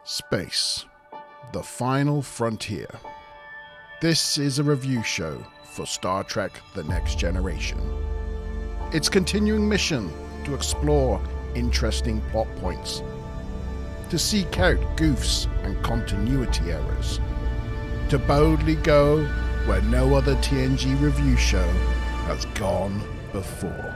Space, the final frontier. This is a review show for Star Trek The Next Generation. Its continuing mission to explore interesting plot points, to seek out goofs and continuity errors, to boldly go where no other TNG review show has gone before.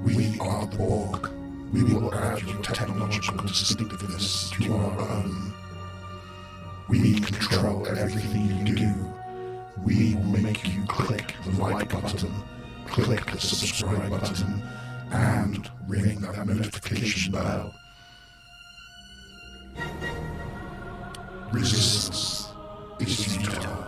We are the Borg. We will add your technological distinctiveness to our own. We control everything you do. We will make you click the like button, click the subscribe button, and ring that notification bell. Resistance is futile.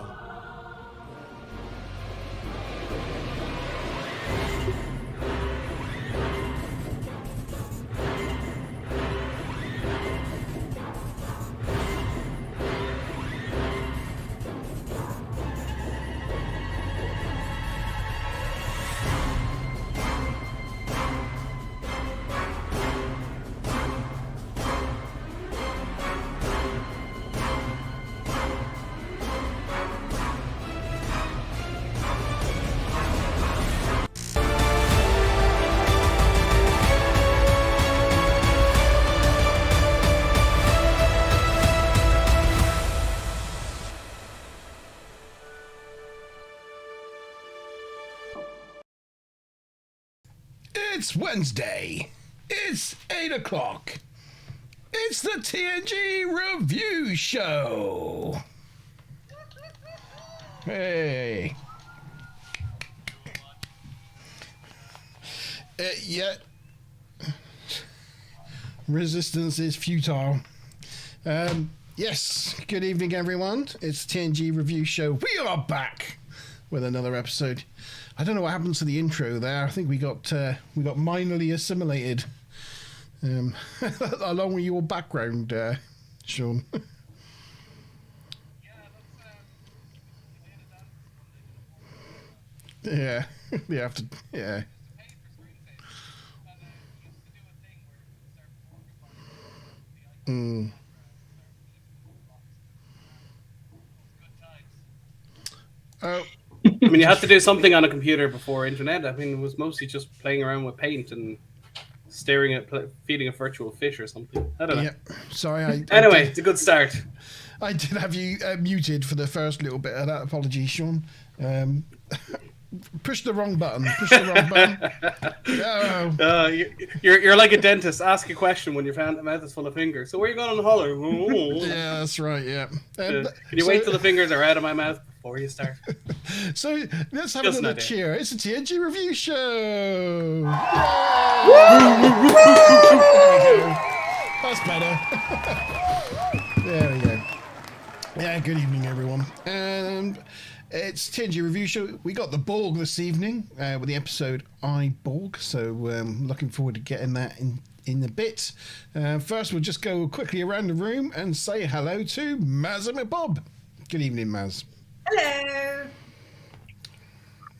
It's Wednesday. It's 8 o'clock. It's the TNG Review Show. Hey. Yeah. Resistance is futile. Yes. Good evening, everyone. It's the TNG Review Show. We are back with another episode. I don't know what happened to the intro there. I think we got minorly assimilated, along with your background, Sean. Yeah, we have to. Yeah. Mm. Oh. I mean, you have to do something on a computer before internet. I mean, it was mostly just playing around with paint and staring at, feeding a virtual fish or something. I don't know. Yeah, sorry. Anyway, it's a good start. I did have you muted for the first little bit of that. Apologies, Sean. Push the wrong button. Oh. You're like a dentist. Ask a question when your mouth is full of fingers. So where are you going on the holler? Yeah, that's right. Yeah. Can you wait till the fingers are out of my mouth before you start? So let's have a little cheer. It's a TNG Review Show. There we go. That's better. There we go. Yeah, good evening, everyone. It's TNG Review Show. We got the Borg this evening with the episode I Borg, so looking forward to getting that in a bit. First, we'll just go quickly around the room and say hello to Maz and Bob. Good evening, Maz. Hello.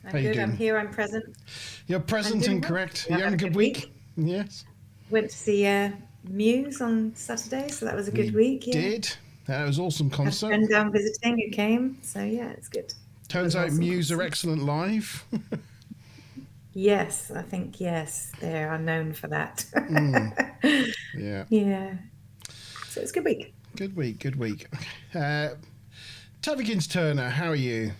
I'm good. I'm here. I'm present. You're present and correct. You're having a good week? Yes. Went to see Muse on Saturday, so that was a good week. Yeah. Did. That was an awesome concert. Had a friend down visiting who came, so yeah, it's good. Turns out awesome Muse concert. Are excellent live. Yes, I think yes, they are known for that. Yeah. Yeah. So it's a good week. Good week. Tavikins Turner, how are you?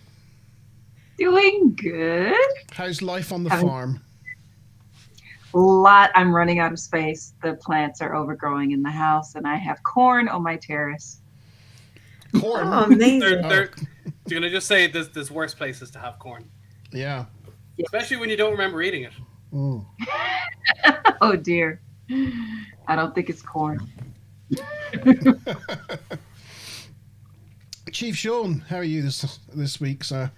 Doing good. How's life on the Having- farm? I'm running out of space. The plants are overgrowing in the house, and I have corn on my terrace. Corn. Oh, amazing. You're gonna just say there's worse places to have corn, Yeah. especially when you don't remember eating it. Mm. Oh dear. I don't think it's corn. Chief Sean, how are you this week, sir?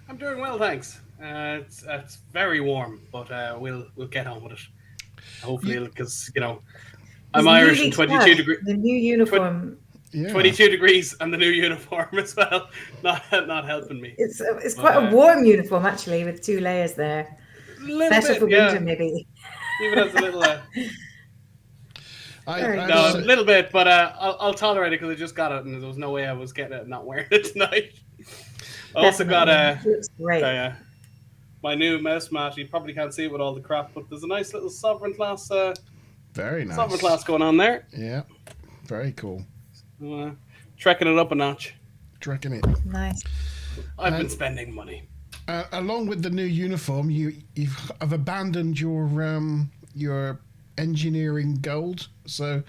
I'm doing well, thanks. It's very warm, but we'll get on with it. Hopefully, because I'm It's Irish newly and 22 clad. degrees. The new uniform. Yeah. 22 degrees and the new uniform as well. Not helping me. It's quite a warm uniform, actually, with 2 layers there. Little Better bit, for yeah. winter, maybe. Even as a little. Very I No, just- a little bit, but I'll tolerate it because I just got it, and there was no way I was getting it and not wearing it tonight. I also got Definitely. Looks great. my new mouse mat. You probably can't see it with all the crap, but there's a nice little sovereign class very nice. sovereign class going on there. Yeah. Very cool. Trekking it up a notch. Do you reckon it? Nice. I've been spending money. Along with the new uniform, you've abandoned your engineering gold. So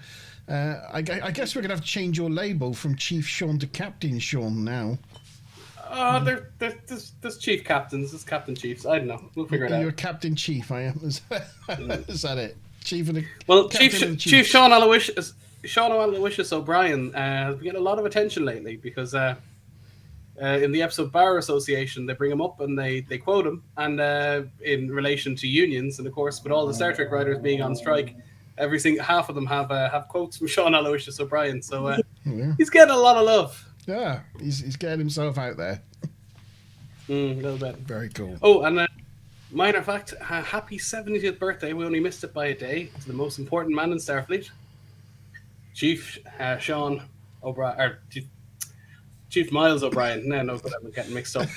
I guess we're gonna have to change your label from Chief Sean to Captain Sean now. There's chief captains. There's captain chiefs. I don't know. We'll figure it You're out. Captain Chief, I am. Is that it? Chief of the Well, Captain Chief of the Chief Chiefs. Sean Aloysius O'Brien has been getting a lot of attention lately because in the episode Bar Association they bring him up and they quote him, and in relation to unions, and of course with all the Star Trek writers being on strike, half of them have quotes from Sean Aloysius O'Brien, so Yeah. he's getting a lot of love. Yeah, he's getting himself out there. A little bit. Very cool. Oh, and minor fact, happy 70th birthday. We only missed it by a day to the most important man in Starfleet, Chief Sean O'Brien, or Chief Miles O'Brien. No, but I'm getting mixed up.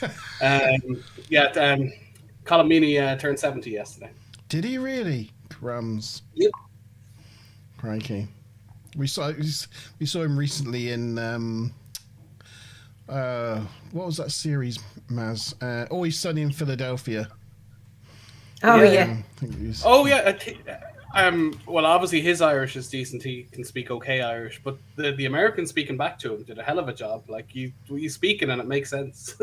Colomini turned 70 yesterday. Did he really? Crumbs. Yep. Crikey. We saw him recently in what was that series, Maz? Always Sunny in Philadelphia. Oh, Yeah. yeah. I think it was- Oh yeah. Well, obviously his Irish is decent. He can speak okay Irish, but the American speaking back to him did a hell of a job. Like you speaking and it makes sense.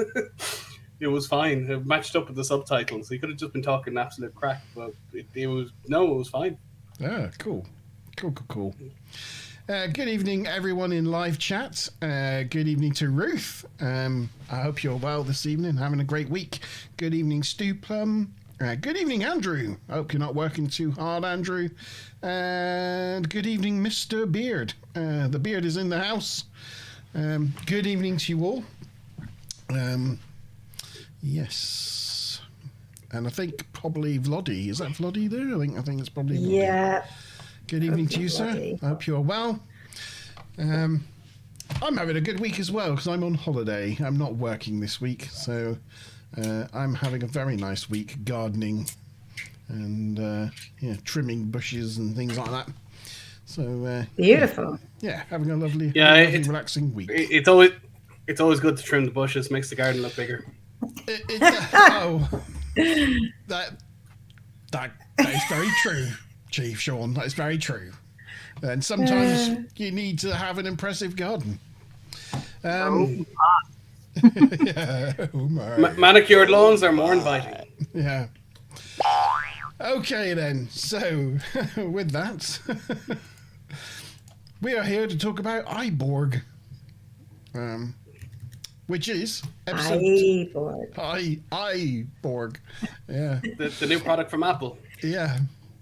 It was fine. It matched up with the subtitles. He could have just been talking absolute crack, but it was fine. Yeah, cool. Good evening, everyone in live chat. Good evening to Ruth. I hope you're well this evening, having a great week. Good evening, Stu Plum. Good evening, Andrew. I hope you're not working too hard, Andrew. And good evening, Mr. Beard. The beard is in the house. Good evening to you all. Yes. And I think probably Vloddy. Is that Vloddy there? I think it's probably Vloddy. Yeah. Good evening to you, sir. Vloddy. I hope you're well. I'm having a good week as well because I'm on holiday. I'm not working this week, so I'm having a very nice week gardening and trimming bushes and things like that. So Beautiful. yeah, having a lovely, it's- relaxing week. It's always good to trim the bushes. Makes the garden look bigger. That is very true, Chief Sean. That is very true. And sometimes you need to have an impressive garden. Yeah. Oh my. Manicured lawns are more inviting. Yeah. Okay then. So, with that, we are here to talk about I Borg, which is episode I Borg. I Borg. Yeah. The new product from Apple. Yeah.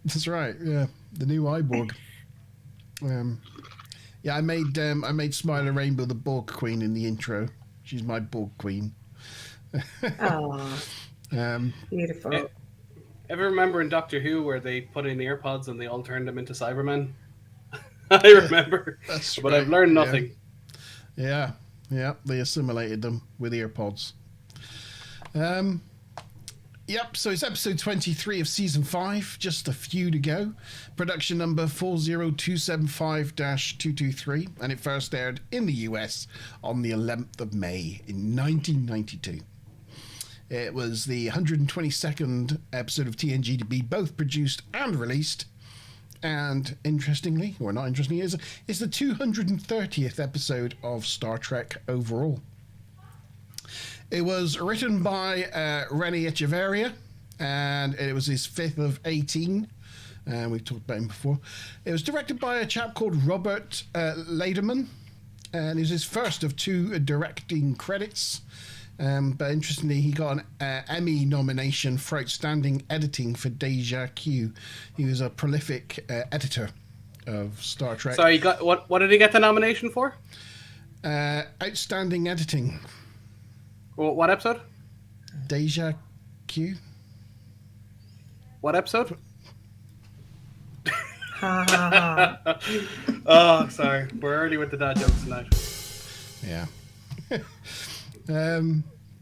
That's right. Yeah. The new I Borg. Yeah, I made Smiler Rainbow the Borg Queen in the intro. She's my Borg Queen. Oh, beautiful. Ever remember in Doctor Who where they put in earpods and they all turned them into Cybermen? I remember, That's but right, I've learned yeah. nothing. Yeah, they assimilated them with earpods. Yep, so it's episode 23 of season 5, just a few to go. Production number 40275-223, and it first aired in the US on the 11th of May in 1992. It was the 122nd episode of TNG to be both produced and released. And interestingly, or not interestingly, is the 230th episode of Star Trek overall. It was written by René Echeverria, and it was his 5th of 18. We've talked about him before. It was directed by a chap called Robert Lederman, and it was his first of 2 directing credits. But interestingly, he got an Emmy nomination for outstanding editing for Deja Q. He was a prolific editor of Star Trek. So he got what did he get the nomination for? Outstanding editing. What episode? Deja Q. What episode? Ha ha ha. Oh, sorry. We're early with the dad jokes tonight. Yeah.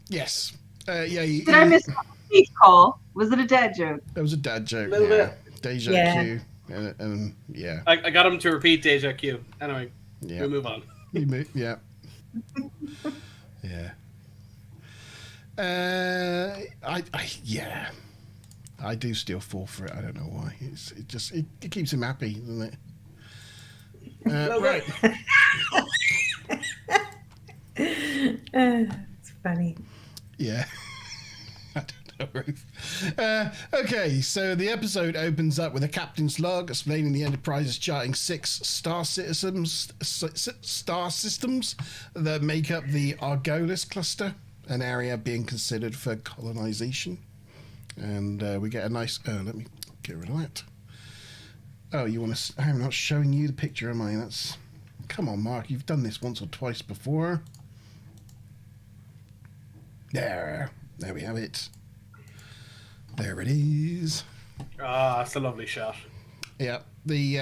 Yes. Yeah. Did I miss Steve Cole? Was it a dad joke? That was a dad joke. Little bit. Deja Q. And yeah. I got him to repeat Deja Q. Anyway, Yeah. we'll move on. Yeah. Yeah. Yeah. I do still fall for it. I don't know why. It keeps him happy, doesn't it? Right. It's funny. Yeah. I don't know, Ruth. Okay, so the episode opens up with a captain's log explaining the Enterprise is charting 6 star systems that make up the Argolis cluster, an area being considered for colonization. And we get a nice... let me get rid of that. Oh, you want to... I'm not showing you the picture, am I? That's... Come on, Mark. You've done this once or twice before. There we have it. There it is. Ah, it's a lovely shot. Yeah, the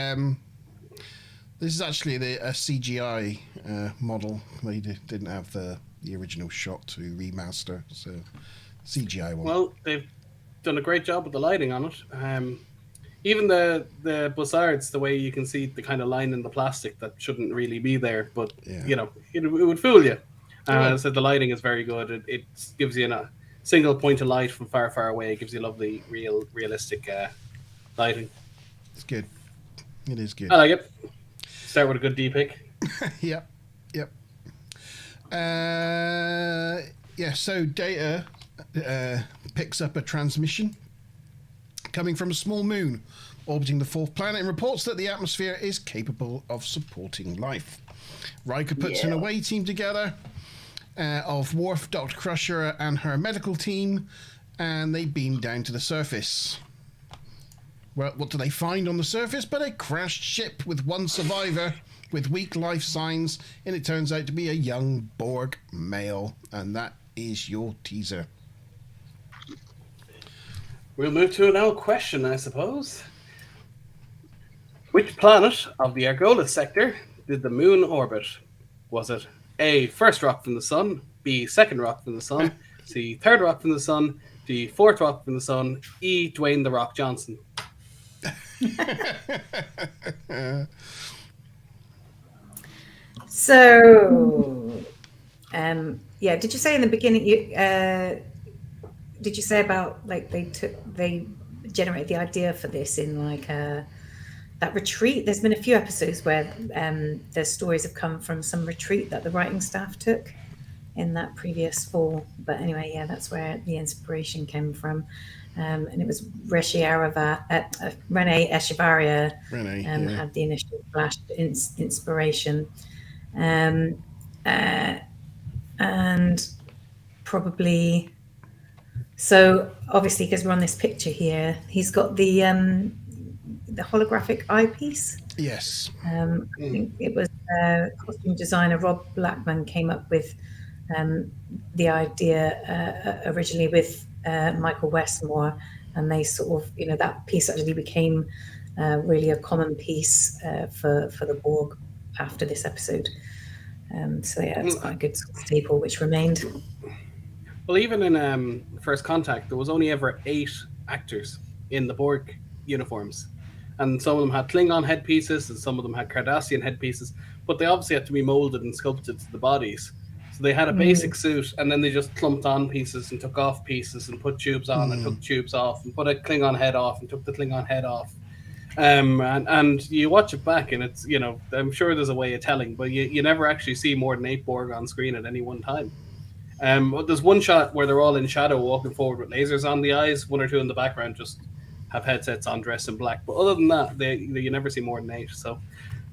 this is actually a CGI model. They didn't have the original shot to remaster, so CGI one. Well, they've done a great job with the lighting on it. Even the buzzards, the way you can see the kind of line in the plastic that shouldn't really be there, but Yeah. you know, it would fool you. Right. So the lighting is very good. It gives you a single point of light from far, far away. It gives you lovely, realistic lighting. It's good. It is good. I like it. Start with a good D pick. Yep. Yeah, so Data picks up a transmission coming from a small moon orbiting the 4th planet and reports that the atmosphere is capable of supporting life. Riker puts an away team together of Worf, Dr. Crusher, and her medical team, and they beam down to the surface. Well, what do they find on the surface but a crashed ship with one survivor with weak life signs, and it turns out to be a young Borg male, and that is your teaser. We'll move to an old question, I suppose. Which planet of the Argolis sector did the moon orbit? Was it A, first rock from the sun, B, second rock from the sun, C, third rock from the sun, D, fourth rock from the sun, E, Dwayne the Rock Johnson? So, yeah, did you say in the beginning, did you say about like they generated the idea for this in like that retreat? There's been a few episodes where their stories have come from some retreat that the writing staff took in that previous fall. But anyway, yeah, that's where the inspiration came from. And it was René Echevarria had the initial flash inspiration. And probably, so obviously because we're on this picture here, he's got the holographic eyepiece. Yes. I think it was costume designer Rob Blackman came up with the idea originally with Michael Westmore, and they sort of, that piece actually became really a common piece for the Borg after this episode. So yeah, it's quite a good staple which remained. Well, even in First Contact, there was only ever 8 actors in the Borg uniforms. And some of them had Klingon headpieces and some of them had Cardassian headpieces, but they obviously had to be molded and sculpted to the bodies. So they had a basic suit, and then they just clumped on pieces and took off pieces and put tubes on and took tubes off and put a Klingon head off and took the Klingon head off. And you watch it back, and it's, you know, I'm sure there's a way of telling, but you never actually see more than 8 Borg on screen at any one time. There's one shot where they're all in shadow walking forward with lasers on the eyes. 1 or 2 in the background just have headsets on, dressed in black. But other than that, you never see more than 8. So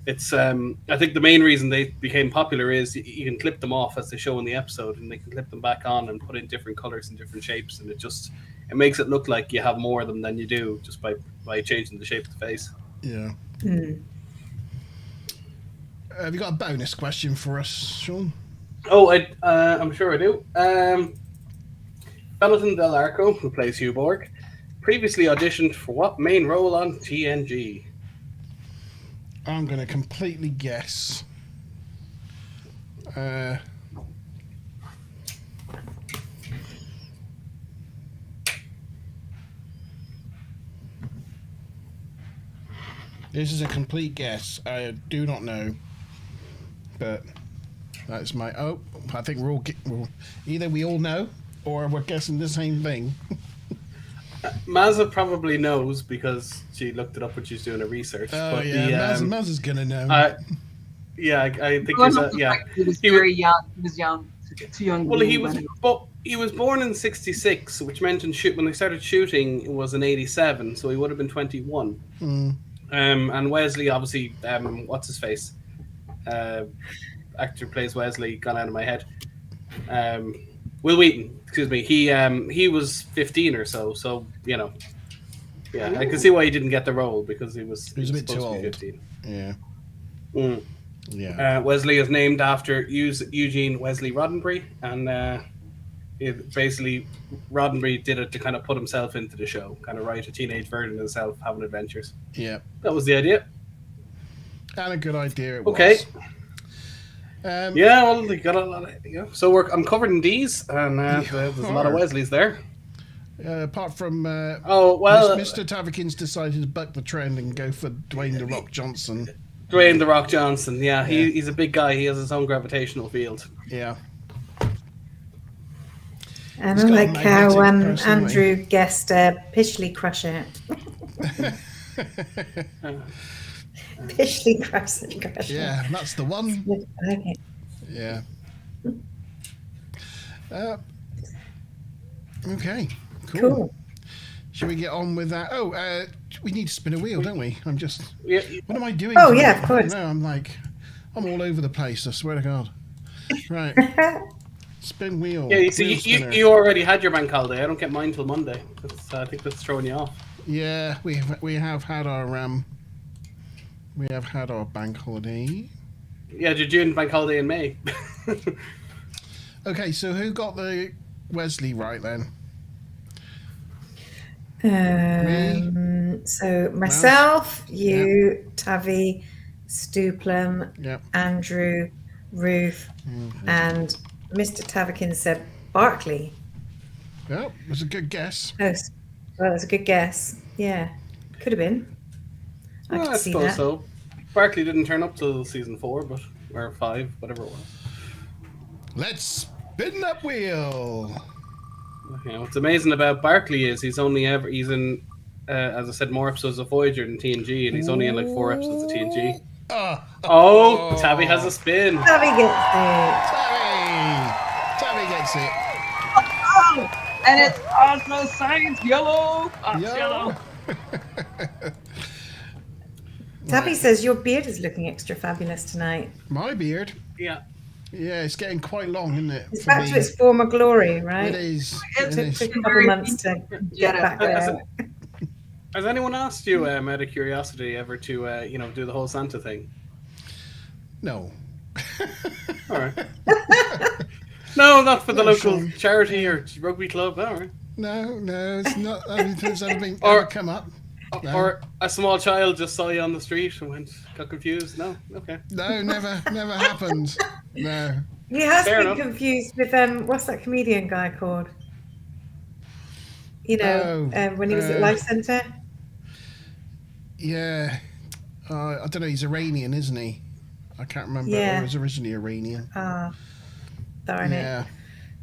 it's I think the main reason they became popular is you can clip them off as they show in the episode, and they can clip them back on and put in different colors and different shapes, and it makes it look like you have more of them than you do just by changing the shape of the face. Yeah. Have you got a bonus question for us, Sean? Oh, I'm sure I do. Jonathan Del Arco, who plays Hugh Borg, previously auditioned for what main role on TNG? I'm going to completely guess. This is a complete guess. I do not know, but that's my. Oh, I think we're either we all know or we're guessing the same thing. Mazza probably knows because she looked it up when she's doing her research. Oh, but yeah, Mazza's gonna know. Yeah, I think He was very young. He was young. Too young. Well, he was born in '66, which meant when they started shooting, it was in '87, so he would have been 21. And Wesley, obviously, what's his face? Actor plays Wesley. Gone out of my head. Will Wheaton. Excuse me. He was 15 or so. So you know, yeah, I can see why he didn't get the role because he was a bit too old. 15. Yeah. Yeah. Wesley is named after Eugene Wesley Roddenberry, and basically Roddenberry did it to kind of put himself into the show, kind of write a teenage version of himself having adventures. Yeah. That was the idea. And a good idea it okay. was. Yeah, well, they got a lot of, so I'm covered in D's, and there's a lot of Wesleys there. Apart from Mr. Tavikins decided to buck the trend and go for Dwayne The Rock Johnson. Dwayne The Rock Johnson, yeah. He's a big guy. He has his own gravitational field. Yeah. And I like how Andrew guessed Pishley Crusher. Pishley Crusher. Yeah, that's the one. Okay. Yeah. Okay. Cool. Should we get on with that? Oh, we need to spin a wheel, don't we? Yeah. What am I doing? Oh, yeah, of course. No, I'm all over the place, I swear to God. Right. Spin wheel. Yeah, you already had your bank holiday. I don't get mine till Monday. I think that's throwing you off. Yeah, we have had our bank holiday. Yeah, your June bank holiday in May. Okay, so who got the Wesley right then? So myself, you, Tavi, Stuplum, Andrew, Ruth, and Mr. Tavikin said Barclay. Yeah, it was a good guess. Oh, well, that's a good guess. Yeah, could have been. I suppose so. Barclay didn't turn up till season 4, or 5, whatever it was. Let's spin that wheel. Okay, what's amazing about Barclay is he's in, as I said, more episodes of Voyager than TNG, and he's only in like 4 episodes of TNG. Tabby has a spin. Tabby gets it. Tabby gets it. And it's also science yellow. Yellow. Tabby says your beard is looking extra fabulous tonight. My beard? Yeah. Yeah, it's getting quite long, isn't it? It's back to its former glory, right? It is. It took a couple of months to get back there. Has anyone asked you, out of curiosity, ever to, do the whole Santa thing? No. All right. No, not for the local charity or rugby club. All right. No, it's not. I mean, it's ever come up. No. Or a small child just saw you on the street and got confused. No, okay. No, never happened. No. He has been confused with what's that comedian guy called? When he was at Life Centre. Yeah, I don't know. He's Iranian, isn't he? I can't remember. Yeah. He was originally Iranian. Darn it. Yeah.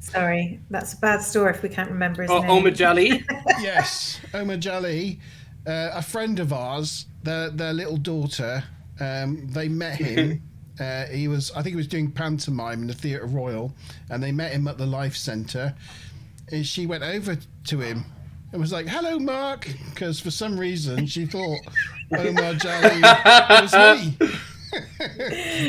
Sorry, that's a bad story if we can't remember his name. Omajali. Yes, Omajali, a friend of ours, their little daughter, they met him. I think he was doing pantomime in the Theatre Royal, and they met him at the Life Centre. And she went over to him and was like, "Hello, Mark," because for some reason she thought Omajali was me.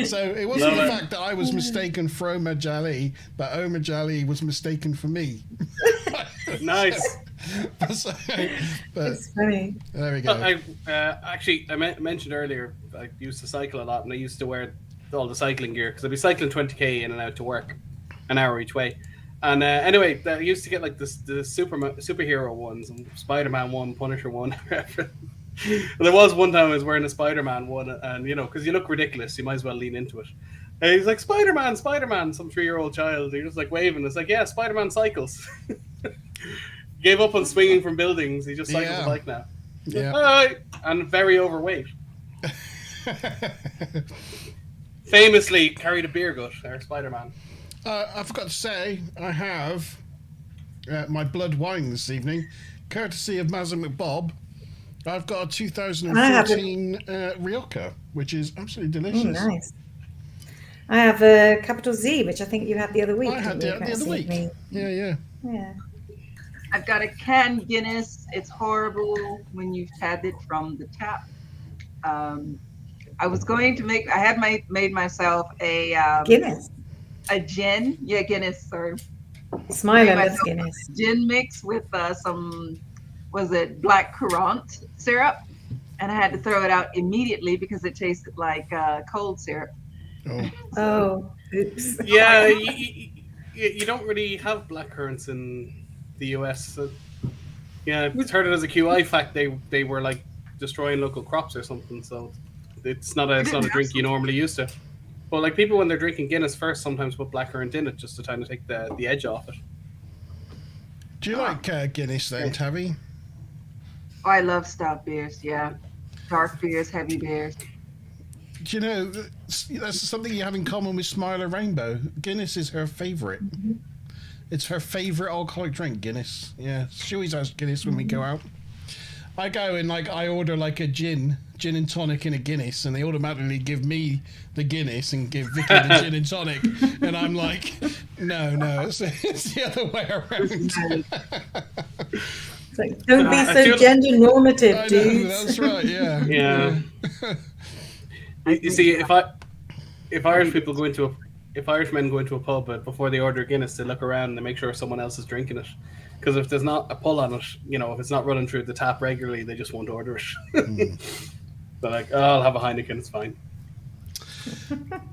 So it wasn't the fact that I was mistaken for Omajali, but Omajali was mistaken for me. Nice. But It's funny. there we go. I mentioned earlier I used to cycle a lot, and I used to wear all the cycling gear because I'd be cycling 20k in and out to work, an hour each way. And anyway, I used to get like the superhero ones, and Spider-Man one, Punisher one. There was one time I was wearing a Spider-Man one, and because you look ridiculous, you might as well lean into it. And he's like, Spider-Man, some 3-year-old child. You're just like waving. It's like, yeah, Spider-Man cycles. Gave up on swinging from buildings. He just cycles a bike now. Yeah. All right. And very overweight. Famously carried a beer gut, our Spider-Man. I forgot to say, I have my blood wine this evening, courtesy of Mazza McBob. I've got a 2014 Rioja, which is absolutely delicious. Nice. I have a capital Z, which I think you had the other week. I had the other week. Yeah. I've got a canned Guinness. It's horrible when you've had it from the tap. I was going to I had made myself a Guinness. A gin. Yeah, Guinness, sorry. Smiler loves Guinness. Gin mix with some, was it black currant syrup? And I had to throw it out immediately because it tasted like cold syrup. Oh, oops. Yeah, you don't really have black currants in the US. So, yeah, it's heard it as a QI fact. They were like destroying local crops or something. So it's not a drink you normally used to. But like people when they're drinking Guinness first, sometimes put blackcurrant in it just to kind of take the edge off it. Do you like Guinness then, Tabby? Oh, I love stout beers. Yeah, dark beers, heavy beers. Do you know that's something you have in common with Smiler Rainbow? Guinness is her favorite. Mm-hmm. It's her favorite alcoholic drink, Guinness. Yeah, she always has Guinness when we go out. I go and I order like a gin and tonic and a Guinness, and they automatically give me the Guinness and give Vicky the gin and tonic, and I'm like, no, it's the other way around. It's like, don't be so gender normative, dude. That's right. Yeah. Yeah. You see, if Irishmen go into a pub, before they order Guinness, they look around and they make sure someone else is drinking it. Because if there's not a pull on it, if it's not running through the tap regularly, they just won't order it. They're like, oh, I'll have a Heineken, it's fine.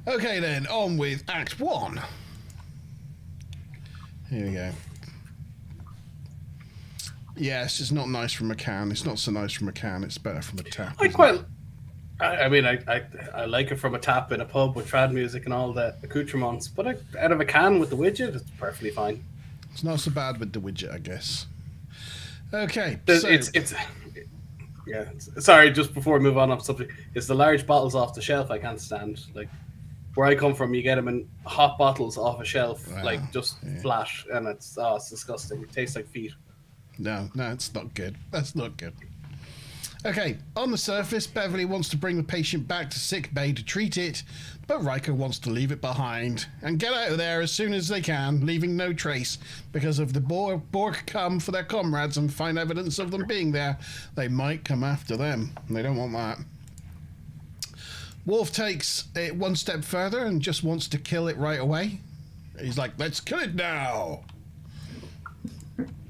Okay, then, on with Act 1. Here we go. Yes, it's not nice from a can. It's not so nice from a can. It's better from a tap. I like it from a tap in a pub with trad music and all the accoutrements, but out of a can with the widget, it's perfectly fine. It's not so bad with the widget, I guess. Okay. Sorry, just before we move on off subject, it's the large bottles off the shelf I can't stand. Like, where I come from, you get them in hot bottles off a shelf, flat, and it's disgusting. It tastes like feet. No, it's not good. That's not good. Okay, on the surface, Beverly wants to bring the patient back to sick bay to treat it, but Riker wants to leave it behind and get out of there as soon as they can, leaving no trace, because if the Borg come for their comrades and find evidence of them being there, they might come after them, and they don't want that. Worf takes it one step further and just wants to kill it right away. He's like, let's kill it now!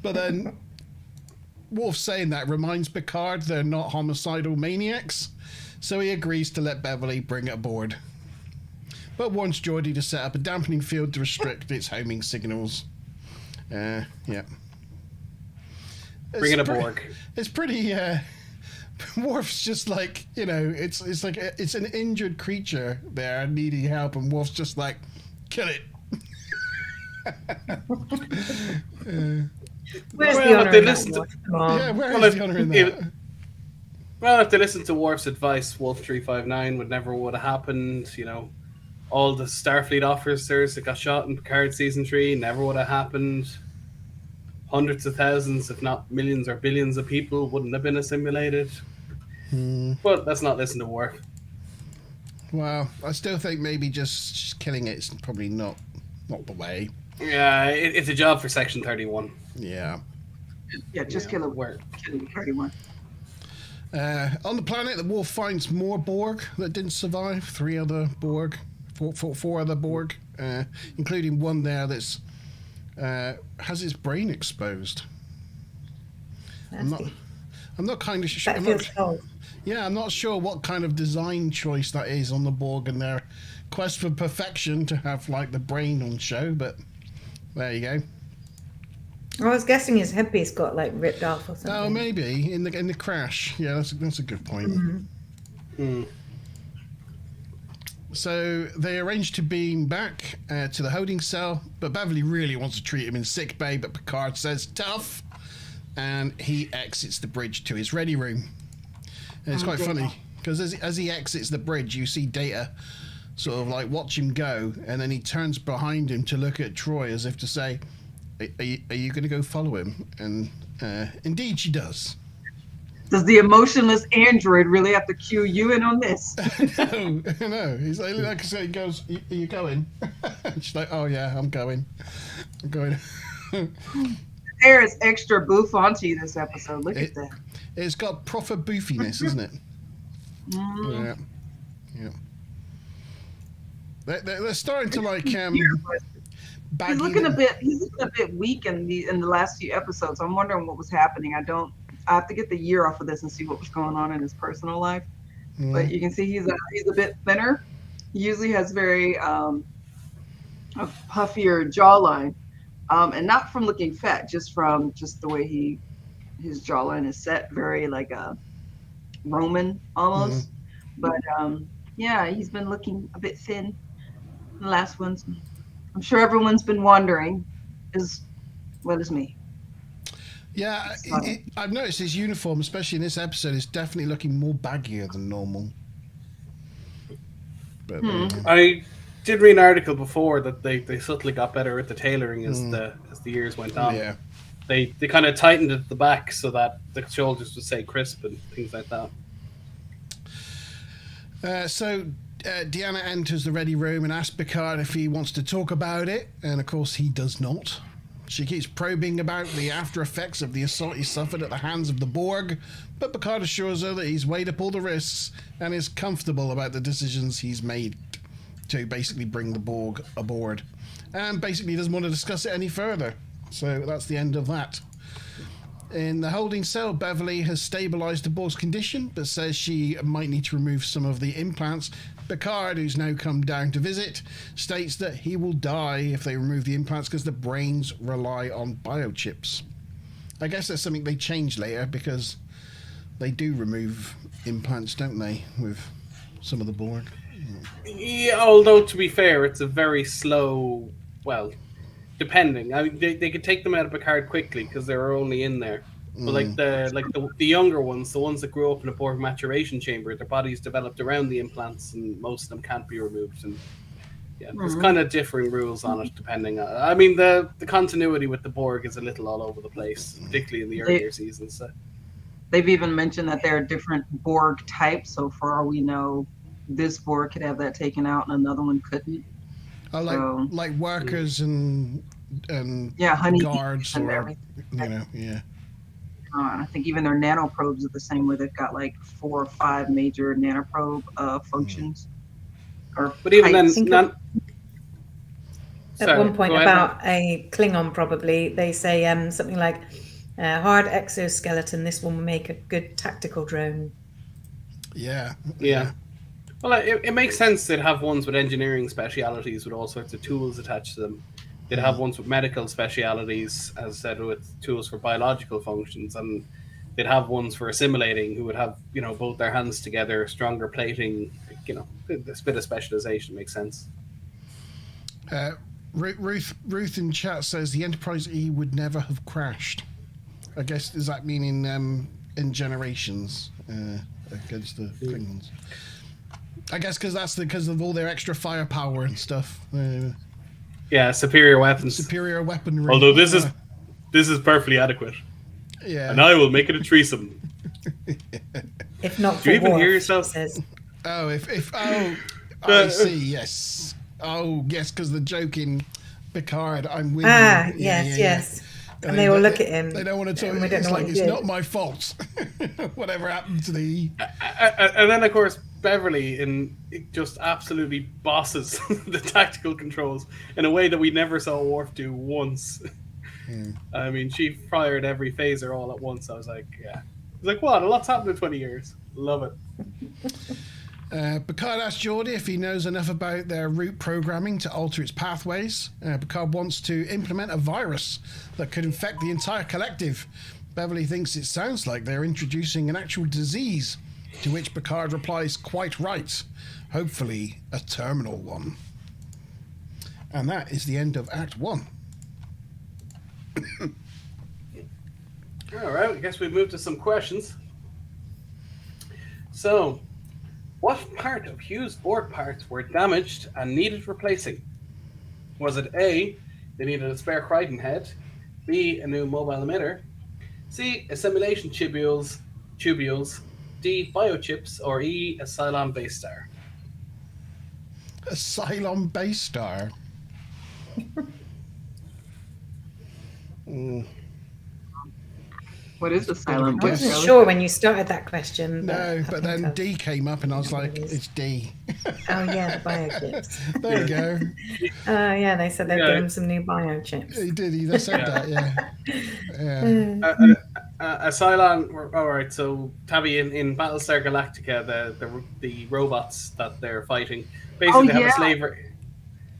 But then Worf saying that reminds Picard they're not homicidal maniacs, so he agrees to let Beverly bring it aboard, but warns Geordi to set up a dampening field to restrict its homing signals. Yeah. Bring it aboard. It's pretty. Worf's just like, it's like it's an injured creature there needing help, and Worf's just like, kill it. Where's the honor in that? Where's the honor in that? Well, if they listened to Worf's advice, Wolf 359 would never have happened. all the Starfleet officers that got shot in Picard season 3 never would have happened. Hundreds of thousands, if not millions or billions of people wouldn't have been assimilated. But let's not listen to Worf. Well, I still think maybe just killing it's probably not the way. Yeah, it's a job for Section 31. Yeah. Yeah, just kill it. Kill it, 31. On the planet, the Worf finds more Borg that didn't survive. 3 other Borg, four other Borg, including one there that's has his brain exposed. I'm not kind of sure. I'm not sure what kind of design choice that is on the Borg and their quest for perfection to have like the brain on show, but there you go. I was guessing his headpiece got like ripped off or something. Oh, maybe in the crash. Yeah, that's a good point. So they arrange to beam back to the holding cell, but Beverly really wants to treat him in sick bay, but Picard says tough, and he exits the bridge to his ready room. And it's quite funny because as he exits the bridge, you see Data sort of like watch him go, and then he turns behind him to look at Troy as if to say, are you going to go follow him? And indeed she does. Does the emotionless android really have to cue you in on this? No. He's like I said, he goes, are you going? She's like, oh yeah, I'm going. Hair is extra bouffanty this episode. Look at that. It's got proper boofiness, isn't it? Yeah. They're starting to like he's looking a bit weak in the last few episodes. I'm wondering what was happening. I have to get the year off of this and see what was going on in his personal life. But you can see he's a bit thinner. He usually has very a puffier jawline, and not from looking fat, just from the way his jawline is set, very like a Roman almost. But yeah, he's been looking a bit thin. The last ones, I'm sure everyone's been wondering, what is me? Yeah, I've noticed his uniform, especially in this episode, is definitely looking more baggier than normal. But I did read an article before that they subtly got better at the tailoring as the years went on. Yeah. They kind of tightened it at the back so that the shoulders would stay crisp and things like that. So Deanna enters the ready room and asks Picard if he wants to talk about it, and of course he does not. She keeps probing about the after effects of the assault he suffered at the hands of the Borg, but Picard assures her that he's weighed up all the risks and is comfortable about the decisions he's made to basically bring the Borg aboard, and basically doesn't want to discuss it any further. So that's the end of that. In the holding cell, Beverly has stabilised the Borg's condition, but says she might need to remove some of the implants. Picard, who's now come down to visit, states that he will die if they remove the implants because the brains rely on biochips. I guess that's something they change later because they do remove implants, don't they, with some of the Borg? Yeah, although to be fair, it's a very slow, well, depending. I mean, they could take them out of Picard quickly because they're only in there. But the younger ones, the ones that grew up in a Borg maturation chamber, their bodies developed around the implants, and most of them can't be removed. And yeah, there's kind of differing rules on it depending. I mean, the continuity with the Borg is a little all over the place, particularly in the earlier seasons. So. They've even mentioned that there are different Borg types. So for all we know, this Borg could have that taken out, and another one couldn't. Oh, like workers and honey guards and or everything. Yeah. I think even their nanoprobes are the same way. They've got like 4 or 5 major nanoprobe functions. But even then, at one point about a Klingon, probably they say something like hard exoskeleton. This one will make a good tactical drone. Yeah. Well, it makes sense they'd have ones with engineering specialities with all sorts of tools attached to them. They'd have ones with medical specialities, as I said, with tools for biological functions, and they'd have ones for assimilating who would have, both their hands together, stronger plating, this bit of specialization makes sense. Ruth in chat says the Enterprise E would never have crashed. I guess, does that mean in Generations against the Klingons? I guess because of all their extra firepower and stuff. Yeah, superior weapons. Superior weaponry. Although this is perfectly adequate. Yeah. And I will make it a threesome. If not Do for you even Worf, hear yourself? she says. Oh, I see. Yes. Oh, yes, because the joke in Picard, I'm with you. Yes. And they all look at him. They don't want to talk. and we don't It's know like what he it's did. not my fault. Whatever happened to the. And then, of course, Beverly just absolutely bosses the tactical controls in a way that we never saw Worf do once. I mean, she fired every phaser all at once. I was like, yeah. I was like, what? A lot's happened in 20 years. Love it. Picard asks Geordi if he knows enough about their route programming to alter its pathways. Picard wants to implement a virus that could infect the entire collective. Beverly thinks it sounds like they're introducing an actual disease, to which Picard replies, quite right. Hopefully a terminal one. And that is the end of Act 1. All right, I guess we moved to some questions. So, what part of Hugh's Borg parts were damaged and needed replacing? Was it A, they needed a spare Crichton head, B, a new mobile emitter, C, assimilation tubules, D, biochips, or E, a Cylon base star? A Cylon base star. What is the silent I wasn't sure when you started that question. No, but then I've- D came up and I was like, it's D. Oh yeah, the biochips. There we go. Yeah, they said they'd Yeah. give him some new biochips. He did. He said that, yeah. A Cylon. All right. So Tabby, in Battlestar Galactica, the robots that they're fighting basically have a slave.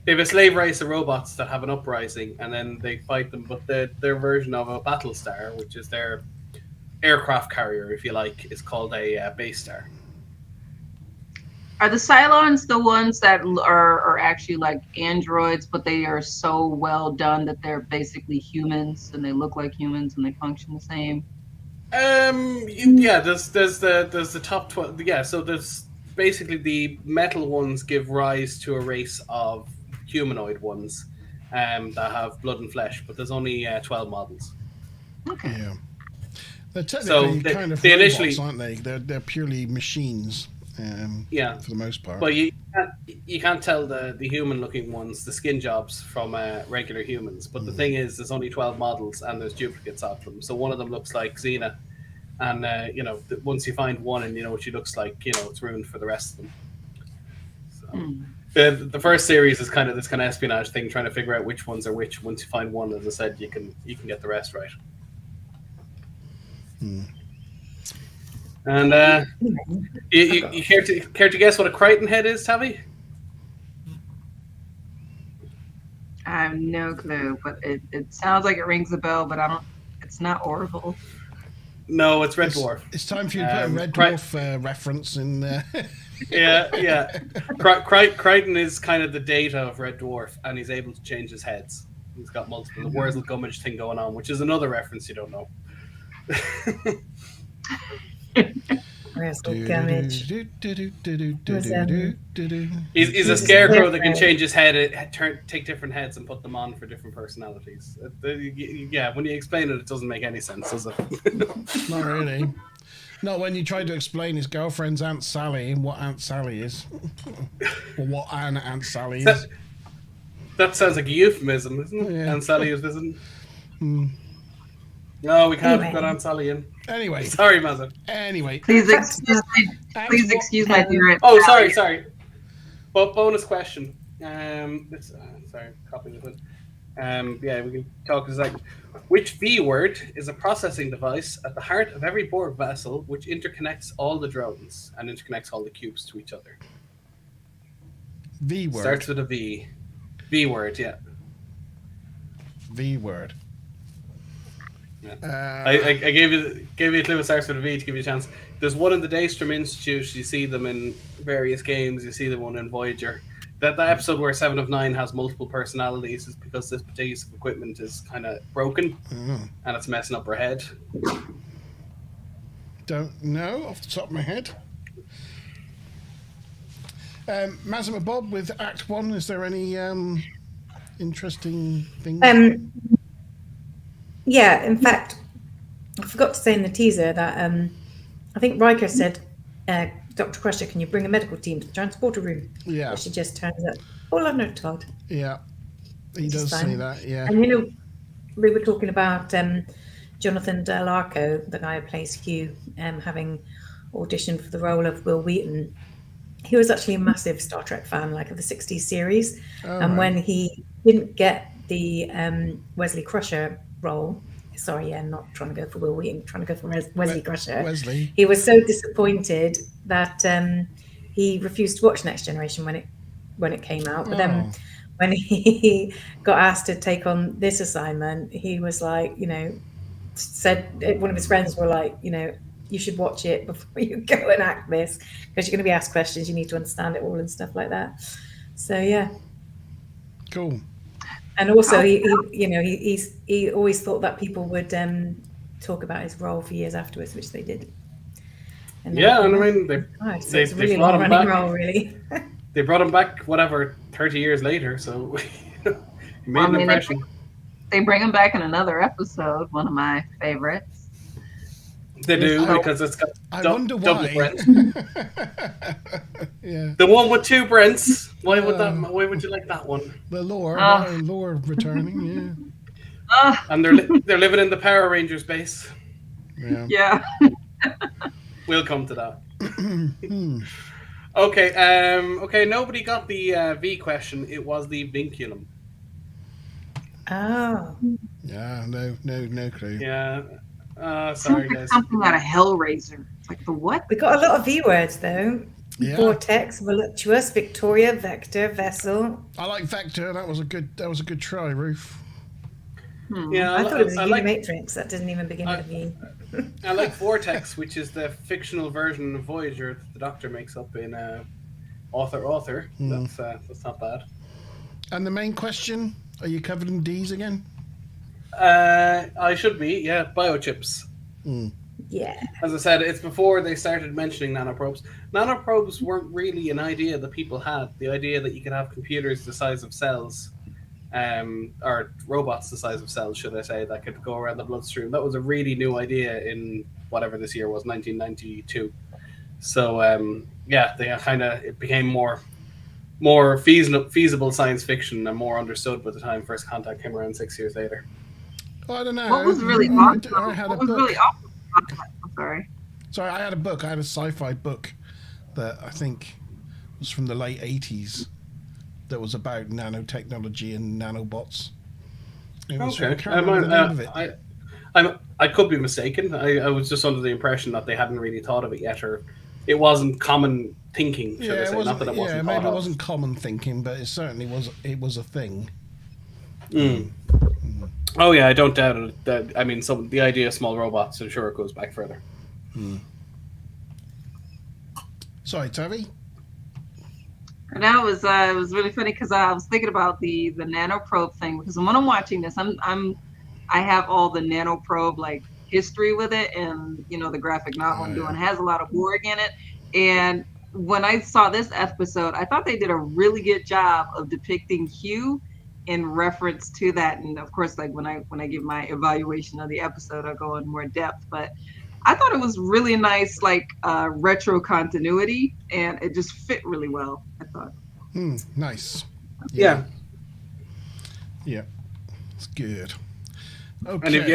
They have a slave race of robots that have an uprising, and then they fight them. But their version of a Battlestar, which is their aircraft carrier, if you like, is called a base star. Are the Cylons the ones that are actually like androids, but they are so well done that they're basically humans and they look like humans and they function the same? Yeah. There's the top 12. Yeah. So there's basically the metal ones give rise to a race of humanoid ones that have blood and flesh, but there's only 12 models. Okay. Yeah. They're technically kind of robots, aren't they? They're purely machines. Yeah, for the most part. But you can't tell the human looking ones, the skin jobs, from regular humans. But the thing is, there's only 12 models and there's duplicates of them. So one of them looks like Xena, and once you find one and you know what she looks like, it's ruined for the rest of them. So the first series is kind of this kind of espionage thing, trying to figure out which ones are which. Once you find one, as I said, you can get the rest right. And you care to guess what a Crichton head is, Tabby? I have no clue, but it sounds like it rings a bell, but it's not Orville. No, it's Red Dwarf. It's time for you to put a Red Dwarf reference in there. Yeah. Crichton is kind of the data of Red Dwarf, and he's able to change his heads. He's got multiple. The Wurzel Gummidge thing going on, which is another reference you don't know. Wurzel Gummidge. He's a scarecrow that can change his head, take different heads, and put them on for different personalities. Yeah, when you explain it doesn't make any sense, does it? Not really. Not when you try to explain his girlfriend's Aunt Sally and what Aunt Sally is. Or what Aunt Sally is. That sounds like a euphemism, isn't it? Yeah. Aunt Sally is visiting. No, we can't put Aunt Sally in. Anyway. Sorry, Mazza. Anyway. Please excuse my ignorance. Oh, sorry. But bonus question. Sorry, copy this one. Yeah, we can talk in a second. Which V word is a processing device at the heart of every Borg vessel which interconnects all the drones and interconnects all the cubes to each other? V word. Starts with a V. V word, yeah. V word. Yeah. I gave you a clue. It starts with a V to give you a chance. There's one in the Daystrom Institute. You see them in various games. You see the one in Voyager. That episode where 7 of 9 has multiple personalities is because this piece of equipment is kind of broken and it's messing up her head. Don't know off the top of my head. Mazima Bob with Act 1, is there any interesting things? Yeah, in fact, I forgot to say in the teaser that I think Riker said, Dr. Crusher, can you bring a medical team to the transporter room? Yeah. But she just turns up, all on her Todd. Yeah, he does say that, yeah. And you know, we were talking about Jonathan Del Arco, the guy who plays Hugh, having auditioned for the role of Will Wheaton. He was actually a massive Star Trek fan, like of the 60s series. And when he didn't get the Wesley Crusher role, not trying to go for Will Wheaton, trying to go for Wesley Crusher. Wesley. He was so disappointed that he refused to watch Next Generation when it came out. But then when he got asked to take on this assignment, he was like, said one of his friends were like, you should watch it before you go and act this, because you're going to be asked questions, you need to understand it all and stuff like that. So yeah, cool. And also he always thought that people would talk about his role for years afterwards, which they did. And I mean they really brought him back. Role, really. They brought him back 30 years later, so he made an impression. They bring him back in another episode, one of my favorites. They do, because it's got double Brent. Yeah. The one with 2 Brents. Why would you like that one? The lore returning, and they're living in the Power Rangers base. Yeah. We'll come to that. Okay, nobody got the V question. It was the vinculum. Oh. Yeah, no clue. Yeah. Sorry, guys. Something out of Hellraiser. Like the what? We got a lot of V words though. Yeah. Vortex, voluptuous, Victoria, vector, vessel. I like vector. That was a good try, Ruth. Yeah, I thought it was a Unimatrix. That didn't even begin with V. I like Vortex, which is the fictional version of Voyager that the Doctor makes up in Author. That's not bad. And the main question: are you covered in D's again? I should be, biochips. Yeah. As I said, it's before they started mentioning nanoprobes. Nanoprobes weren't really an idea that people had. The idea that you could have computers the size of cells, or robots the size of cells, should I say, that could go around the bloodstream. That was a really new idea in whatever this year was, 1992. So, it became more feasible science fiction and more understood by the time First Contact came around 6 years later. I don't know. What was really awesome? I had a book. Really awesome? I'm sorry. Sorry, I had a book. I had a sci-fi book that I think was from the late 80s that was about nanotechnology and nanobots. I can't remember the name of it. I could be mistaken. I was just under the impression that they hadn't really thought of it yet, or it wasn't common thinking. Should I say? Not that it wasn't. Maybe it wasn't common thinking, but it certainly was. It was a thing. Oh yeah, I don't doubt it. The idea of small robots, I'm sure it goes back further. Sorry, Toby. And that was it was really funny because I was thinking about the nanoprobe thing, because when I'm watching this, I have all the nanoprobe like history with it, and the graphic novel I'm doing has a lot of Borg in it. And when I saw this episode, I thought they did a really good job of depicting Hugh in reference to that. And of course, like when I give my evaluation of the episode, I'll go in more depth. But I thought it was really nice, like retro continuity, and it just fit really well, I thought. Nice. Yeah. It's good. Okay. And if you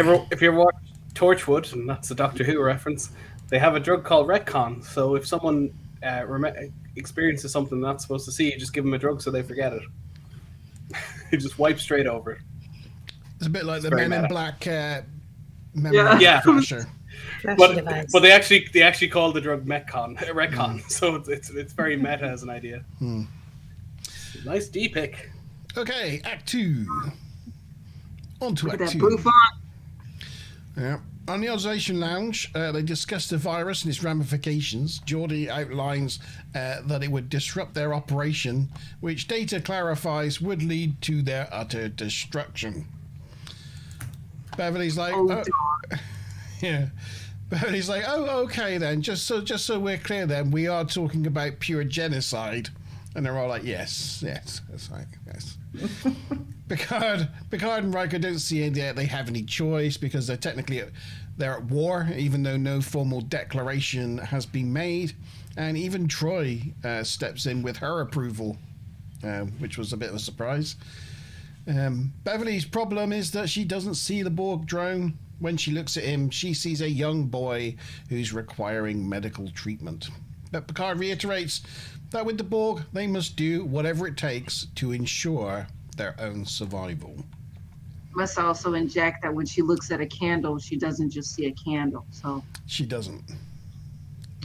ever watch Torchwood, and that's a Doctor Who reference, they have a drug called retcon. So if someone experiences something they're not supposed to see, you just give them a drug so they forget it. You just wipe straight over. It's a bit like the Men in Black flasher. But they actually call the drug retcon. So it's very meta as an idea. Nice D pick. Okay, Act 2. On to Act 2. Proof on. Yeah. On the observation lounge, they discuss the virus and its ramifications. Geordi outlines that it would disrupt their operation, which Data clarifies would lead to their utter destruction. Beverly's like, Beverly's like, okay then. Just so we're clear, then we are talking about pure genocide. And they're all like, yes, that's right, yes. Picard and Riker don't see they have any choice because they're at war, even though no formal declaration has been made. And even Troy steps in with her approval, which was a bit of a surprise. Beverly's problem is that she doesn't see the Borg drone. When she looks at him, she sees a young boy who's requiring medical treatment. But Picard reiterates that with the Borg, they must do whatever it takes to ensure their own survival. Must also inject that when she looks at a candle, she doesn't just see a candle. So she doesn't.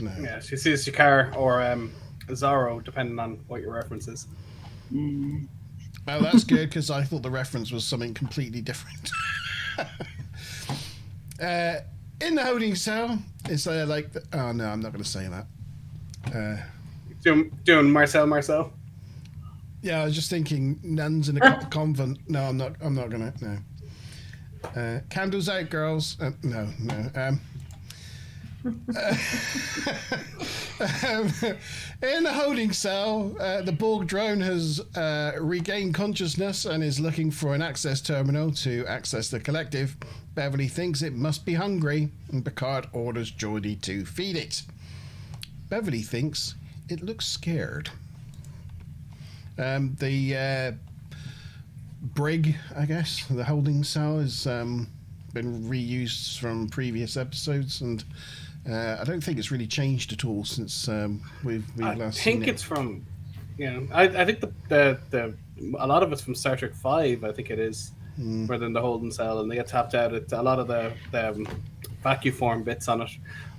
No. Yeah, she sees Shakar or Zorro, depending on what your reference is. Mm. Well, that's good because I thought the reference was something completely different. In the holding cell, it's like, oh no, I'm not going to say that. Doing Marcel. Yeah, I was just thinking nuns in a convent. No, I'm not going to. No. Candles out, girls. No. In the holding cell, the Borg drone has regained consciousness and is looking for an access terminal to access the collective. Beverly thinks it must be hungry, and Picard orders Geordi to feed it. Beverly thinks it looks scared. The brig, I guess, the holding cell has been reused from previous episodes, and I don't think it's really changed at all since we've last seen it. I think it's from, I think the a lot of it's from Star Trek 5, I think it is, rather than the holding cell, and they get tapped out at a lot of the vacuum form bits on it.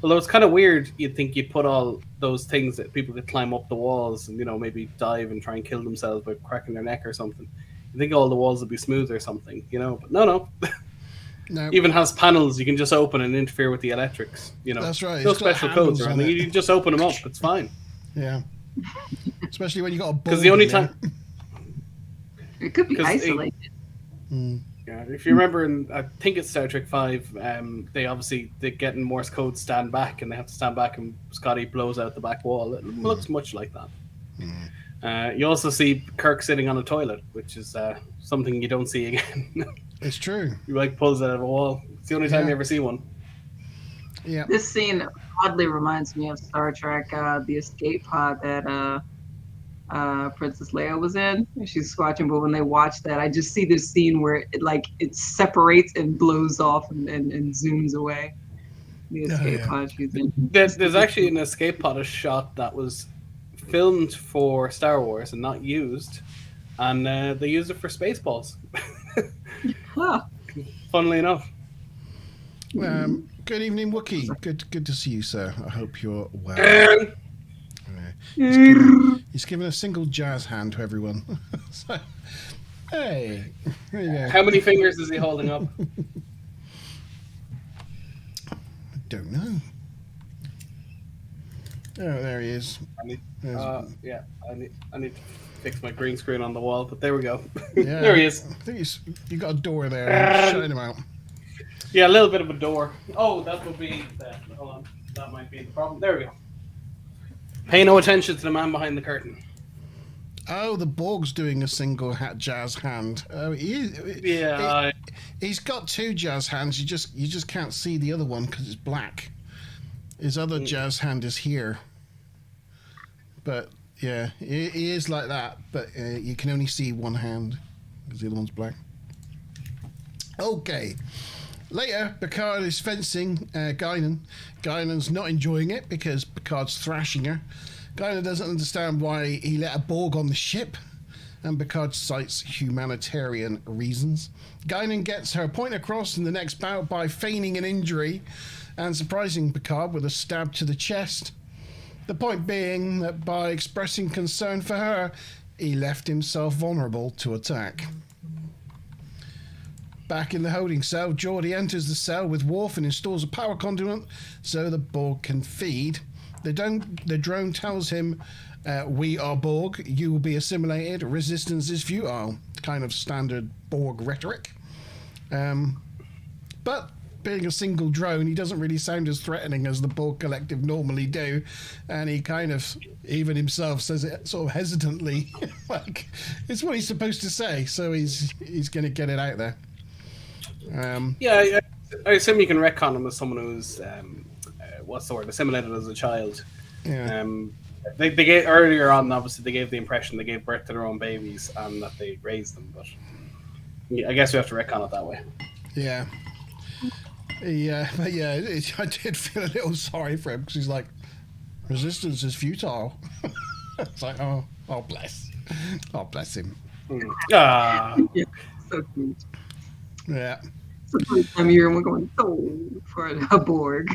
Although it's kind of weird, you'd think you'd put all those things that people could climb up the walls and, maybe dive and try and kill themselves by cracking their neck or something. You think all the walls would be smooth or something, but no. No. Even has panels you can just open and interfere with the electrics. That's right. No special codes or anything. You can just open them up. It's fine. Yeah. Especially when you got a because the only time it could be isolated. Yeah, if you remember, I think it's Star Trek 5. They get in Morse code stand back, and they have to stand back, and Scotty blows out the back wall. It looks much like that. You also see Kirk sitting on a toilet, which is something you don't see again. It's true. He pulls it out of a wall. It's the only time you ever see one. Yeah. This scene oddly reminds me of Star Trek, the escape pod that Princess Leia was in. She's watching, but when they watch that, I just see this scene where it separates and blows off and zooms away. The escape pod she's in. There's actually an escape pod, a shot that was filmed for Star Wars and not used, and they used it for Spaceballs. Huh. Funnily enough. Good evening, Wookie. Good to see you, sir. I hope you're well. He's given a single jazz hand to everyone. So, hey, there you go. How many fingers is he holding up? I don't know. Oh, there he is. I need to fix my green screen on the wall, but there we go. Yeah, there he is. I think you got a door there. Shutting him out. Yeah, a little bit of a door. Oh, that would be that. Hold on. That might be the problem. There we go. Pay no attention to the man behind the curtain. Oh, the Borg's doing a single jazz hand. Oh, he's got two jazz hands. You just can't see the other one because it's black. His other jazz hand is here. But yeah, he is like that. But you can only see one hand because the other one's black. Okay. Later, Picard is fencing Guinan. Guinan's not enjoying it because Picard's thrashing her. Guinan doesn't understand why he let a Borg on the ship, and Picard cites humanitarian reasons. Guinan gets her point across in the next bout by feigning an injury and surprising Picard with a stab to the chest. The point being that by expressing concern for her, he left himself vulnerable to attack. Back in the holding cell, Geordi enters the cell with Worf and installs a power conduit so the Borg can feed. The drone tells him, "We are Borg, you will be assimilated, resistance is futile." Kind of standard Borg rhetoric. But being a single drone, he doesn't really sound as threatening as the Borg Collective normally do, and he kind of, even himself, says it sort of hesitantly, like it's what he's supposed to say. So he's going to get it out there. Yeah, I assume you can retcon him as someone who's what's the word, assimilated as a child. Yeah. They gave earlier on. Obviously, they gave the impression they gave birth to their own babies and that they raised them, but I guess we have to retcon it that way. Yeah. But yeah, I did feel a little sorry for him because he's like, resistance is futile. It's like, oh bless him. Ah, Yeah, so cute. Yeah. It's the first time of year and we're going for a Borg.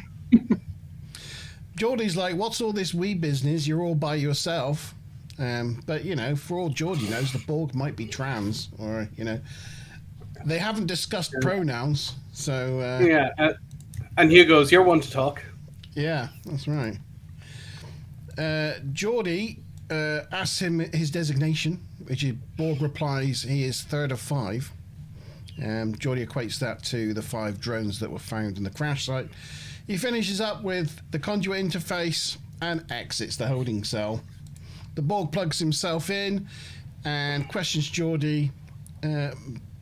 Geordie's like, what's all this we business? You're all by yourself. But for all Geordie knows, the Borg might be trans, or they haven't discussed pronouns. So yeah, and Hugo's, you're one to talk. Yeah, that's right. Geordie asks him his designation, which is Borg replies he is third of 5. Geordie equates that to the 5 drones that were found in the crash site. He finishes up with the conduit interface and exits the holding cell. The Borg plugs himself in and questions Geordie,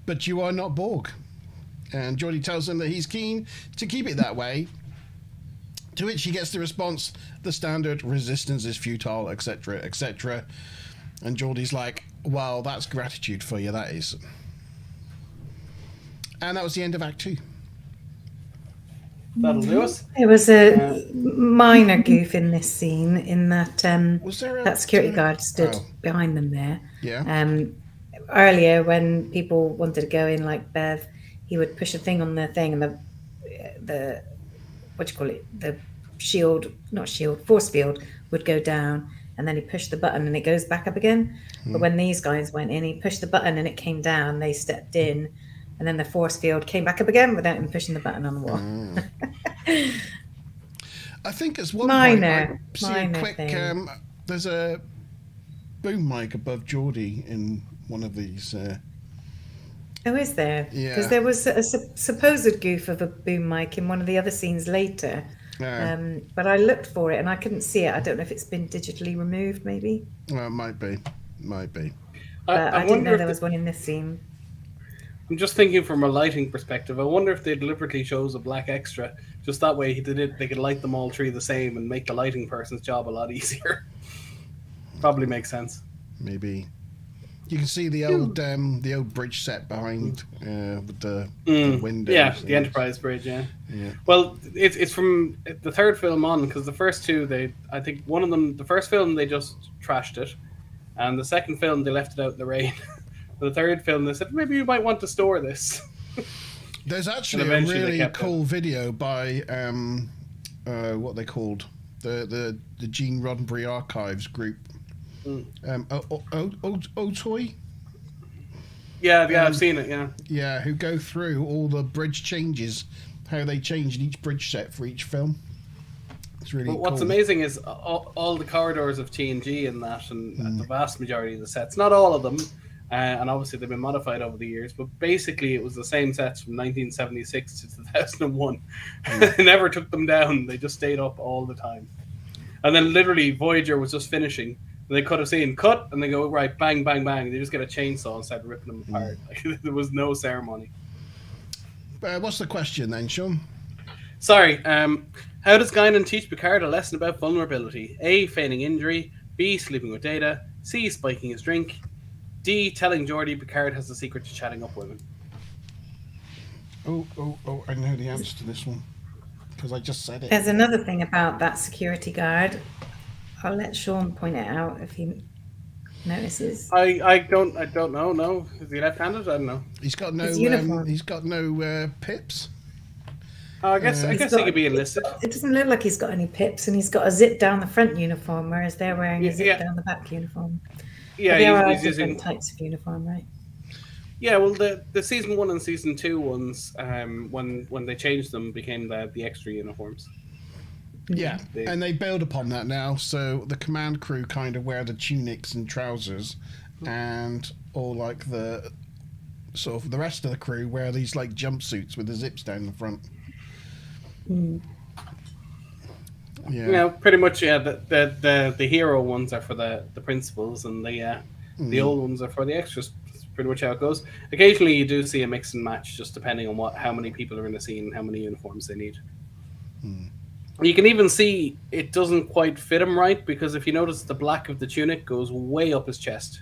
but you are not Borg. And Geordie tells him that he's keen to keep it that way, to which he gets the response, the standard, resistance is futile, etc., etc. And Geordie's like, well, that's gratitude for you, that is. And that was the end of Act 2. That'll do us. There was a minor goof in this scene in that Was there that security guard stood behind them there. Yeah. Earlier, when people wanted to go in, like Bev, he would push a thing on the thing, and the what do you call it? The force field would go down, and then he pushed the button and it goes back up again. But when these guys went in, he pushed the button and it came down. They stepped in, and then the force field came back up again without him pushing the button on the wall. I think it's one minor, point I see minor a quick. thing. There's a boom mic above Geordie in one of these. Oh, is there? Yeah. Because there was a supposed goof of a boom mic in one of the other scenes later. Yeah. But I looked for it and I couldn't see it. I don't know if it's been digitally removed, maybe. Well, it might be. But I didn't know there was one in this scene. I'm just thinking from a lighting perspective. I wonder if they deliberately chose a black extra, just that way they could light them all 3 the same and make the lighting person's job a lot easier. Probably makes sense. Maybe. You can see the old bridge set behind with the windows. Yeah, the Enterprise bridge. Yeah. Well, it's from the third film on, because the first 2 I think one of them, the first film they just trashed it, and the second film they left it out in the rain. The third film they said maybe you might want to store this. There's actually a really cool video by what they called the Gene Roddenberry Archives group. Otoy? Yeah, I've seen it, yeah. Yeah, who go through all the bridge changes, how they changed each bridge set for each film. It's really cool. What's amazing is all the corridors of TNG in that, and the vast majority of the sets, not all of them, and obviously they've been modified over the years, but basically it was the same sets from 1976 to 2001. They never took them down, they just stayed up all the time. And then literally Voyager was just finishing. They could have seen cut, and they go right, bang, bang, bang. They just get a chainsaw and start ripping them apart. Like, there was no ceremony. What's the question then, Sean? Sorry. How does Guinan teach Picard a lesson about vulnerability? A, feigning injury. B, sleeping with Data. C, spiking his drink. D, telling Geordie Picard has the secret to chatting up women. Oh! I know the answer to this one because I just said it. There's another thing about that security guard. I'll let Sean point it out if he notices. I don't know. No, is he left-handed? I don't know. He's got no. He's got no pips. I guess he could be enlisted. It doesn't look like he's got any pips, and he's got a zip down the front uniform, whereas they're wearing a zip down the back uniform. Yeah, there are he's different using types of uniform, right? Yeah, well, the season 1 and season 2 ones, when they changed them, became the extra uniforms. Yeah, and they build upon that now. So the command crew kind of wear the tunics and trousers, and all like the sort of the rest of the crew wear these like jumpsuits with the zips down the front. Yeah. You know, pretty much. Yeah, the hero ones are for the principals, and the old ones are for the extras. That's pretty much how it goes. Occasionally, you do see a mix and match, just depending on how many people are in the scene, how many uniforms they need. You can even see it doesn't quite fit him right, because if you notice, the black of the tunic goes way up his chest,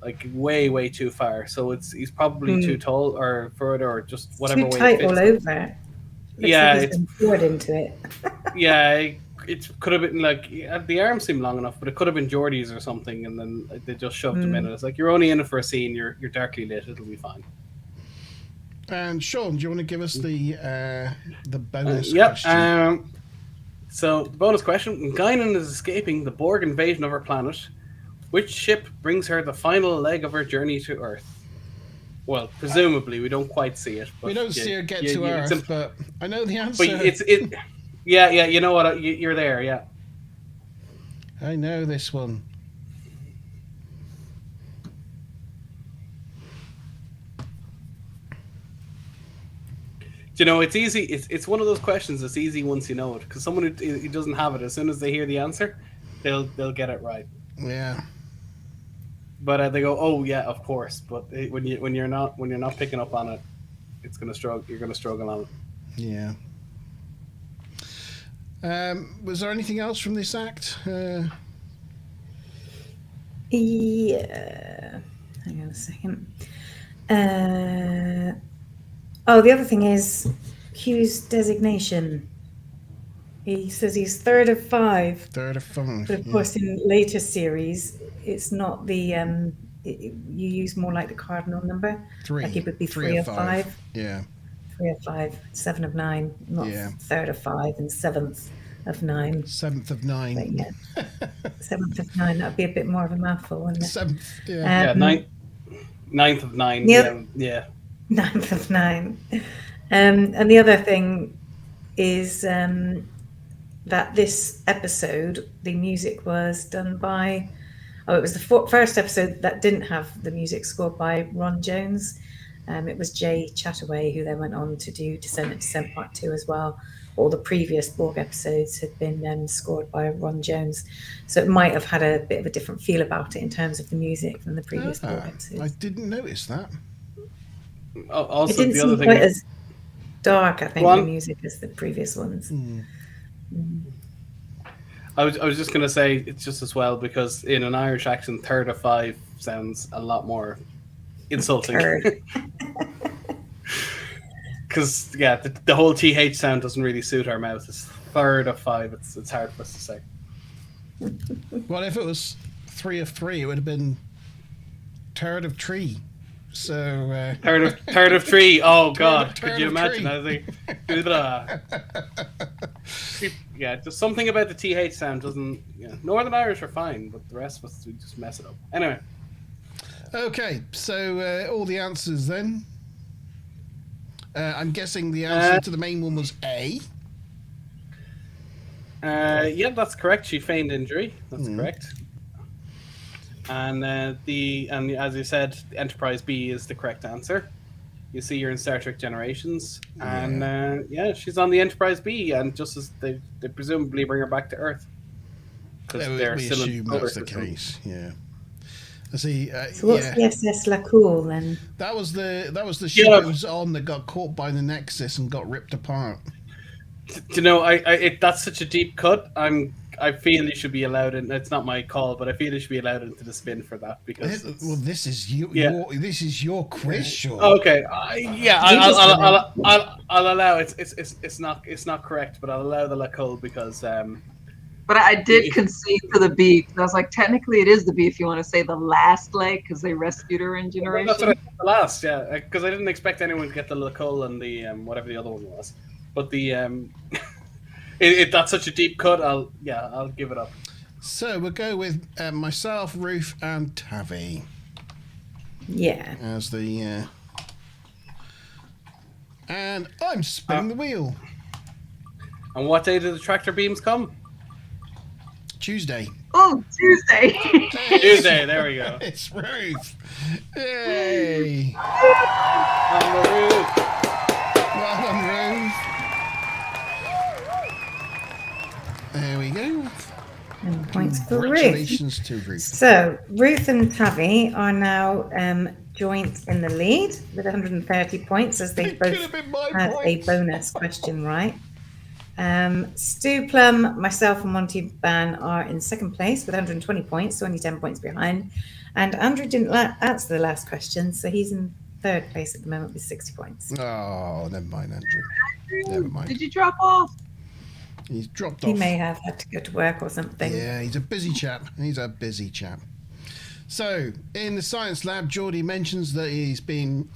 like way too far. So he's probably too tall or further, or just whatever too way tight it fits all him. over. Yeah, like he's been poured into it. Yeah, it could have been like the arms seem long enough, but it could have been Geordie's or something, and then they just shoved him in. It's like, you're only in it for a scene. You're darkly lit. It'll be fine. And Sean, do you want to give us the bonus question? Yeah. So the bonus question: when Guinan is escaping the Borg invasion of her planet, which ship brings her the final leg of her journey to Earth? Well, presumably we don't quite see it. But we don't see her get to Earth, but I know the answer. But yeah. You know what? You're there. Yeah. I know this one. You know, it's easy. It's one of those questions that's easy once you know it, because someone who doesn't have it, as soon as they hear the answer, they'll get it right. Yeah. But they go, "Oh yeah, of course." But when you're not picking up on it, it's gonna struggle. You're gonna struggle on it. Yeah. Was there anything else from this act? Yeah. Hang on a second. The other thing is Q's designation. He says he's third of 5. Third of 5. But of course, in later series, it's not the you use more like the cardinal number. 3. Like it would be 3 of 5. Yeah. 3 of 5, 7 of 9, not third of 5 and 7th of 9. 7th of 9. But yeah, 7th of 9. That'd be a bit more of a mouthful, wouldn't it? 7th. Yeah. 9th of 9. Yeah. 9th of 9. And the other thing is that this episode, the music was done by... it was the first episode that didn't have the music scored by Ron Jones. It was Jay Chataway, who then went on to do Descent and Descent Part 2 as well. All the previous Borg episodes had been scored by Ron Jones. So it might have had a bit of a different feel about it in terms of the music than the previous Borg episodes. I didn't notice that. Also, it didn't the other seem thing quite as dark, I think, the music as the previous ones. I was just going to say, it's just as well, because in an Irish accent, third of 5 sounds a lot more insulting. Because, the whole TH sound doesn't really suit our mouth. It's third of 5. It's hard for us to say. Well, if it was 3 of 3, it would have been third of 3. So third of 3. Oh God, could you imagine? I think, just something about the TH sound doesn't. Northern Irish are fine, but the rest of us, we just mess it up. Anyway. Okay, so all the answers then. I'm guessing the answer to the main one was A. Yeah, that's correct. She feigned injury. That's correct. And and as you said, Enterprise B is the correct answer. You see, you're in Star Trek Generations, and she's on the Enterprise B, and just as they presumably bring her back to Earth, because they're still in that's the case. Yeah. I see. So what's the SS La Cool then? That was the ship that was on that got caught by the Nexus and got ripped apart. You know, that's such a deep cut. I feel you should be allowed in. It's not my call, but I feel you should be allowed into the spin for that, because this is this is your quiz, Sean. Okay, I'll allow it. It's not correct, but I'll allow the Lacole because. But I did concede to the B. I was like, technically, it is the B if you want to say the last leg, because they rescued her in Generation. That's what I said, the last, because I didn't expect anyone to get the Lacole and the whatever the other one was, but the that's such a deep cut. I'll give it up. So we'll go with myself, Ruth, and Tavi. Yeah. As the and I'm spinning the wheel. And what day do the tractor beams come? Tuesday. Oh, Tuesday. Tuesday. There we go. It's Ruth. Yay! I'm Ruth. Well done, Ruth. There we go. And points for Ruth. Congratulations to Ruth. So Ruth and Tavi are now joint in the lead with 130 points as they both had a bonus question right. Stu Plum, myself, and Monty Ban are in second place with 120 points, so only 10 points behind. And Andrew didn't answer the last question, so he's in third place at the moment with 60 points. Oh, never mind, Andrew. Never mind. Did you drop off? He's dropped He off. may have had to go to work or something. Yeah, he's a busy chap. So, in the science lab, Geordie mentions that he's been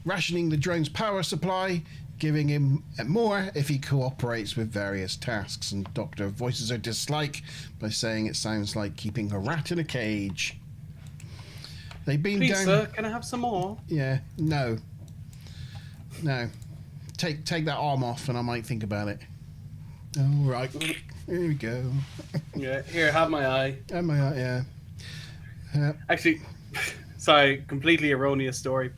rationing the drone's power supply, giving him more if he cooperates with various tasks. And Doctor voices her dislike by saying it sounds like keeping a rat in a cage. They beam Please, down. sir, can I have some more? Yeah, no. Take that arm off, and I might think about it. All right, here we go. Yeah, here, have my eye. Yeah. Actually, sorry, completely erroneous story.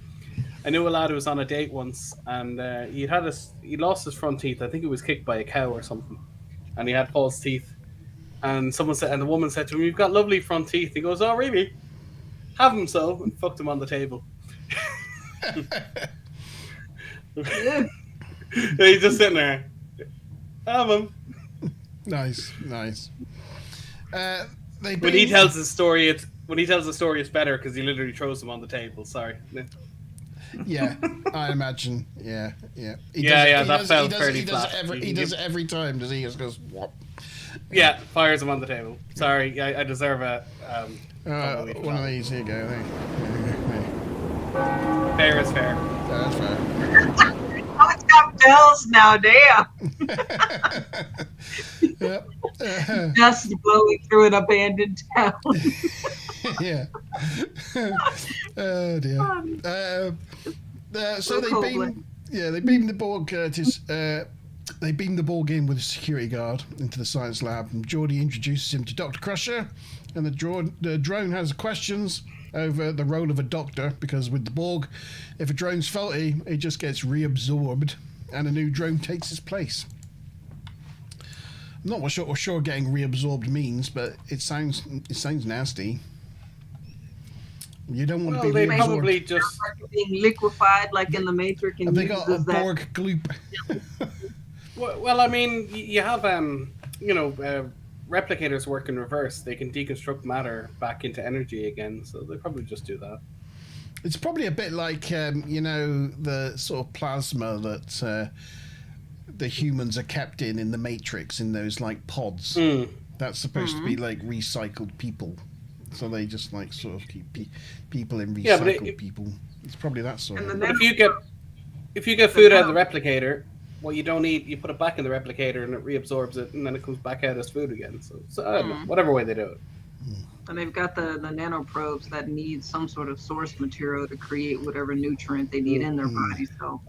I knew a lad who was on a date once, and he lost his front teeth. I think he was kicked by a cow or something, and he had false teeth. And the woman said to him, "You've got lovely front teeth." He goes, "Oh, really? Have them so," and fucked him on the table. He's just sitting there. Have them. Nice. When he tells the story, it's better because he literally throws them on the table. Sorry. Yeah, I imagine. Yeah. He does it every time. Does he? Just goes whop. Yeah, fires them on the table. Sorry, I deserve a. One of these. Here you go. There. Fair is fair. That's fair. Oh, it's got bells now, damn. Yep. Dust blowing through an abandoned town. Yeah. Oh dear. So they beam the Borg they beam the Borg in with a security guard into the science lab, and Geordie introduces him to Dr. Crusher, and the drone has questions over the role of a doctor, because with the Borg, if a drone's faulty, it just gets reabsorbed and a new drone takes its place. I'm not sure getting reabsorbed means, but it sounds nasty. You don't want to be they reabsorbed. probably just being liquefied like in the Matrix. And have they got a Borg gloop? well, I mean, you have replicators work in reverse. They can deconstruct matter back into energy again, so they probably just do that. It's probably a bit like the sort of plasma that the humans are kept in the Matrix, in those like pods. That's supposed to be like recycled people, so they just like sort of keep people in recycled people. It's probably that sort of. But if you get food out of the replicator, what you don't eat, you put it back in the replicator and it reabsorbs it, and then it comes back out as food again. So I don't know, whatever way they do it. And they've got the nanoprobes that need some sort of source material to create whatever nutrient they need in their body. So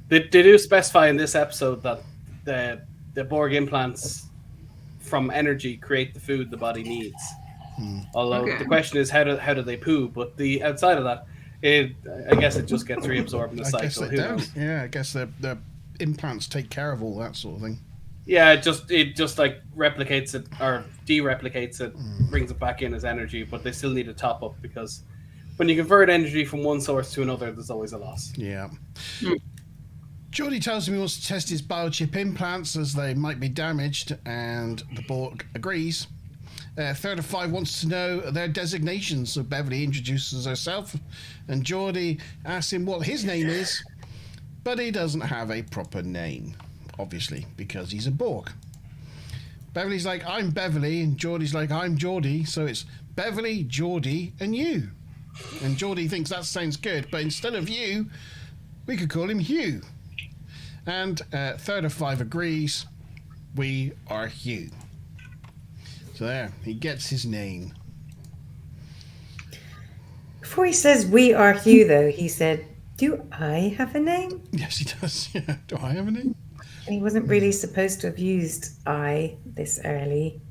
they do specify in this episode that the Borg implants from energy create the food the body needs. Although the question is how do they poo? But the outside of that, I guess it just gets reabsorbed in the cycle. I guess the implants take care of all that sort of thing. Yeah, it just like replicates it or de-replicates it, brings it back in as energy, but they still need a top up, because when you convert energy from one source to another, there's always a loss. Yeah. Geordie tells him he wants to test his biochip implants as they might be damaged, and the Borg agrees. Third of Five wants to know their designations, so Beverly introduces herself, and Geordie asks him what his name is, but he doesn't have a proper name, obviously, because he's a Borg. Beverly's like, "I'm Beverly," and Geordie's like, "I'm Geordie," so it's Beverly, Geordie, and you. And Geordie thinks that sounds good, but instead of you, we could call him Hugh. And Third of Five agrees, we are Hugh. So there, he gets his name. Before he says we are Hugh, though, he said, "Do I have a name?" Yes, he does. Yeah. Do I have a name? And he wasn't really supposed to have used "I" this early.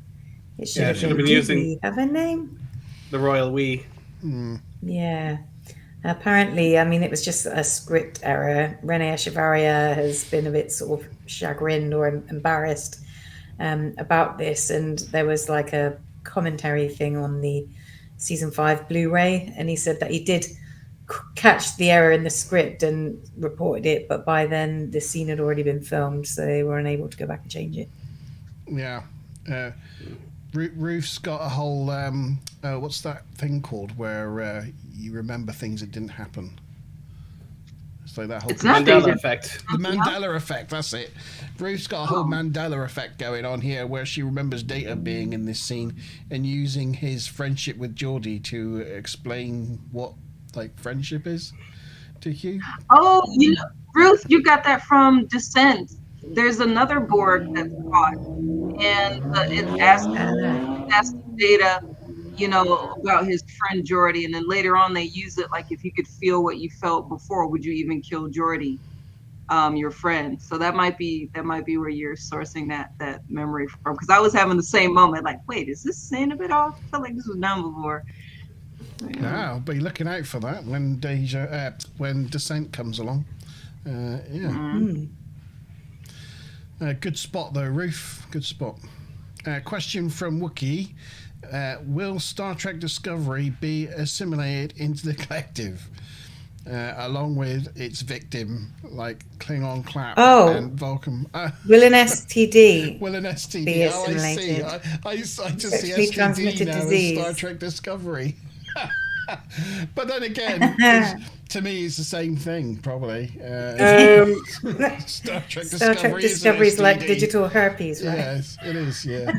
It should have been using "Do we have a name?" The royal we. Yeah. Apparently, I mean, it was just a script error. Rene Echevarria has been a bit sort of chagrined or embarrassed about this. And there was like a commentary thing on the season 5 Blu-ray, and he said that he did catch the error in the script and reported it, but by then the scene had already been filmed, so they were unable to go back and change it. Yeah. Ruth's got a whole what's that thing called where you remember things that didn't happen. It's like that whole Mandela effect. The Mandela effect, that's it. Ruth's got a whole Mandela effect going on here, where she remembers Data being in this scene and using his friendship with Geordi to explain what like friendship is to Hugh. Oh, Ruth, you got that from Descent. There's another Borg that's caught, and it's asking Data, about his friend Geordi, and then later on they use it like, if you could feel what you felt before, would you even kill Geordi, your friend? So that might be where you're sourcing that memory from, because I was having the same moment, like, wait, is this saying a bit off? I felt like this was done before. Yeah, I'll be looking out for that when when Descent comes along. Good spot though, Ruth. Good spot. Question from Wookiee. Will Star Trek Discovery be assimilated into the collective along with its victim, like Klingon Clap and Vulcan? Will an STD Will an STD be assimilated? I just see Sexually STD transmitted now disease. as Star Trek Discovery. But then again, to me, it's the same thing, probably. Star Trek Discovery is like digital herpes, right? Yes, it is, yeah.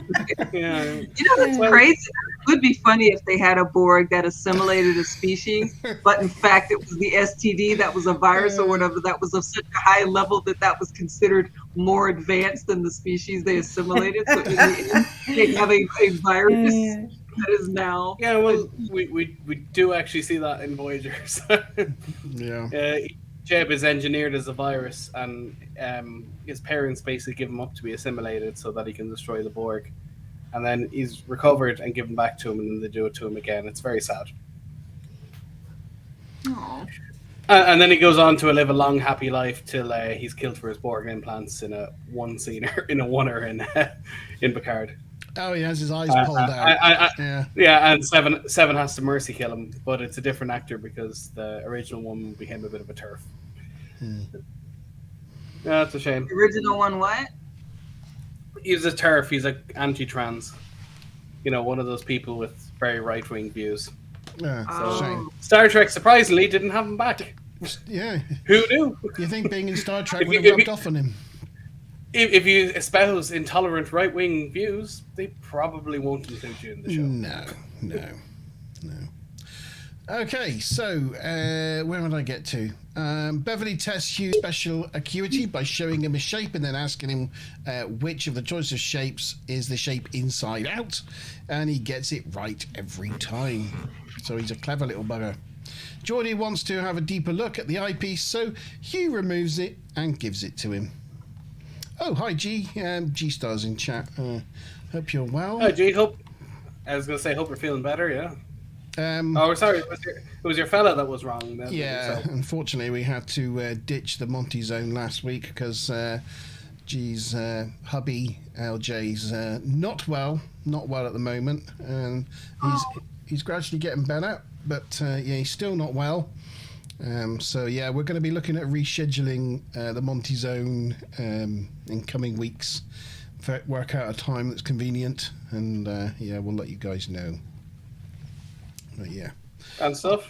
Yeah. What's crazy? It would be funny if they had a Borg that assimilated a species, but in fact it was the STD that was a virus or whatever that was of such a high level that was considered more advanced than the species they assimilated. So in the end, they have a virus. That is now. Yeah, well, we do actually see that in Voyager. So, Yeah. Jeb is engineered as a virus, and his parents basically give him up to be assimilated so that he can destroy the Borg. And then he's recovered and given back to him, and then they do it to him again. It's very sad. Aww. And then he goes on to live a long, happy life till he's killed for his Borg implants in a one-er in Picard. Oh, he has his eyes pulled out. Yeah, and Seven has to mercy kill him, but it's a different actor because the original one became a bit of a turf. Yeah, that's a shame. The original one, what? He's a turf. He's like anti-trans. One of those people with very right-wing views. Yeah, shame. Star Trek surprisingly didn't have him back. Yeah. Who knew? You think being in Star Trek would have rubbed off on him? If you espouse intolerant right-wing views, they probably won't include you in the show. No. Okay, so where would I get to? Beverly tests Hugh's special acuity by showing him a shape and then asking him which of the choice of shapes is the shape inside out, and he gets it right every time. So he's a clever little bugger. Geordi wants to have a deeper look at the eyepiece, so Hugh removes it and gives it to him. Oh, hi, G. G-Star's in chat. Hope you're well. Hi, G. Hope you're feeling better, yeah. Sorry, it was your fella that was wrong. Then, yeah, unfortunately, we had to ditch the Monty Zone last week because G's hubby, LJ's not well at the moment. And he's gradually getting better, but he's still not well. So we're going to be looking at rescheduling the Monty Zone in coming weeks. Work out a time that's convenient, and we'll let you guys know. But yeah, and stuff.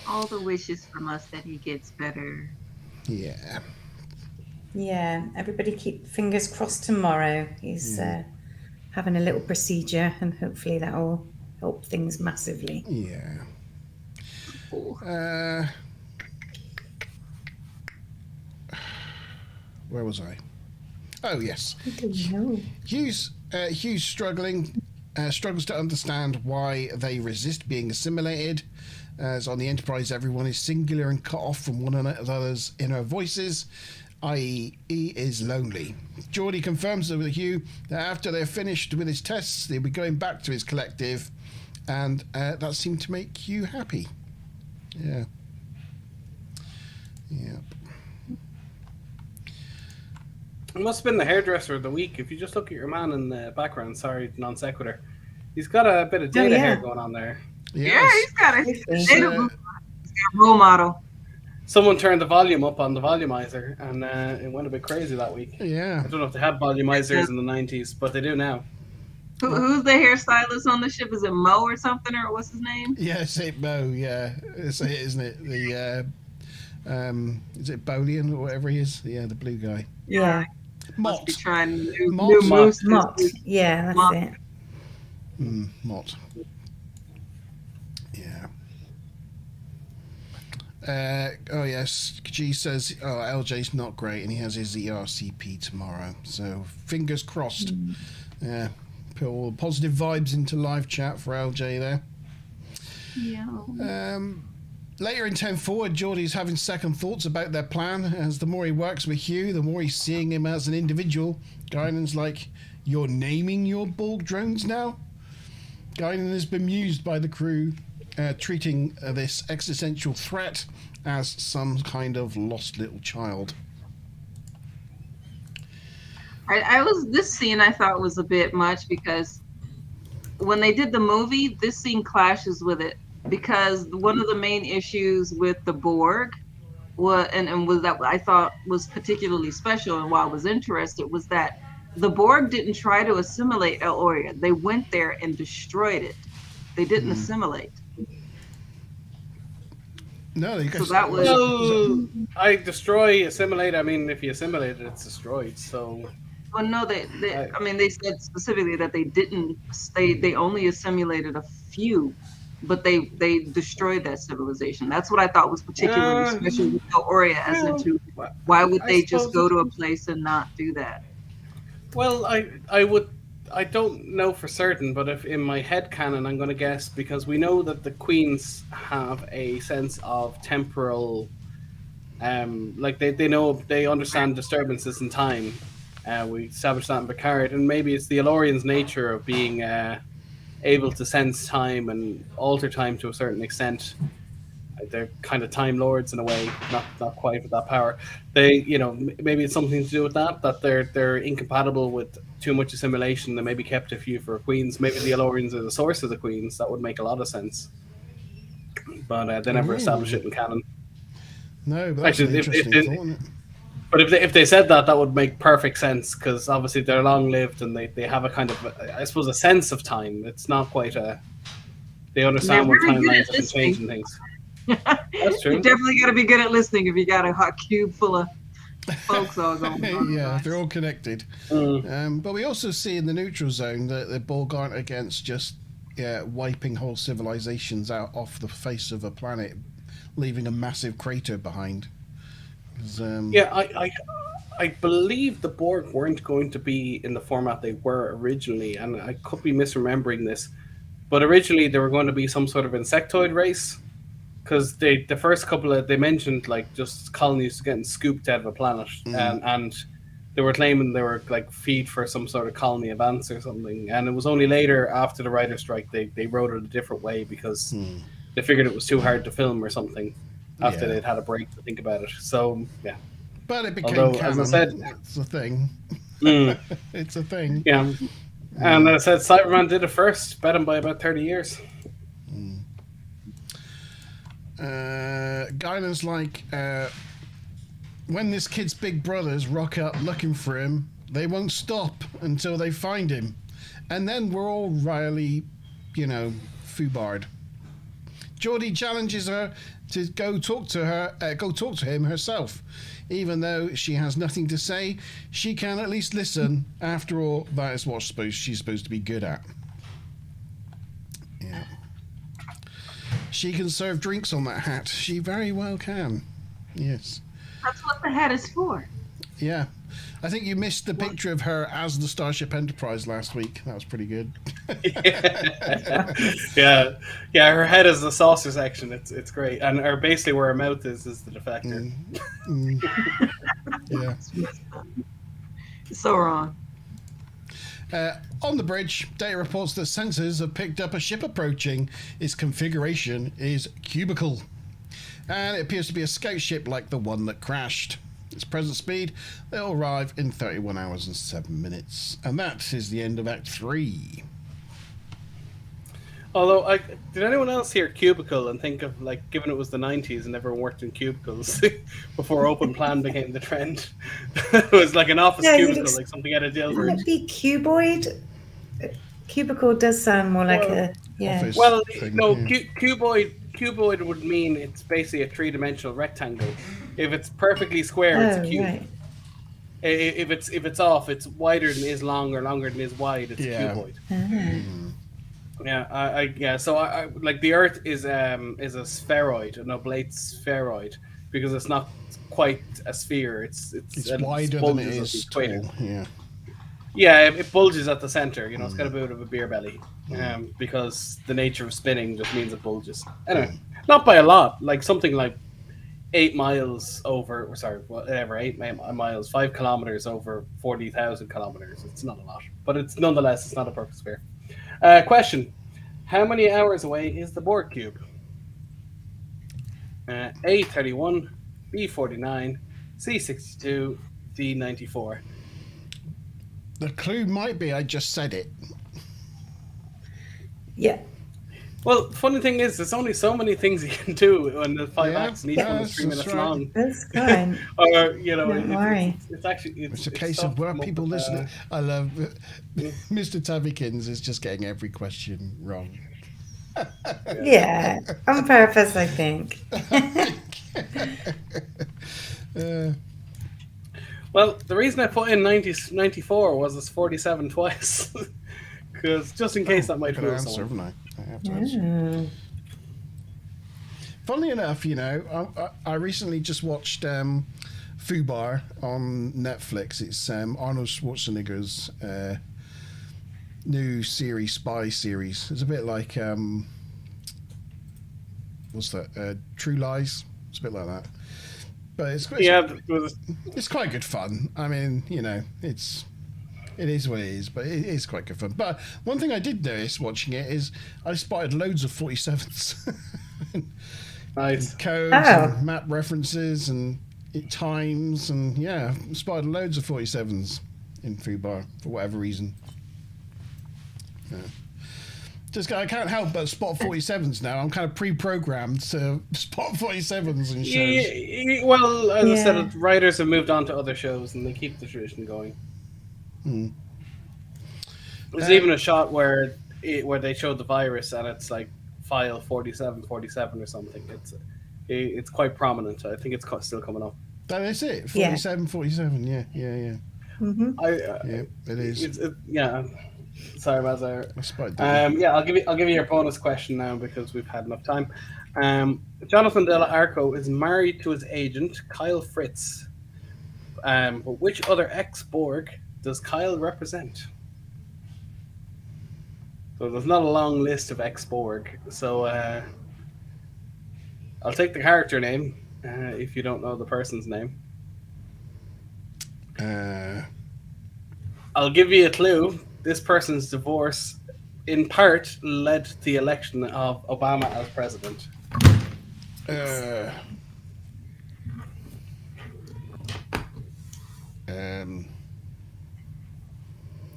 All the wishes from us that he gets better. Yeah. Everybody keep fingers crossed tomorrow. He's having a little procedure, and hopefully that will help things massively. Yeah. Where was I? Oh, yes. I don't know. Hughes struggles to understand why they resist being assimilated, as on the Enterprise everyone is singular and cut off from one another's inner voices, i.e. he is lonely. Geordi confirms with Hugh that after they're finished with his tests, they'll be going back to his collective, and that seemed to make Hugh happy. Yeah. It must have been the hairdresser of the week. If you just look at your man in the background, sorry, non sequitur, he's got a bit of data hair going on there. Yeah, he's got a It's, role model. Someone turned the volume up on the volumizer, and it went a bit crazy that week. Yeah. I don't know if they had volumizers in the 90s, but they do now. Who's the hairstylist on the ship? Is it Mo or something, or what's his name? Yeah, it's it, Mo. Yeah, it's it, isn't it? The is it Bolian or whatever he is? Yeah, the blue guy. yeah. Must Mott. be trying new Mott. moves. Mott. Yeah, that's Mott. it. Mott. Yeah. Oh yes, G says, "Oh, LJ's not great, and he has his ERCP tomorrow. So fingers crossed." Yeah, put all the positive vibes into live chat for LJ there. Yeah. Later in 10 forward, Geordie's having second thoughts about their plan. As the more he works with Hugh, the more he's seeing him as an individual. Guinan's like, "You're naming your Borg drones now?" Guinan is bemused by the crew treating this existential threat as some kind of lost little child. This scene I thought was a bit much, because when they did the movie, this scene clashes with it, because one of the main issues with the Borg was that I thought was particularly special, and why I was interested, was that the Borg didn't try to assimilate Eloria. They went there and destroyed it. They didn't assimilate. No, you guys. So that was. Well, I destroy, assimilate. I mean, if you assimilate it, it's destroyed. So. Well, no, they said specifically that they didn't. They only assimilated a few, but they destroyed that civilization. That's what I thought was particularly special with Eloria, as into why would they just go to a place and not do that? Well, I don't know for certain, but if in my head canon, I'm going to guess, because we know that the Queens have a sense of temporal, like they understand disturbances in time. We established that in Picard, and maybe it's the Elorians' nature of being able to sense time and alter time to a certain extent. They're kind of time lords in a way, not quite with that power. They, maybe it's something to do with that they're incompatible with too much assimilation. They maybe kept a few for Queens. Maybe the Elorians are the source of the Queens. That would make a lot of sense. But they never established it in canon. No, but that's an interesting thought, isn't it? But if they said that would make perfect sense, because obviously they're long lived and they have a kind of, I suppose, a sense of time. It's not quite they understand what timelines are changing things. That's true. You definitely got to be good at listening if you got a hot cube full of folks all going on. Yeah, they're all connected. But we also see in the neutral zone that the Borg aren't against just wiping whole civilizations out off the face of a planet, leaving a massive crater behind. I believe the Borg weren't going to be in the format they were originally, and I could be misremembering this, but originally they were going to be some sort of insectoid race, because the first couple they mentioned like just colonies getting scooped out of a planet, and they were claiming they were like feed for some sort of colony of ants or something, and it was only later after the writer's strike they wrote it a different way, because they figured it was too hard to film or something after they'd had a break to think about it. So yeah, but it became canon. As I said, it's a thing. It's a thing. Yeah, and as I said, Cyberman did it first, bet him by about 30 years. Guinan's like, when this kid's big brothers rock up looking for him, they won't stop until they find him, and then we're all really, foobarred. Geordie challenges her to go talk to him herself. Even though she has nothing to say, she can at least listen. After all, that is what she's supposed to be good at. Yeah. She can serve drinks on that hat. She very well can. Yes. That's what the hat is for. Yeah. I think you missed the picture of her as the Starship Enterprise last week. That was pretty good. Yeah. Her head is the saucer section. It's great, and basically where her mouth is the defector. Yeah. So wrong. On the bridge, Data reports that sensors have picked up a ship approaching. Its configuration is cubical, and it appears to be a scout ship like the one that crashed. its present speed, they'll arrive in 31 hours and 7 minutes. And that is the end of Act 3. Although, did anyone else hear cubicle and think of, like, given it was the 90s and everyone worked in cubicles before open plan became the trend? It was like an office cubicle, like something out of Dilbert. Wouldn't it be cuboid? Cubicle does sound more like office Well, thing, no, yeah. cuboid would mean it's basically a three-dimensional rectangle. If it's perfectly square, it's a cube. Right. If it's off, it's wider than is long or longer than is wide. It's a cuboid. Yeah, So I like the Earth is a spheroid, an oblate spheroid, because it's not quite a sphere. It's wider than it is tall. Yeah. Yeah, it bulges at the center. You know, it's got a bit of a beer belly, because the nature of spinning just means it bulges. Anyway, not by a lot. Like something like 8 miles over. Sorry, whatever. 8 miles, 5 kilometers over 40,000 kilometers. It's not a lot, but it's nonetheless it's not a perfect sphere. Question: how many hours away is the Borg cube? A 31, B 49, C 62, D 94. The clue might be I just said it. Yeah. Well, funny thing is, there's only so many things you can do when the 5 acts and each one is 3 minutes long. That's fine. Or, you know, Don't worry. it's actually... It's a case of where people listening. I love Mr. Tavikins is just getting every question wrong. Yeah, on purpose, I think. Well, the reason I put in 94 was it's 47 twice. Because just in case that might fool someone. I have to answer. Funnily enough, you know, I recently just watched Fubar on Netflix. It's Arnold Schwarzenegger's new series, spy series. It's a bit like what's that? True Lies. It's a bit like that. But it's quite good fun. I mean, you know, it is what it is, but it is quite good fun. But one thing I did notice watching it is I spotted loads of 47s. Nice. Codes and map references and times and spotted loads of 47s in Fubar for whatever reason. Yeah. I can't help but spot 47s now. I'm kind of pre-programmed to spot 47s in shows. Well, as I said, writers have moved on to other shows and they keep the tradition going. There's even a shot where they showed the virus and it's like file 4747 or something. It's quite prominent. I think it's still coming up. That is it. 47. Yeah. Mm-hmm. It is. Sorry, Mazar. I'll give you your bonus question now because we've had enough time. Jonathan Della Arco is married to his agent Kyle Fritz. But which other ex-Borg does Kyle represent? So there's not a long list of ex-Borg. So I'll take the character name if you don't know the person's name. I'll give you a clue. This person's divorce, in part, led to the election of Obama as president.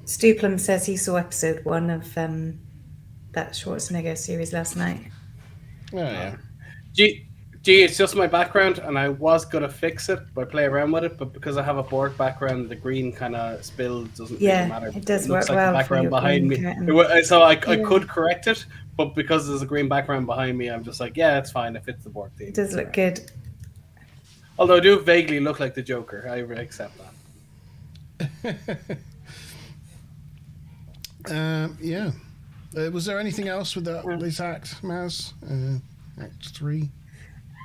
Stuplum says he saw episode 1 of that Schwarzenegger series last night. Oh, yeah. Gee, it's just my background, and I was going to fix it by play around with it, but because I have a Borg background, the green kind of spill doesn't really matter. It does work like well. The background behind me. So I could correct it, but because there's a green background behind me, I'm just like, yeah, it's fine. It fits the Borg theme. It does look good. Although I do vaguely look like the Joker. I accept that. Was there anything else with this act, Maz? Act 3?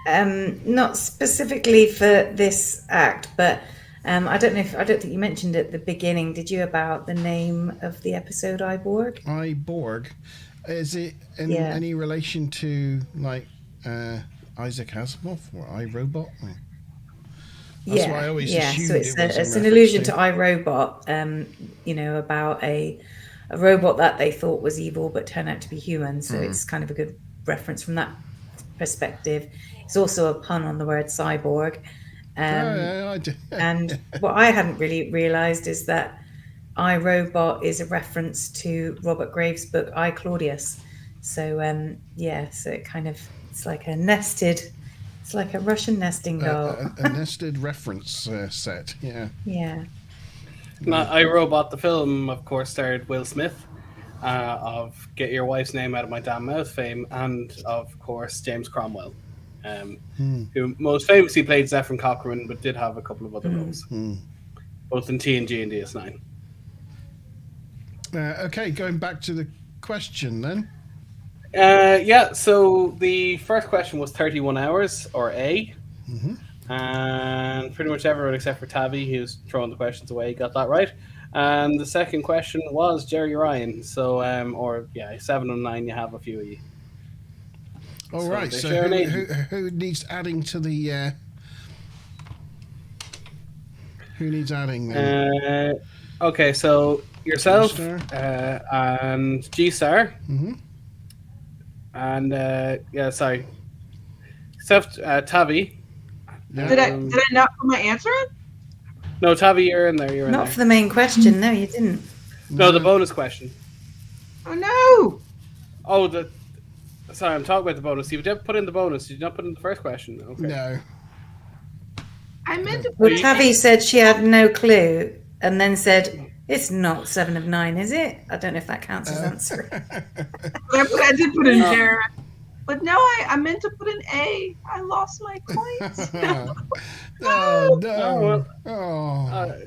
Not specifically for this act, but I don't think you mentioned at the beginning. Did you about the name of the episode I Borg? I Borg. Is it in any relation to like Isaac Asimov or I Robot? That's what I always assumed. So it's an allusion to I Robot. About a robot that they thought was evil but turned out to be human. So it's kind of a good reference from that perspective. It's also a pun on the word cyborg. I do. And what I hadn't really realised is that I, Robot is a reference to Robert Graves' book I, Claudius. So so it kind of, it's like a Russian nesting doll. A nested reference set, yeah. Yeah. Now, I, Robot, the film, of course, starred Will Smith of Get Your Wife's Name Out of My Damn Mouth fame, and of course James Cromwell, who most famously played Zephyr Cochrane, but did have a couple of other roles, both in TNG and DS9. Okay, going back to the question then. So the first question was 31 hours, or A. And pretty much everyone except for Tavi, who's throwing the questions away, got that right. And the second question was Jerry Ryan. So, 7 and 9, you have a few of you. All right, so who needs adding to the... who needs adding then? Okay, so yourself and G-Star. And, except Tavi. Did I not put my answer in? No, Tavi, you're in there. Not for the main question. No, you didn't. No, the bonus question. Oh no! Oh, sorry, I'm talking about the bonus. You did put in the bonus. Did you not put in the first question? Okay. No. I meant to put Well, Tavi said she had no clue, and then said, "It's not 7 of 9, is it?" I don't know if that counts as answer. I did put in Jared. But no, I meant to put an A. I lost my points. No.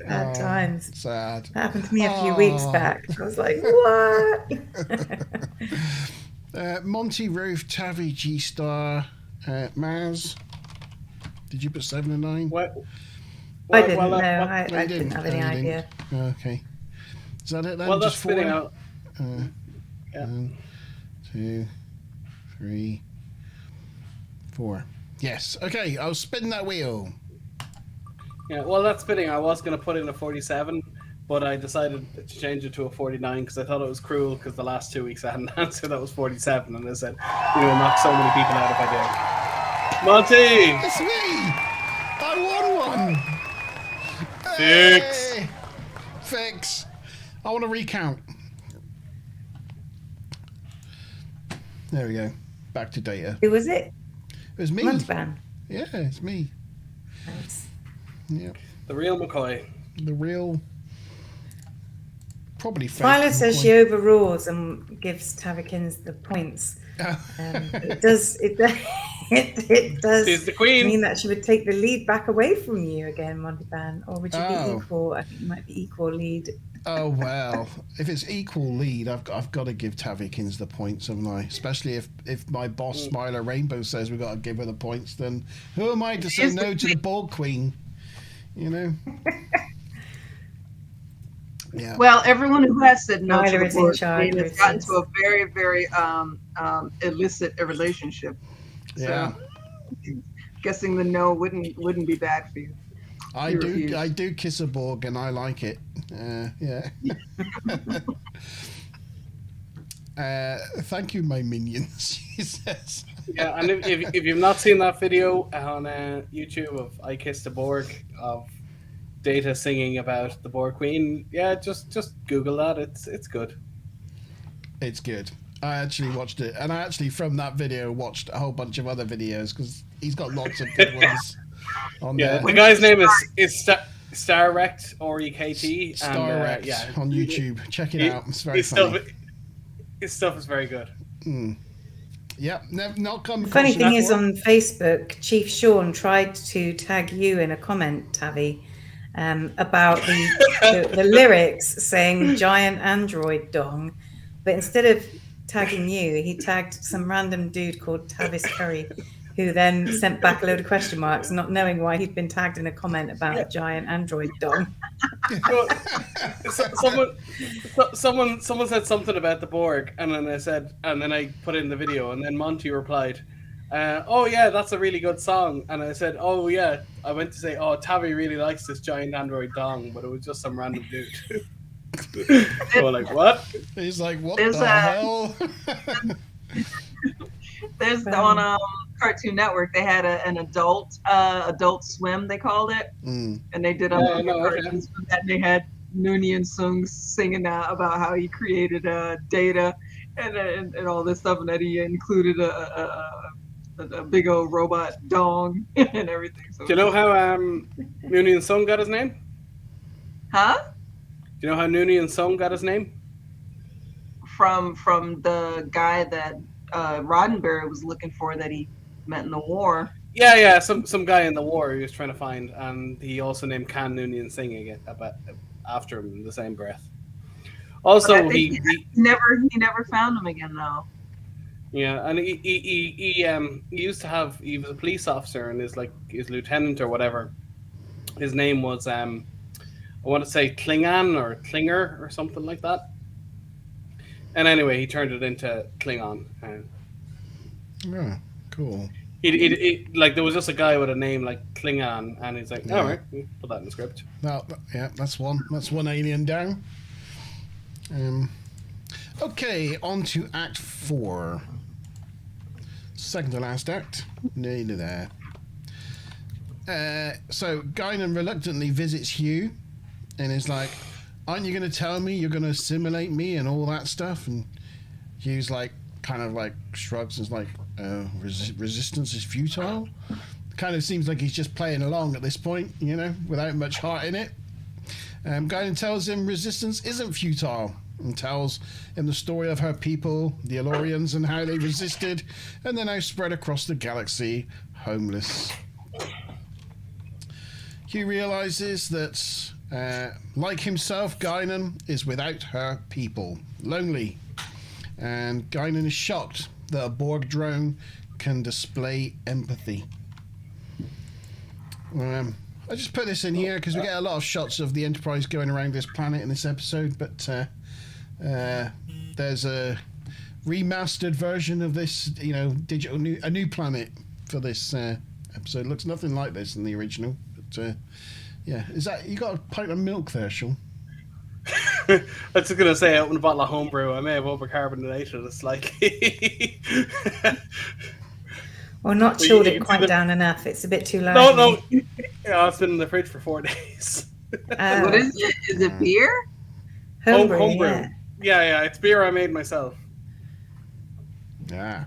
Bad times. Sad. That happened to me a few weeks back. I was like, what? Monty, Ruth, Tavi, G-Star, Maz. Did you put 7 and 9? I didn't know. I didn't have any idea. Okay. Is that it then? Well, that's just 4? spitting out. 1, 2, 3, 4. Yes. Okay, I'll spin that wheel. Yeah, well, that's spitting. I was going to put in a 47, but I decided to change it to a 49 because I thought it was cruel because the last 2 weeks I had an answer that was 47, and I said, knock so many people out if I did. Monty! It's me! I won one! Fix! Hey! Fix! I want to recount. There we go. Back to data. Who was it? It was me. Monteban. Yeah, it's me. Nice. Yeah. The real McCoy. The real... Probably fake. Violet says she overrules and gives Tavikins the points. It does She's the queen. mean that she would take the lead back away from you again, Monteban, or would you be equal? I think it might be equal lead. Oh well, if it's equal lead, I've got to give Tavikins the points, haven't I? Especially if my boss Smiler Rainbow says we've got to give her the points, then who am I to say no to the Borg Queen? Yeah. Well, everyone who has said no to the Borg Queen has gotten to a very, very illicit relationship. Yeah. So, guessing the no wouldn't be bad for you. I do kiss a Borg and I like it. Yeah. Thank you, my minions, she says. Yeah, and if you've not seen that video on YouTube of I Kissed a Borg of Data singing about the Borg Queen, yeah, just Google that. It's good. It's good. I actually watched it, and I actually from that video watched a whole bunch of other videos because he's got lots of good ones. The guy's name is Starrect, R-E-K-T. Starrect on YouTube. Check it out. It's very funny. His stuff is very good. Yep, not come. The funny thing is, on Facebook, Chief Sean tried to tag you in a comment, Tavi, about the lyrics saying "giant android dong," but instead of tagging you, he tagged some random dude called Tavis Curry, who then sent back a load of question marks, not knowing why he'd been tagged in a comment about a giant android dong. Well, someone said something about the Borg, and then I put in the video, and then Monty replied, "Oh yeah, that's a really good song." And I said, "Oh yeah," I went to say, "Oh, Tavi really likes this giant android dong," but it was just some random dude. So like, what? He's like, what the hell? There's on Cartoon Network, they had an adult swim, they called it, and they did a cartoon swim that, and they had Noonien Sung singing about how he created Data and all this stuff, and that he included a big old robot dong and everything. So, do you know how Noonien Sung got his name? Huh? Do you know how Noonien Sung got his name? From the guy that Roddenberry was looking for that he met in the war. Yeah, some guy in the war he was trying to find, and he also named Khan Noonien Singh again after him in the same breath. Also, he never found him again though. Yeah, and he used to have, he was a police officer, and his lieutenant or whatever, his name was I want to say Klingon or Klinger or something like that. And anyway, he turned it into Klingon. Oh, cool. He like, there was just a guy with a name like Klingon, and he's like, all right, put that in the script. Well, yeah, that's one alien down. Okay, on to Act 4. Second to last act. Nearly there. So Guinan reluctantly visits Hugh and is like, aren't you going to tell me you're going to assimilate me and all that stuff? And Hugh's like, kind of like shrugs and is like, resistance is futile. Kind of seems like he's just playing along at this point, you know, without much heart in it. Guinan tells him resistance isn't futile and tells him the story of her people, the Elorians, and how they resisted and they're now spread across the galaxy, homeless. Hugh realizes that, like himself, Guinan is without her people, lonely. And Guinan is shocked that a Borg drone can display empathy. I just put this in here because we get a lot of shots of the Enterprise going around this planet in this episode, but there's a remastered version of this, you know, a new planet for this episode. Looks nothing like this in the original, but yeah. Is that, you got a pint of milk there, Sean? I was just gonna say, I opened a bottle of homebrew. I may have overcarbonated. It's like, or not chilled it quite down enough. It's a bit too low. No. Yeah, it's been in the fridge for 4 days. What is it? Is it beer? Homebrew. Yeah. It's beer I made myself. Yeah.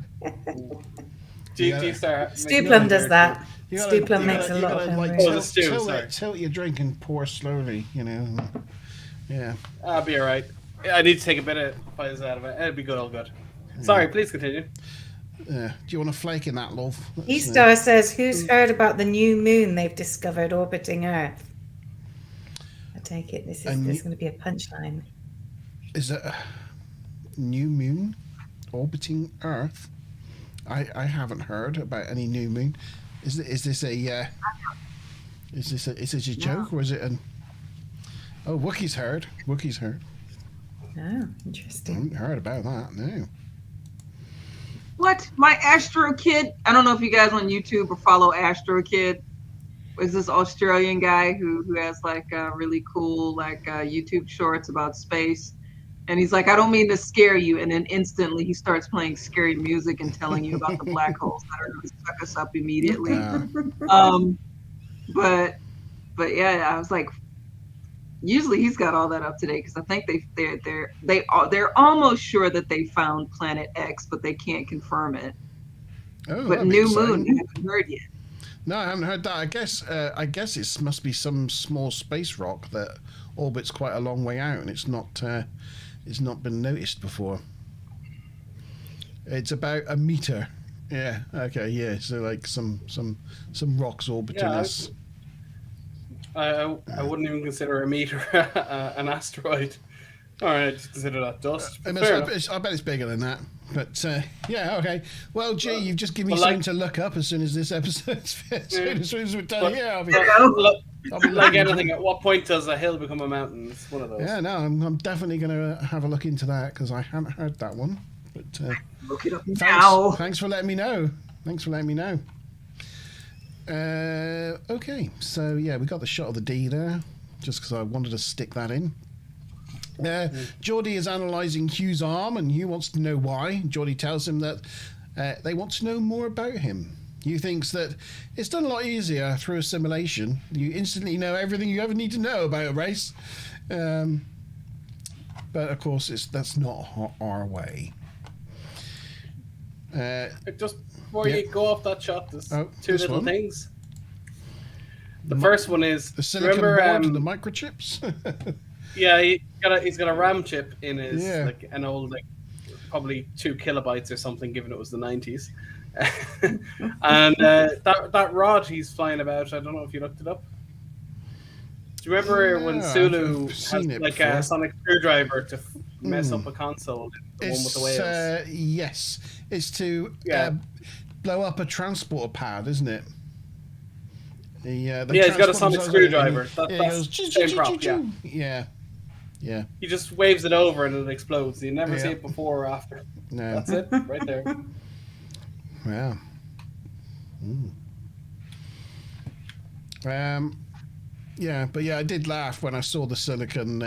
Stu Plum does that. Stu Plum makes a lot of homebrew. Tilt your drink and pour slowly, you know. Yeah. I'll be alright. I need to take a bit of fizz out of it. It'll be good, all good. Sorry, please continue. Do you want a flake in that, love? E-Star says, who's heard about the new moon they've discovered orbiting Earth? I take it there's going to be a punchline. Is it a new moon orbiting Earth? I haven't heard about any new moon. Is this a joke, or is it an... Oh, Wookiee's heard. Oh, interesting. I haven't heard about that, no. What? My Astro Kid? I don't know if you guys on YouTube or follow Astro Kid. Is this Australian guy who has like really cool like YouTube shorts about space. And he's like, I don't mean to scare you. And then instantly he starts playing scary music and telling you about the black holes that are going to suck us up immediately. But yeah, I was like, usually he's got all that up to date because I think they're almost sure that they found Planet X, but they can't confirm it. Oh, but New Moon, I haven't heard yet. No, I haven't heard that. I guess it must be some small space rock that orbits quite a long way out, and it's not been noticed before. It's about a meter. Yeah. Okay. Yeah. So like some rocks orbiting us. I wouldn't even consider a meter an asteroid. All right, just consider that dust. I bet it's bigger than that. But yeah, okay. Well, gee, you've just given me something to look up as soon as this episode's finished. As soon as we're done here, I'll be like anything. At what point does a hill become a mountain? It's one of those. Yeah, no, I'm definitely going to have a look into that because I haven't heard that one. But look it up now. Thanks for letting me know. Okay, so yeah, we got the shot of the D there, just because I wanted to stick that in. Geordie is analysing Hugh's arm, and Hugh wants to know why. Geordie tells him that they want to know more about him. Hugh thinks that it's done a lot easier through a simulation. You instantly know everything you ever need to know about a race. But of course, that's not our way. Just before you go off that shot, there's two little things. The first one is the silicon board and the microchips. Yeah, he's got a RAM chip in his like an old probably 2 kilobytes or something, given it was the 90s. And that rod he's flying about, I don't know if you looked it up. Do you remember when Sulu has like a sonic screwdriver to mess up a console? The one with the whales. Yes, it's to blow up a transporter pad, isn't it? He's got a sonic screwdriver. That's the same prop, yeah. He just waves it over and it explodes. You never see it before or after. No. That's it, right there. Wow. I did laugh when I saw the silicon,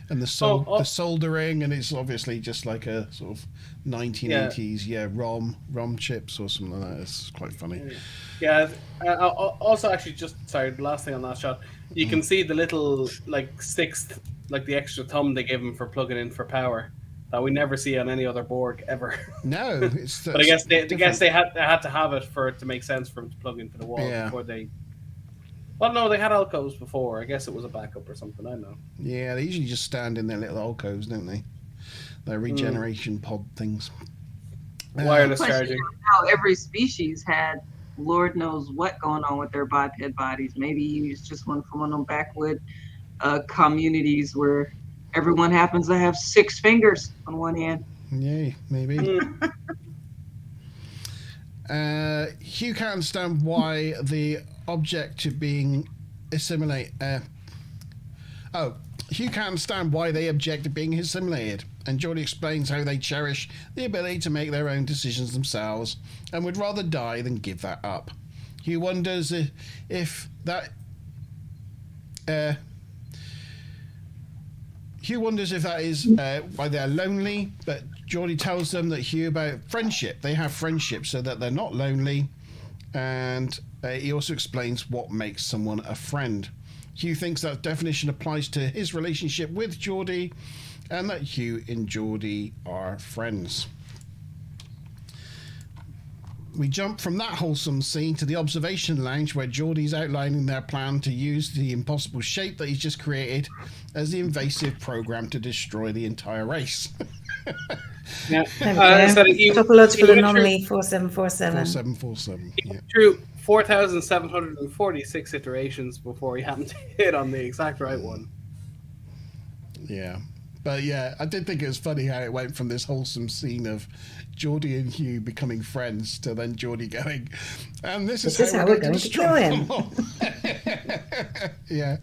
and the soldering, and it's obviously just like a sort of 1980s, ROM chips or something like that. It's quite funny. Yeah. Also, actually, the last thing on that shot, you can see the little sixth, the extra thumb they give him for plugging in for power that we never see on any other Borg ever. No, but I guess they had to have it for it to make sense for him to plug into the wall before they. Well, no, they had alcoves before. I guess it was a backup or something. I don't know. Yeah, they usually just stand in their little alcoves, don't they? Their regeneration pod things. Wireless charging. Now every species had Lord knows what going on with their biped bodies. Maybe he was just one from one of them backwood communities where everyone happens to have 6 fingers on one hand. Yeah, maybe. Hugh can't understand why the object to being assimilated. Hugh can't understand why they object to being assimilated, and Geordi explains how they cherish the ability to make their own decisions themselves and would rather die than give that up. Hugh wonders if that is why they're lonely, but Geordi tells them that Hugh about friendship. They have friendship so that they're not lonely, and he also explains what makes someone a friend. Hugh thinks that definition applies to his relationship with Geordi, and that Hugh and Geordi are friends. We jump from that wholesome scene to the observation lounge where Geordi's outlining their plan to use the impossible shape that he's just created as the invasive program to destroy the entire race. Topological anomaly 4747. 4747. Yeah. Through 4,746 iterations before he happened to hit on the exact right one. Yeah. But I did think it was funny how it went from this wholesome scene of Geordi and Hugh becoming friends to then Geordi going, and this is how we're going to kill him. Yeah.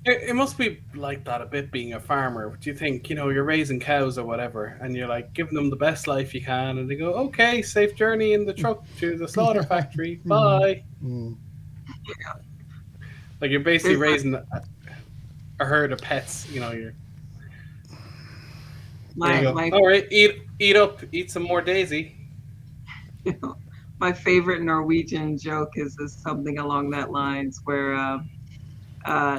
It must be like that a bit, being a farmer. Do you think, you're raising cows or whatever, and you're giving them the best life you can, and they go, okay, safe journey in the truck to the slaughter factory, bye. You're basically raising a herd of pets, you're... All right, eat up, eat some more Daisy. My favorite Norwegian joke is something along that lines where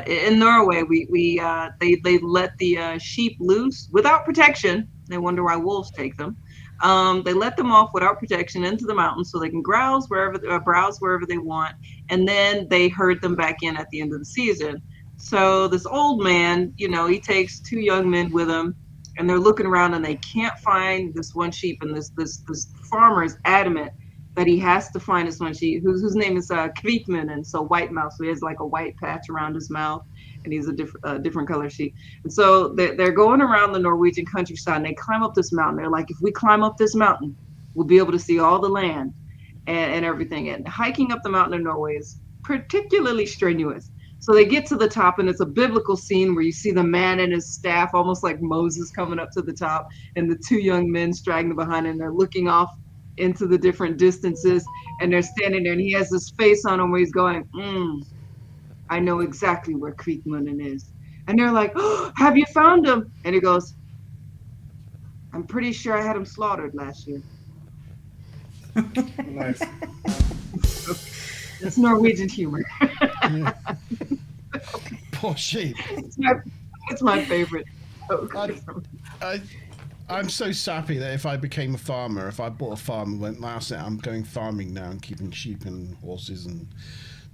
in Norway they let the sheep loose without protection. They wonder why wolves take them. They let them off without protection into the mountains so they can browse wherever they want, and then they herd them back in at the end of the season. So this old man, he takes 2 young men with him, and they're looking around and they can't find this one sheep, and this farmer is adamant that he has to find this one sheep whose name is Kvikman, and so white mouth, so he has a white patch around his mouth, and he's a different color sheep. And so they're going around the Norwegian countryside, and they climb up this mountain. They're like, if we climb up this mountain, we'll be able to see all the land and everything. And hiking up the mountain in Norway is particularly strenuous. So they get to the top, and it's a biblical scene where you see the man and his staff, almost like Moses, coming up to the top, and the 2 young men straggling behind, and they're looking off into the different distances, and they're standing there, and he has this face on him where he's going, I know exactly where Kvikmunnen is. And they're like, oh, have you found him? And he goes, I'm pretty sure I had him slaughtered last year. Nice. It's Norwegian humor. Yeah. Poor sheep. It's my favorite. I'm so sappy that if I became a farmer, if I bought a farm and went, that's it, I'm going farming now and keeping sheep and horses and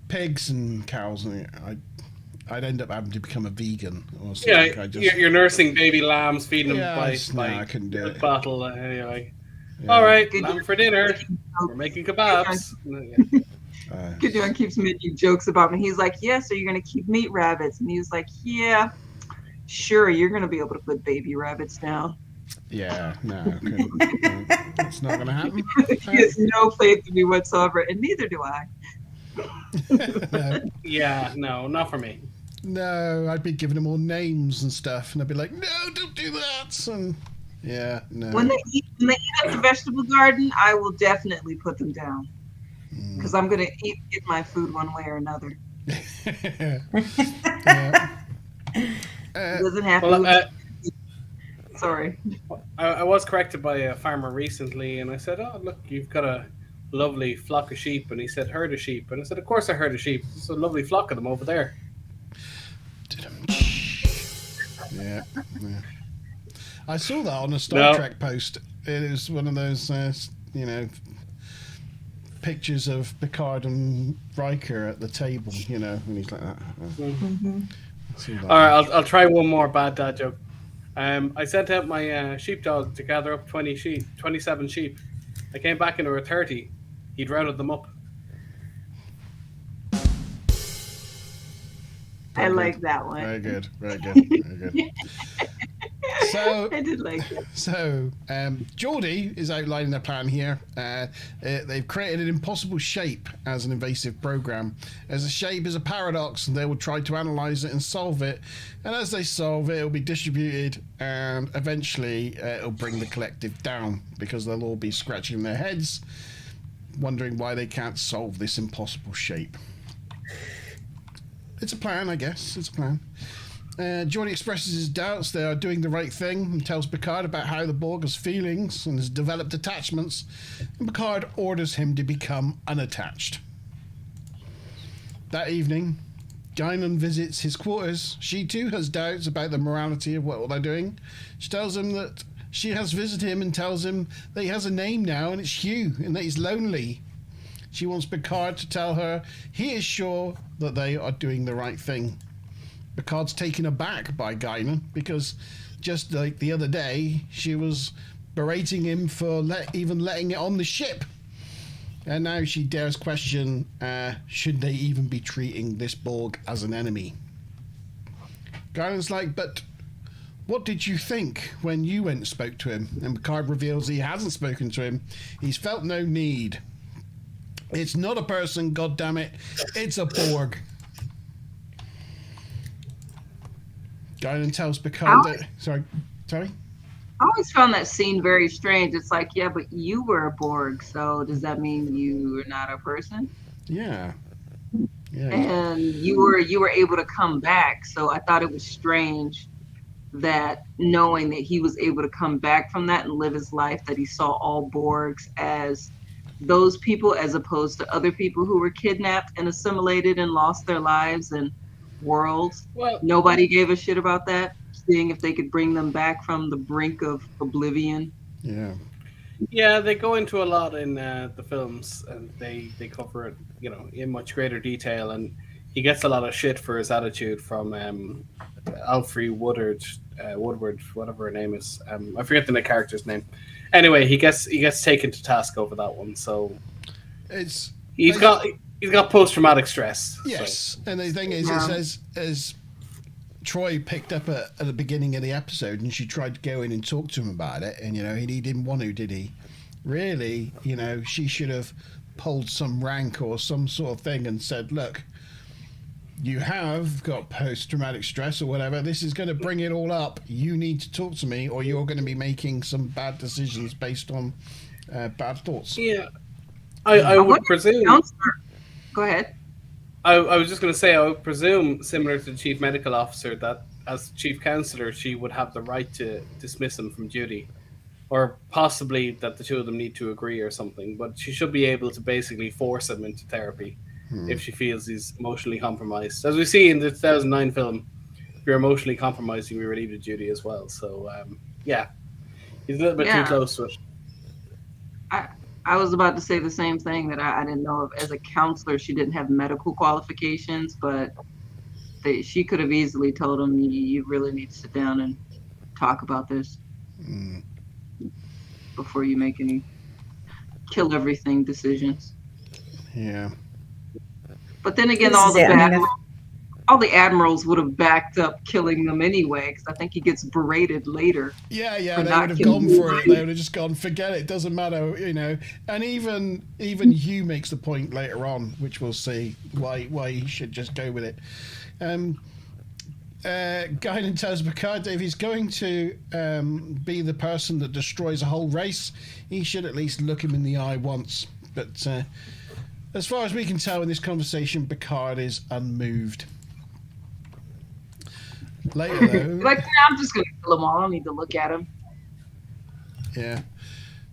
pigs and cows, and I'd end up having to become a vegan or something. Yeah, you're nursing baby lambs, feeding them by I couldn't do it. bottle anyway. Yeah. All right, lamb for dinner. We're making kebabs. Gideon keeps making jokes about me. He's like, "Yeah, so you're gonna keep meat rabbits?" And he was like, "Yeah, sure. You're gonna be able to put baby rabbits down." Yeah, no, it's not gonna happen. He has no faith in me whatsoever, and neither do I. No. Yeah, no, not for me. No, I'd be giving them all names and stuff, and I'd be like, "No, don't do that." And yeah, no. When they eat at the vegetable garden, I will definitely put them down because I'm gonna get my food one way or another. Yeah. It doesn't have Well, to. Sorry. I was corrected by a farmer recently, and I said, "Oh, look, you've got a lovely flock of sheep." And he said, "Herd of sheep." And I said, "Of course I herd of sheep. There's a lovely flock of them over there." Yeah. I saw that on a Star Trek post. It was one of those, pictures of Picard and Riker at the table, and he's like that. All right, I'll try one more bad dad joke. I sent out my sheepdog to gather up 27 sheep. I came back and there were 30. He'd rounded them up. I like that one. Very good. Very good. So I did like it. So Geordie is outlining their plan here. They've created an impossible shape as an invasive program. As a shape is a paradox, and they will try to analyze it and solve it. And as they solve it, it'll be distributed, and eventually it'll bring the collective down because they'll all be scratching their heads, wondering why they can't solve this impossible shape. It's a plan, I guess. It's a plan. Geordie expresses his doubts they are doing the right thing and tells Picard about how the Borg has feelings and has developed attachments, and Picard orders him to become unattached. That evening, Guinan visits his quarters. She too has doubts about the morality of what they're doing. She tells him that she has visited him and tells him that he has a name now and it's Hugh and that he's lonely. She wants Picard to tell her he is sure that they are doing the right thing. Picard's taken aback by Guinan because just like the other day, she was berating him for even letting it on the ship. And now she dares question, should they even be treating this Borg as an enemy? Guinan's like, but what did you think when you went and spoke to him? And Picard reveals he hasn't spoken to him. He's felt no need. It's not a person, goddammit. It's a Borg. Guinan tells Picard that... Sorry? I always found that scene very strange. It's like, yeah, but you were a Borg, so does that mean you are not a person? Yeah. And you were able to come back, so I thought it was strange that knowing that he was able to come back from that and live his life, that he saw all Borgs as those people as opposed to other people who were kidnapped and assimilated and lost their lives and worlds. Well, nobody gave a shit about that, seeing if they could bring them back from the brink of oblivion. Yeah, they go into a lot in the films, and they cover it, in much greater detail. And he gets a lot of shit for his attitude from Alfre Woodward, whatever her name is. I forget the character's name. Anyway, he gets taken to task over that one. So he's got post-traumatic stress. Yes, so. And the thing is, it says as Troy picked up at the beginning of the episode, and she tried to go in and talk to him about it, and he didn't want to, did he? Really, she should have pulled some rank or some sort of thing and said, "Look, you have got post-traumatic stress or whatever. This is going to bring it all up. You need to talk to me, or you're going to be making some bad decisions based on bad thoughts." Yeah, I would presume. Go ahead. I was just going to say, I would presume, similar to the chief medical officer, that as chief counselor, she would have the right to dismiss him from duty. or possibly that the two of them need to agree or something. But she should be able to basically force him into therapy if she feels he's emotionally compromised. As we see in the 2009 film, if you're emotionally compromised, you can be relieved of duty as well. So yeah, he's a little bit too close to it. I was about to say the same thing, that I didn't know if as a counselor she didn't have medical qualifications, but she could have easily told him, you really need to sit down and talk about this before you make any kill everything decisions. Yeah. But then again, all the admirals would have backed up killing them anyway, because I think he gets berated later. Yeah, they would have gone for it. They would have just gone, forget it, doesn't matter, And even Hugh makes the point later on, which we'll see why he should just go with it. Guinan tells Picard if he's going to be the person that destroys a whole race, he should at least look him in the eye once. But as far as we can tell in this conversation, Picard is unmoved. Later, though, I'm just gonna kill them all. I don't need to look at them. Yeah,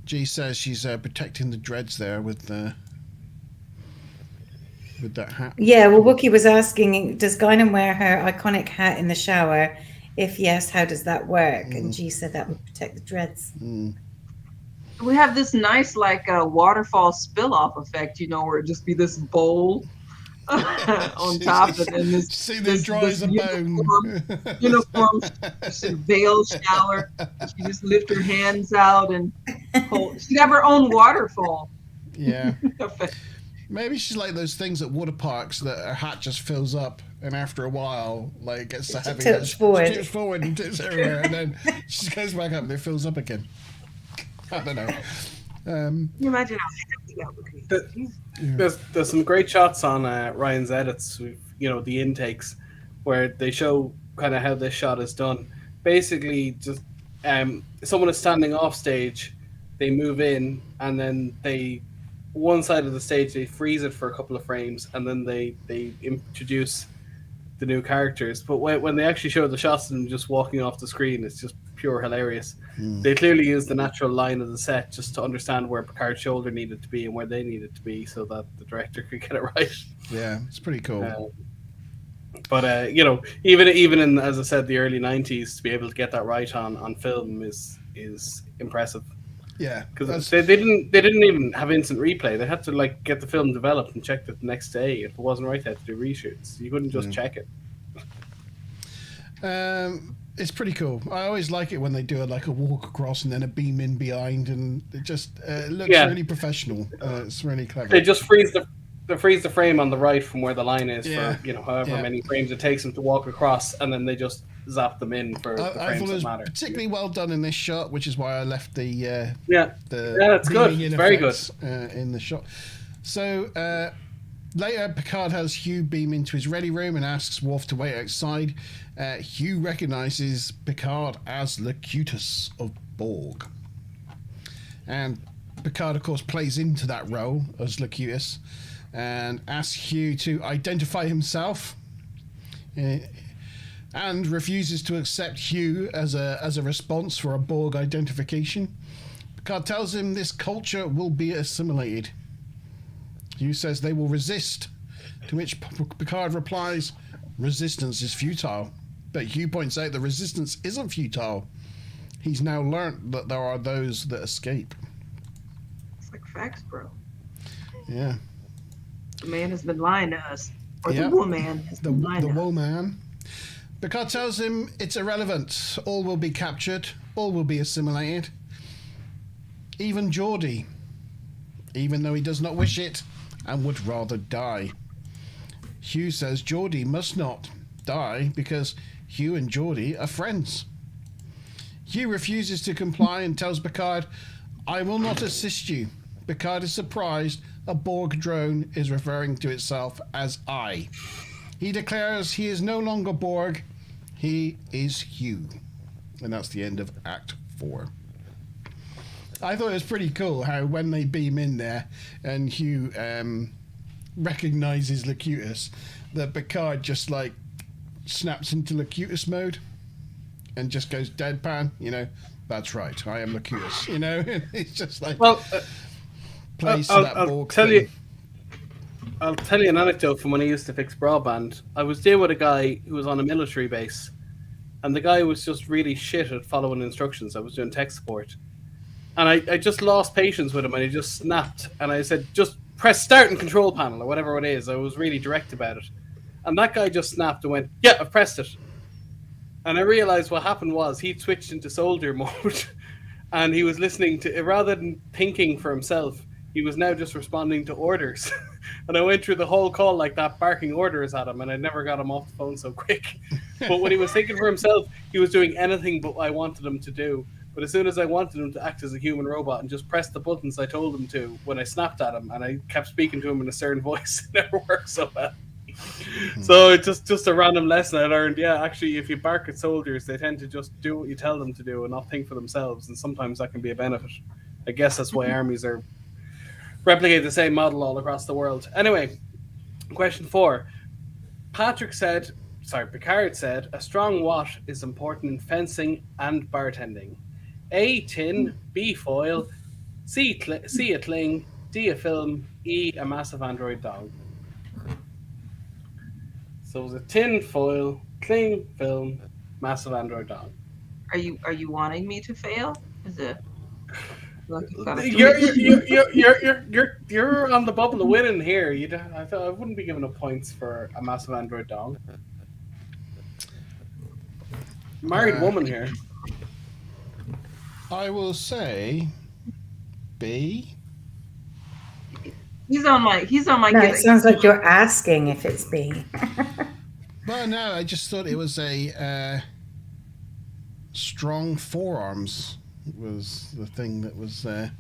G says she's protecting the dreads there with that hat. Yeah, well, Wookie was asking, does Guinan wear her iconic hat in the shower? If yes, how does that work? And G said that would protect the dreads. We have this nice waterfall spill-off effect, where it just be this bowl on top, and then this dry as a bone uniform veil shower. She just lift her hands out and she'd have her own waterfall. Yeah. Maybe she's like those things at water parks that her hat just fills up, and after a while, gets so heavy that she tips forward and tips everywhere, and then she goes back up and it fills up again. I don't know. Can you imagine how that would be? There's some great shots on Ryan's edits, the intakes, where they show kind of how this shot is done. Basically, just someone is standing off stage, they move in, and then one side of the stage they freeze it for a couple of frames, and then they introduce the new characters. But when they actually show the shots of them just walking off the screen, it's just pure hilarious. They clearly used the natural line of the set just to understand where Picard's shoulder needed to be and where they needed to be, so that the director could get it right. Yeah, it's pretty cool. But even in, as I said, the early 90s, to be able to get that right on film is impressive. Yeah, because they didn't even have instant replay. They had to get the film developed and checked it the next day. If it wasn't right, they had to do reshoots. You couldn't just check it. It's pretty cool. I always like it when they do a walk across and then a beam in behind, and it just looks really professional. It's really clever. They just freeze the frame on the right from where the line is for however many frames it takes them to walk across, and then they just zap them in for the frames that matter. Particularly well done in this shot, which is why I left the it's good. It's very good in the shot. So later, Picard has Hugh beam into his ready room and asks Worf to wait outside. Hugh recognizes Picard as Locutus of Borg, and Picard, of course, plays into that role as Locutus and asks Hugh to identify himself. And refuses to accept Hugh as a response for a Borg identification. Picard tells him this culture will be assimilated. Hugh says they will resist, to which Picard replies, resistance is futile. But Hugh points out the resistance isn't futile. He's now learnt that there are those that escape. It's like facts, bro. Yeah. The man has been lying to us. Or the woman has been lying to us. The woman. Picard tells him it's irrelevant. All will be captured. All will be assimilated. Even Geordi. Even though he does not wish it and would rather die. Hugh says Geordi must not die because Hugh and Geordi are friends. Hugh refuses to comply and tells Picard, I will not assist you. Picard is surprised a Borg drone is referring to itself as I. He declares he is no longer Borg. He is Hugh. And that's the end of Act 4. I thought it was pretty cool how when they beam in there and Hugh recognizes Locutus, that Picard just snaps into Locutus mode. and just goes deadpan. That's right. I am the Curious. It's just like plays to that Borg thing. I'll tell you an anecdote from when I used to fix broadband. I was dealing with a guy who was on a military base, and the guy was just really shit at following instructions. I was doing tech support, and I just lost patience with him, and he just snapped. And I said, just press start and control panel or whatever it is. I was really direct about it, and that guy just snapped and went, "Yeah, I've pressed it." And I realized what happened was he'd switched into soldier mode, and he was listening to, rather than thinking for himself, he was now just responding to orders. And I went through the whole call like that, barking orders at him, and I never got him off the phone so quick. But when he was thinking for himself, he was doing anything but what I wanted him to do. But as soon as I wanted him to act as a human robot and just press the buttons I told him to, when I snapped at him and I kept speaking to him in a certain voice, it never worked so well. So it's just a random lesson I learned. Yeah, actually, if you bark at soldiers, they tend to just do what you tell them to do and not think for themselves. And sometimes that can be a benefit. I guess that's why armies are replicate the same model all across the world. Anyway, question 4. Picard said, a strong what is important in fencing and bartending? A, tin, B, foil, C, a cling, D, a film, E, a massive android dog. So it was a tin, foil, cling, film, massive android dog. Are you wanting me to fail? Is it? You're on the bubble of winning here. I thought I wouldn't be giving up points for a massive android dog. Married woman here. I will say B. He's on my. No, it sounds like you're asking if it's B. Well, no, I just thought it was a strong forearms was the thing that was there.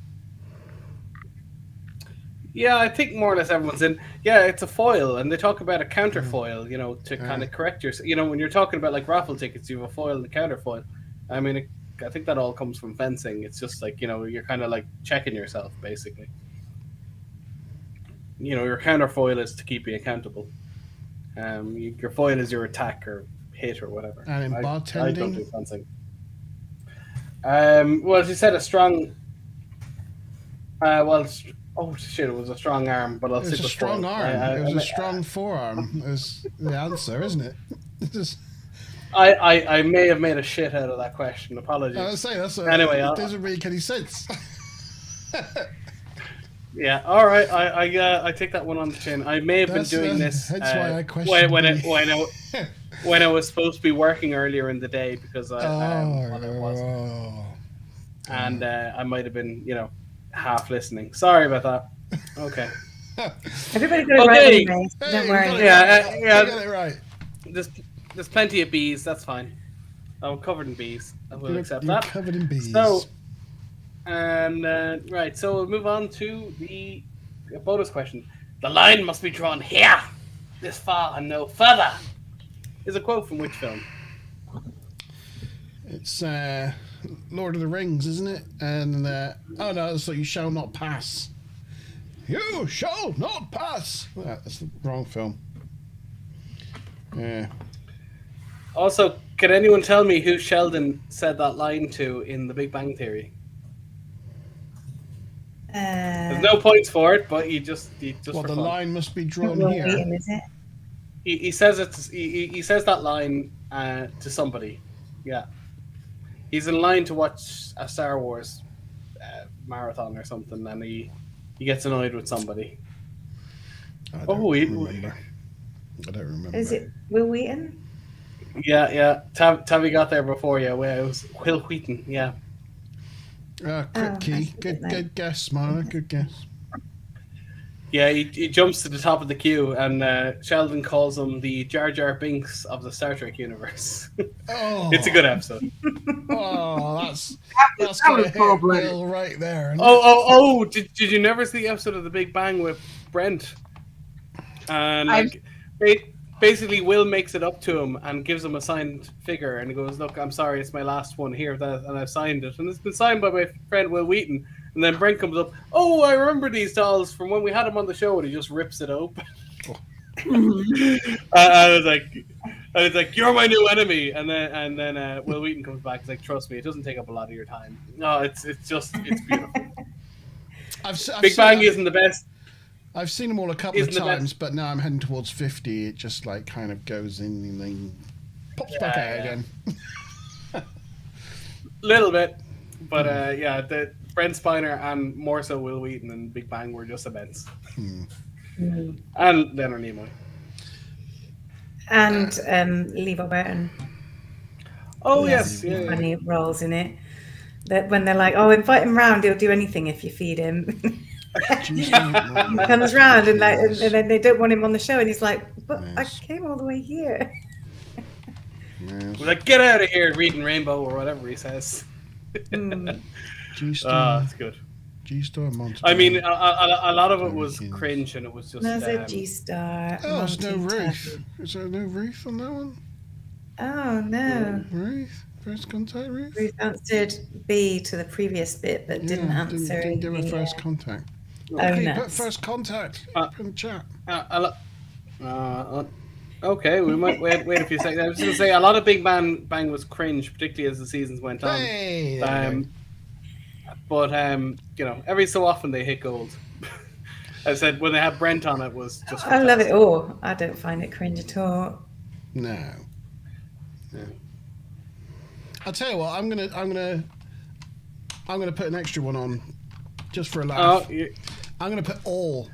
Yeah, I think more or less everyone's in. Yeah, it's a foil, and they talk about a counterfoil, to kind of correct yourself. When you're talking about like raffle tickets, you have a foil and a counterfoil. I mean, I think that all comes from fencing. It's just like, you're kind of like checking yourself, basically. Your counterfoil is to keep you accountable. Your foil is your attack or hit or whatever. And in bartending? I don't do fencing. Well, she said a strong. Oh shit! It was a strong arm, but I'll stick with strong foil. arm. It was a strong forearm. Is the answer, isn't it? I may have made a shit out of that question. Apologies. I was saying anyway, it doesn't make any sense. Yeah. All right. I take that one on the chin. I may have been doing this. That's why I questioned when I was supposed to be working earlier in the day because I might have been half listening. Sorry about that. Okay. Everybody got it right anyway. Don't worry. Yeah. You got it right. There's plenty of bees. That's fine. I'm covered in bees. I will accept that. Covered in bees. So, right. So we'll move on to the bonus question. The line must be drawn here, this far and no further. Is a quote from which film? It's Lord of the Rings, isn't it? And oh no, so you shall not pass. You shall not pass. That's the wrong film. Yeah. Also, can anyone tell me who Sheldon said that line to in The Big Bang Theory? There's no points for it, but he just. Well, the line must be drawn here. Is it? He says it. He says that line to somebody. Yeah. He's in line to watch a Star Wars marathon or something, and he gets annoyed with somebody. I don't remember. Is it Will Wheaton? Yeah. Tavi got there before you. Yeah, it was Will Wheaton. Yeah. Quick key. Good guess, Marla. Good guess. Yeah, he jumps to the top of the queue, and Sheldon calls him the Jar Jar Binks of the Star Trek universe. Oh, it's a good episode. Oh, that's gonna hit Will right there. Oh! Did you never see the episode of The Big Bang with Brent? And basically, Will makes it up to him and gives him a signed figure, and he goes, "Look, I'm sorry, it's my last one here, and I've signed it, and it's been signed by my friend Will Wheaton." And then Brent comes up, "Oh, I remember these dolls from when we had him on the show," and he just rips it open. I was like, And it's like, you're my new enemy. And then Will Wheaton comes back. He's like, trust me, it doesn't take up a lot of your time. No, it's beautiful. Big Bang isn't the best. I've seen them all a couple of Isn't the times, best. but now I'm heading towards 50. It just like kind of goes in and then pops back out again. Little bit. But the Brent Spiner and more so Will Wheaton and Big Bang were just immense. And Leonard Nimoy. And Levi Burton. Oh, He has yes. Yeah. funny roles in it. That when they're like, oh, invite him round, he'll do anything if you feed him. He comes round and then they don't want him on the show, and he's like, but I came all the way here. We're like, get out of here, reading Rainbow or whatever he says. G-Star. That's good. G-Star Monty. I mean, a lot of it was cringe, and it was just. There's a G-Star. Oh, there's no Monty Ruth. Tuffy. Is there no Ruth on that one? Oh no. Ruth? First contact, Ruth? Ruth answered B to the previous bit, but didn't answer. Didn't give a first contact. Oh, Okay, no. put first contact in the chat. Okay, we might wait a few seconds. I was going to say a lot of Big Bang was cringe, particularly as the seasons went on. Hey, But every so often they hit gold. I said when they had Brent on, it was just. I love it all. I don't find it cringe at all. No. I'll tell you what. I'm gonna put an extra one on, just for a laugh. I'm gonna put all.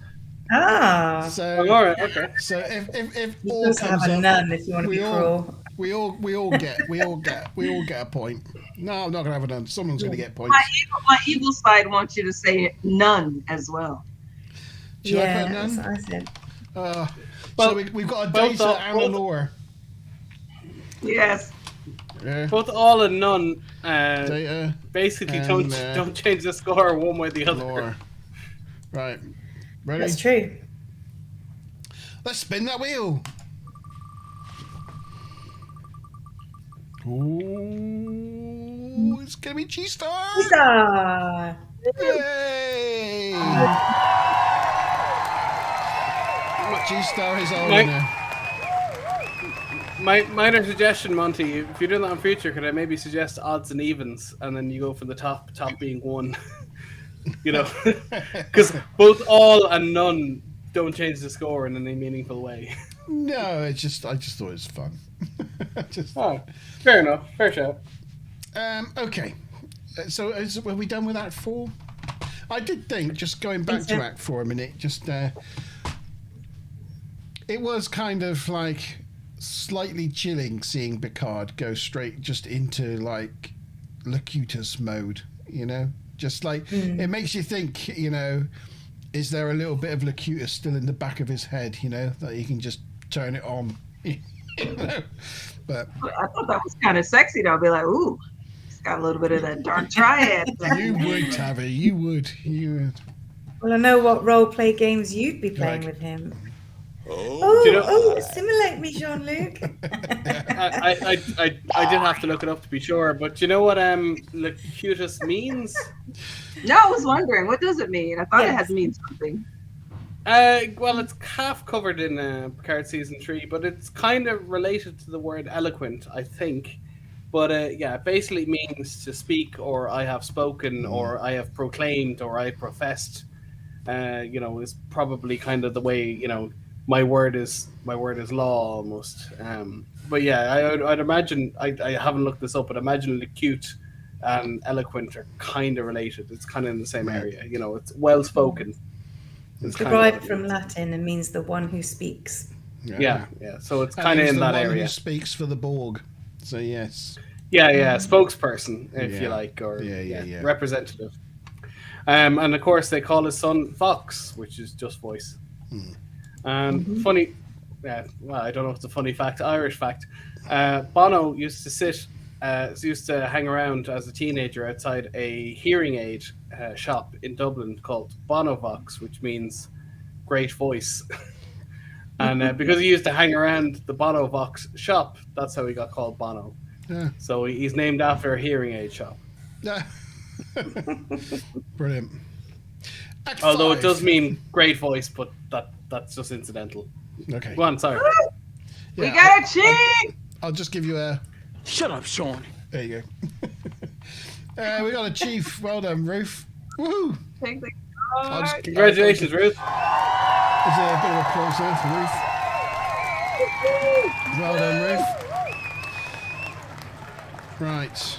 Ah. So all right, okay. So if You all also comes have a up, nun if you want to be cruel. we all get a point. No, I'm not gonna have a none. Someone's gonna get points. My evil side wants you to say none as well. Should I Yeah, put that's none? what I said. So we've got a Data and a Lore. Yes. Yeah. Both all and none. Data. Basically, and, don't change the score one way or the other. Lore. Right. Ready? That's true. Let's spin that wheel. Ooh, it's gonna be G-Star. Huzzah! Yay! G-Star is all in there. Minor suggestion, Monty. If you're doing that in future, could I maybe suggest odds and evens, and then you go for the top being one? Because both all and none don't change the score in any meaningful way. No, I just thought it was fun. Fair enough. Fair shout. Okay. So are we done with Act 4? I did think, just going back to Act 4 a minute, just it was kind of like slightly chilling seeing Picard go straight just into like Locutus mode, just like it makes you think, is there a little bit of Locutus still in the back of his head, that he can just turn it on. But I thought that was kind of sexy though. I'd be like, ooh, it's got a little bit of that dark triad thing. you would, Tavi, you would. Well, I know what role play games you'd be playing with him. Assimilate me, Jean-Luc. I did have to look it up to be sure, but do you know what Locutus means? No, I was wondering, what does it mean? I thought it had to mean something. Well, it's half covered in Picard Season 3, but it's kind of related to the word eloquent, I think. But it basically means to speak, or I have spoken, or I have proclaimed, or I professed. Is probably kind of the way, my word is law almost. But yeah, I'd imagine, I haven't looked this up, but imagine acute and eloquent are kind of related. It's kind of in the same area. It's well spoken. It's derived from Latin and means the one who speaks. Yeah. So it's kind of in that area. Who speaks for the Borg? So yes. Yeah. Spokesperson, if you like, or representative. And of course, they call his son Fox, which is just voice. And funny, well, I don't know if it's a funny fact, Irish fact. Bono used to hang around as a teenager outside a hearing aid shop in Dublin called Bonovox, which means great voice. And because he used to hang around the Bonovox shop, that's how he got called Bono. Yeah. So he's named after a hearing aid shop. Yeah. Brilliant. Although it does mean great voice, but that's just incidental. Okay. Go on, sorry. We got a chief! I'll just give you a... Shut up, Sean. There you go. We got a chief. Well done, Ruth. Woohoo! Take the I'll just- card. Congratulations, Ruth. There's a bit of applause there for Ruth. Well done, Ruth. Right.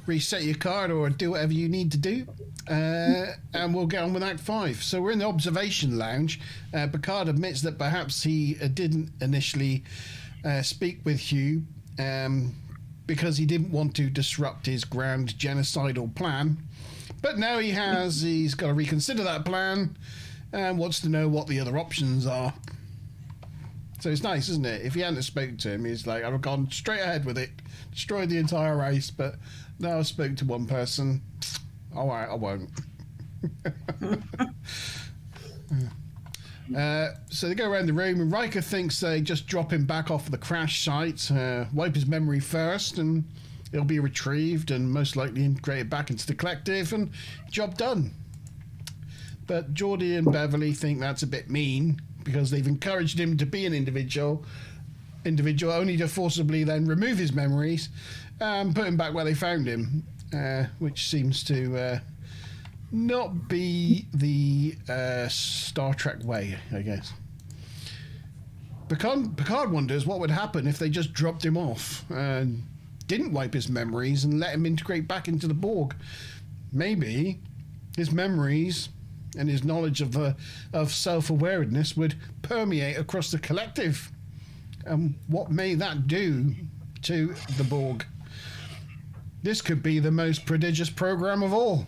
Reset your card or do whatever you need to do. And we'll get on with Act 5. So we're in the observation lounge. Picard admits that perhaps he didn't initially speak with Hugh because he didn't want to disrupt his grand genocidal plan. But now he has. He's got to reconsider that plan and wants to know what the other options are. So it's nice, isn't it? If he hadn't spoken to him, he's like, I've gone straight ahead with it, destroyed the entire race, but now I've spoken to one person. All right, I won't. So they go around the room, and Riker thinks they just drop him back off the crash site, wipe his memory first, and it'll be retrieved and most likely integrated back into the collective, and job done. But Geordi and Beverly think that's a bit mean because they've encouraged him to be an individual only to forcibly then remove his memories and put him back where they found him, which seems to not be the Star Trek way, I guess. Picard wonders what would happen if they just dropped him off and didn't wipe his memories and let him integrate back into the Borg. Maybe his memories and his knowledge of self-awareness would permeate across the collective. And what may that do to the Borg? This could be the most prodigious program of all.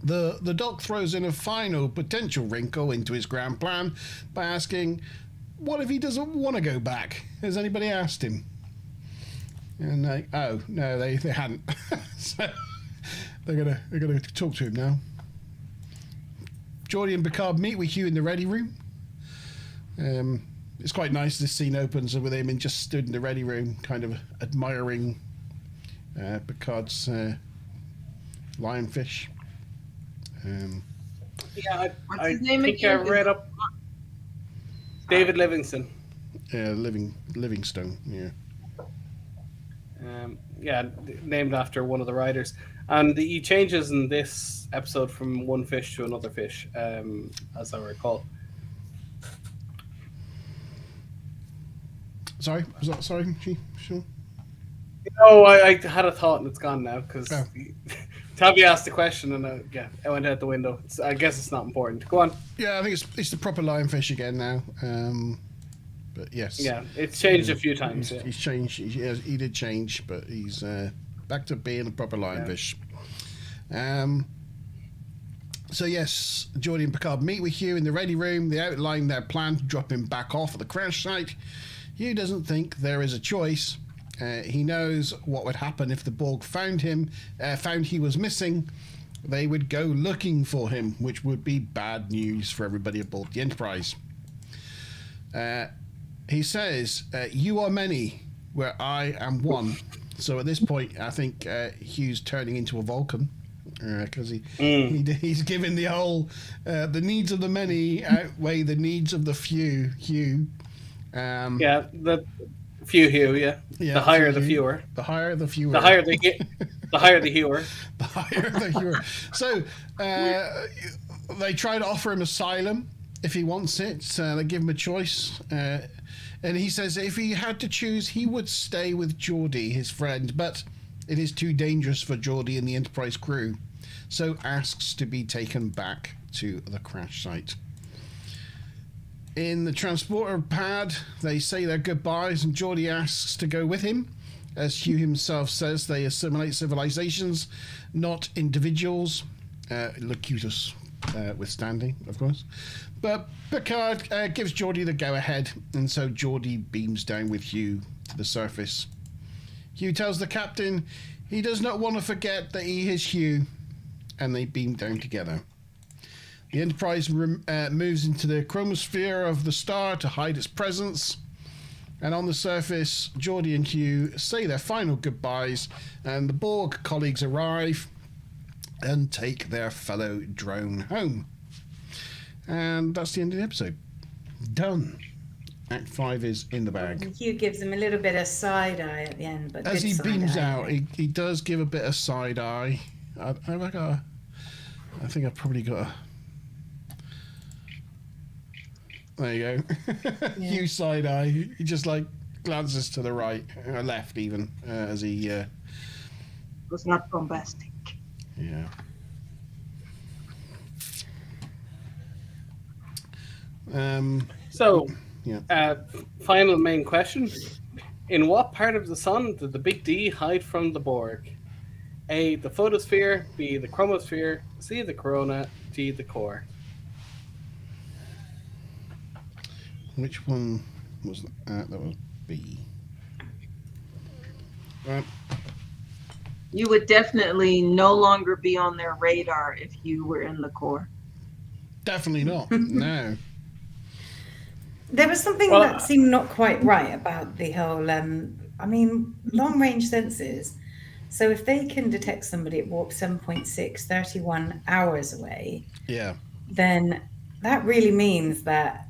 The Doc throws in a final potential wrinkle into his grand plan by asking, what if he doesn't want to go back? Has anybody asked him? And like, oh no, they hadn't. So they're gonna talk to him now. Geordi and Picard meet with Hugh in the ready room. It's quite nice. This scene opens with him and just stood in the ready room, kind of admiring Picard's lionfish. Yeah, What's I his name think I again? read up David Livingston. Yeah, Livingstone. Yeah. Named after one of the writers, and he changes in this episode from one fish to another fish, as I recall. Sorry, was that sorry? Sure. No, I had a thought and it's gone now because Oh. Tabby asked the question and I went out the window. I guess it's not important. Go on. Yeah, I think it's the proper lionfish again now. But yes. Yeah, it's changed a few times. He's changed. He did change, but he's back to being a proper lionfish. So yes, Geordi and Picard meet with Hugh in the ready room. They outline their plan to drop him back off at the crash site. Hugh doesn't think there is a choice. He knows what would happen if the Borg found he was missing. They would go looking for him, which would be bad news for everybody aboard the Enterprise. He says, you are many, where I am one. So at this point, I think Hugh's turning into a Vulcan. Because he's given the whole, the needs of the many outweigh the needs of the few, Hugh. The few Hugh, yeah. The higher the fewer. The higher the fewer. The higher the higher the hewer. The higher the hewer. So they try to offer him asylum if he wants it. They give him a choice. And he says if he had to choose, he would stay with Geordi, his friend, but it is too dangerous for Geordi and the Enterprise crew. So asks to be taken back to the crash site. In the transporter pad, they say their goodbyes and Geordi asks to go with him. As Hugh himself says, they assimilate civilizations, not individuals. Locutus withstanding, of course. But Picard gives Geordi the go-ahead, and so Geordi beams down with Hugh to the surface. Hugh tells the captain he does not want to forget that he is Hugh, and they beam down together. The Enterprise moves into the chromosphere of the star to hide its presence. And on the surface, Geordi and Hugh say their final goodbyes, and the Borg colleagues arrive and take their fellow drone home. And that's the end of the episode. Done. Act 5 is in the bag. Hugh gives him a little bit of side eye at the end, but As good he side beams eye, out, I think. he does give a bit of side eye. I think I've probably got a... There you go. Yeah. Hugh side eye. He just like glances to the right, or left even, as he... It was not bombastic. Yeah. So, Yeah. final main question. In what part of the sun did the Big D hide from the Borg? A, the photosphere, B, the chromosphere, C, the corona, D, the core. Which one was that? That was B. Right. You would definitely no longer be on their radar if you were in the core. Definitely not. No. There was something Well, that seemed not quite right about the whole, long range sensors. So if they can detect somebody at warp 7.6, 31 hours away, Yeah. then that really means that,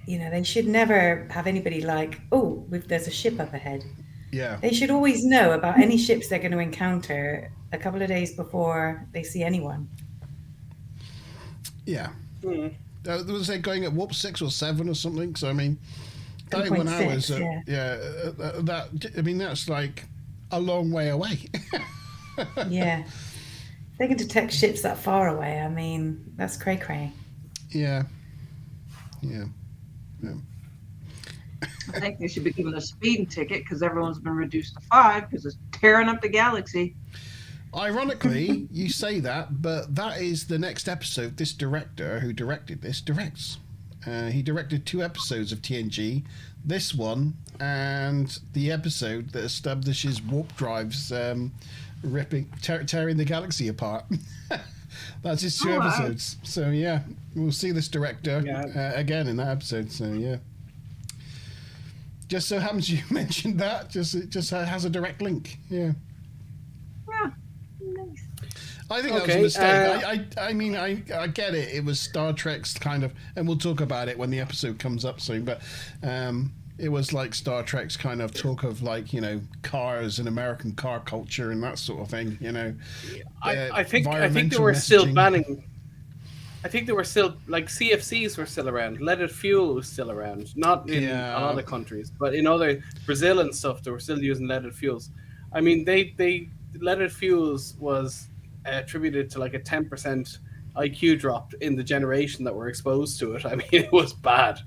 they should never have anybody like, there's a ship up ahead. Yeah. They should always know about any ships they're going to encounter a couple of days before they see anyone. Yeah. Hmm. Was they going at warp 6 or 7 or something? So I mean, 31 hours. 7.6, That's like a long way away. Yeah. If they can detect ships that far away, I mean, that's cray-cray. Yeah. Yeah. Yeah. I think they should be given a speeding ticket because everyone's been reduced to 5 because it's tearing up the galaxy. Ironically, you say that, but that is the next episode this director who directed this directs. He directed 2 episodes of TNG, this one, and the episode that establishes warp drives tearing the galaxy apart. That's his 2 episodes. So yeah, we'll see this director again in that episode. So yeah. Just so happens you mentioned that. It just has a direct link. Yeah. Yeah. Nice. I think that was a mistake. I get it. It was Star Trek's kind of, and we'll talk about it when the episode comes up soon. But it was like Star Trek's kind of talk of like cars and American car culture and that sort of thing. I think they were still banning. I think they were still like CFCs were still around. Leaded fuel was still around. Not in a lot of countries, but in other Brazil and stuff, they were still using leaded fuels. I mean, they leaded fuels was attributed to like a 10% IQ drop in the generation that were exposed to it. I mean, it was bad,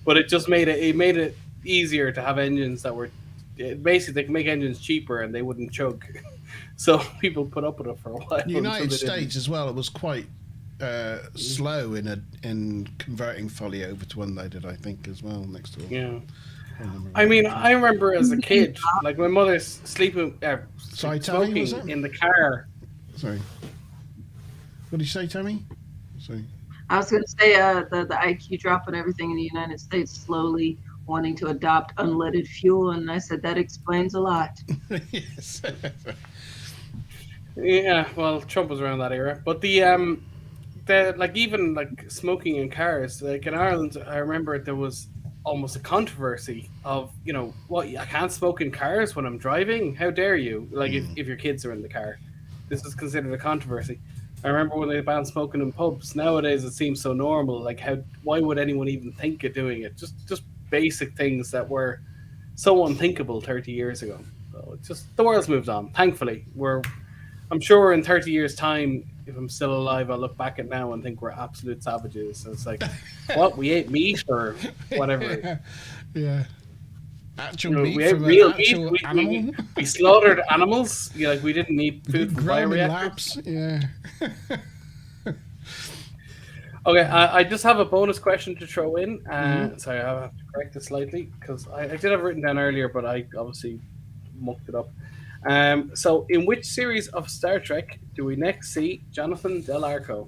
but it just made it easier to have engines that were basically they can make engines cheaper and they wouldn't choke. So people put up with it for a while. United States as well. It was quite slow in converting fully over to unleaded, I think, as well. Next to yeah. I mean, I remember as a kid, like my mother's smoking in the car. Sorry. What did you say, Tammy? Sorry. I was going to say the IQ drop and everything in the United States slowly wanting to adopt unleaded fuel, and I said that explains a lot. Yes. Yeah, well, Trump was around that era, but the like even like smoking in cars, like in Ireland, I remember there was almost a controversy of what, I can't smoke in cars when I'm driving. How dare you? Like if your kids are in the car, this is considered a controversy. I remember when they banned smoking in pubs. Nowadays it seems so normal. Like why would anyone even think of doing it? Just basic things that were so unthinkable 30 years ago. So it's just the world's moved on. Thankfully, I'm sure in 30 years' time, if I'm still alive, I'll look back at now and think we're absolute savages. So it's like, what, we ate meat or whatever? Yeah. Actual meat we ate from real an actual meat. animal. We slaughtered animals. Like we didn't eat food from Grown in bioreactors. labs. Yeah. Okay, I just have a bonus question to throw in. Sorry, I have to correct it slightly because I did have it written down earlier, but I obviously mucked it up. So, in which series of Star Trek do we next see Jonathan Del Arco?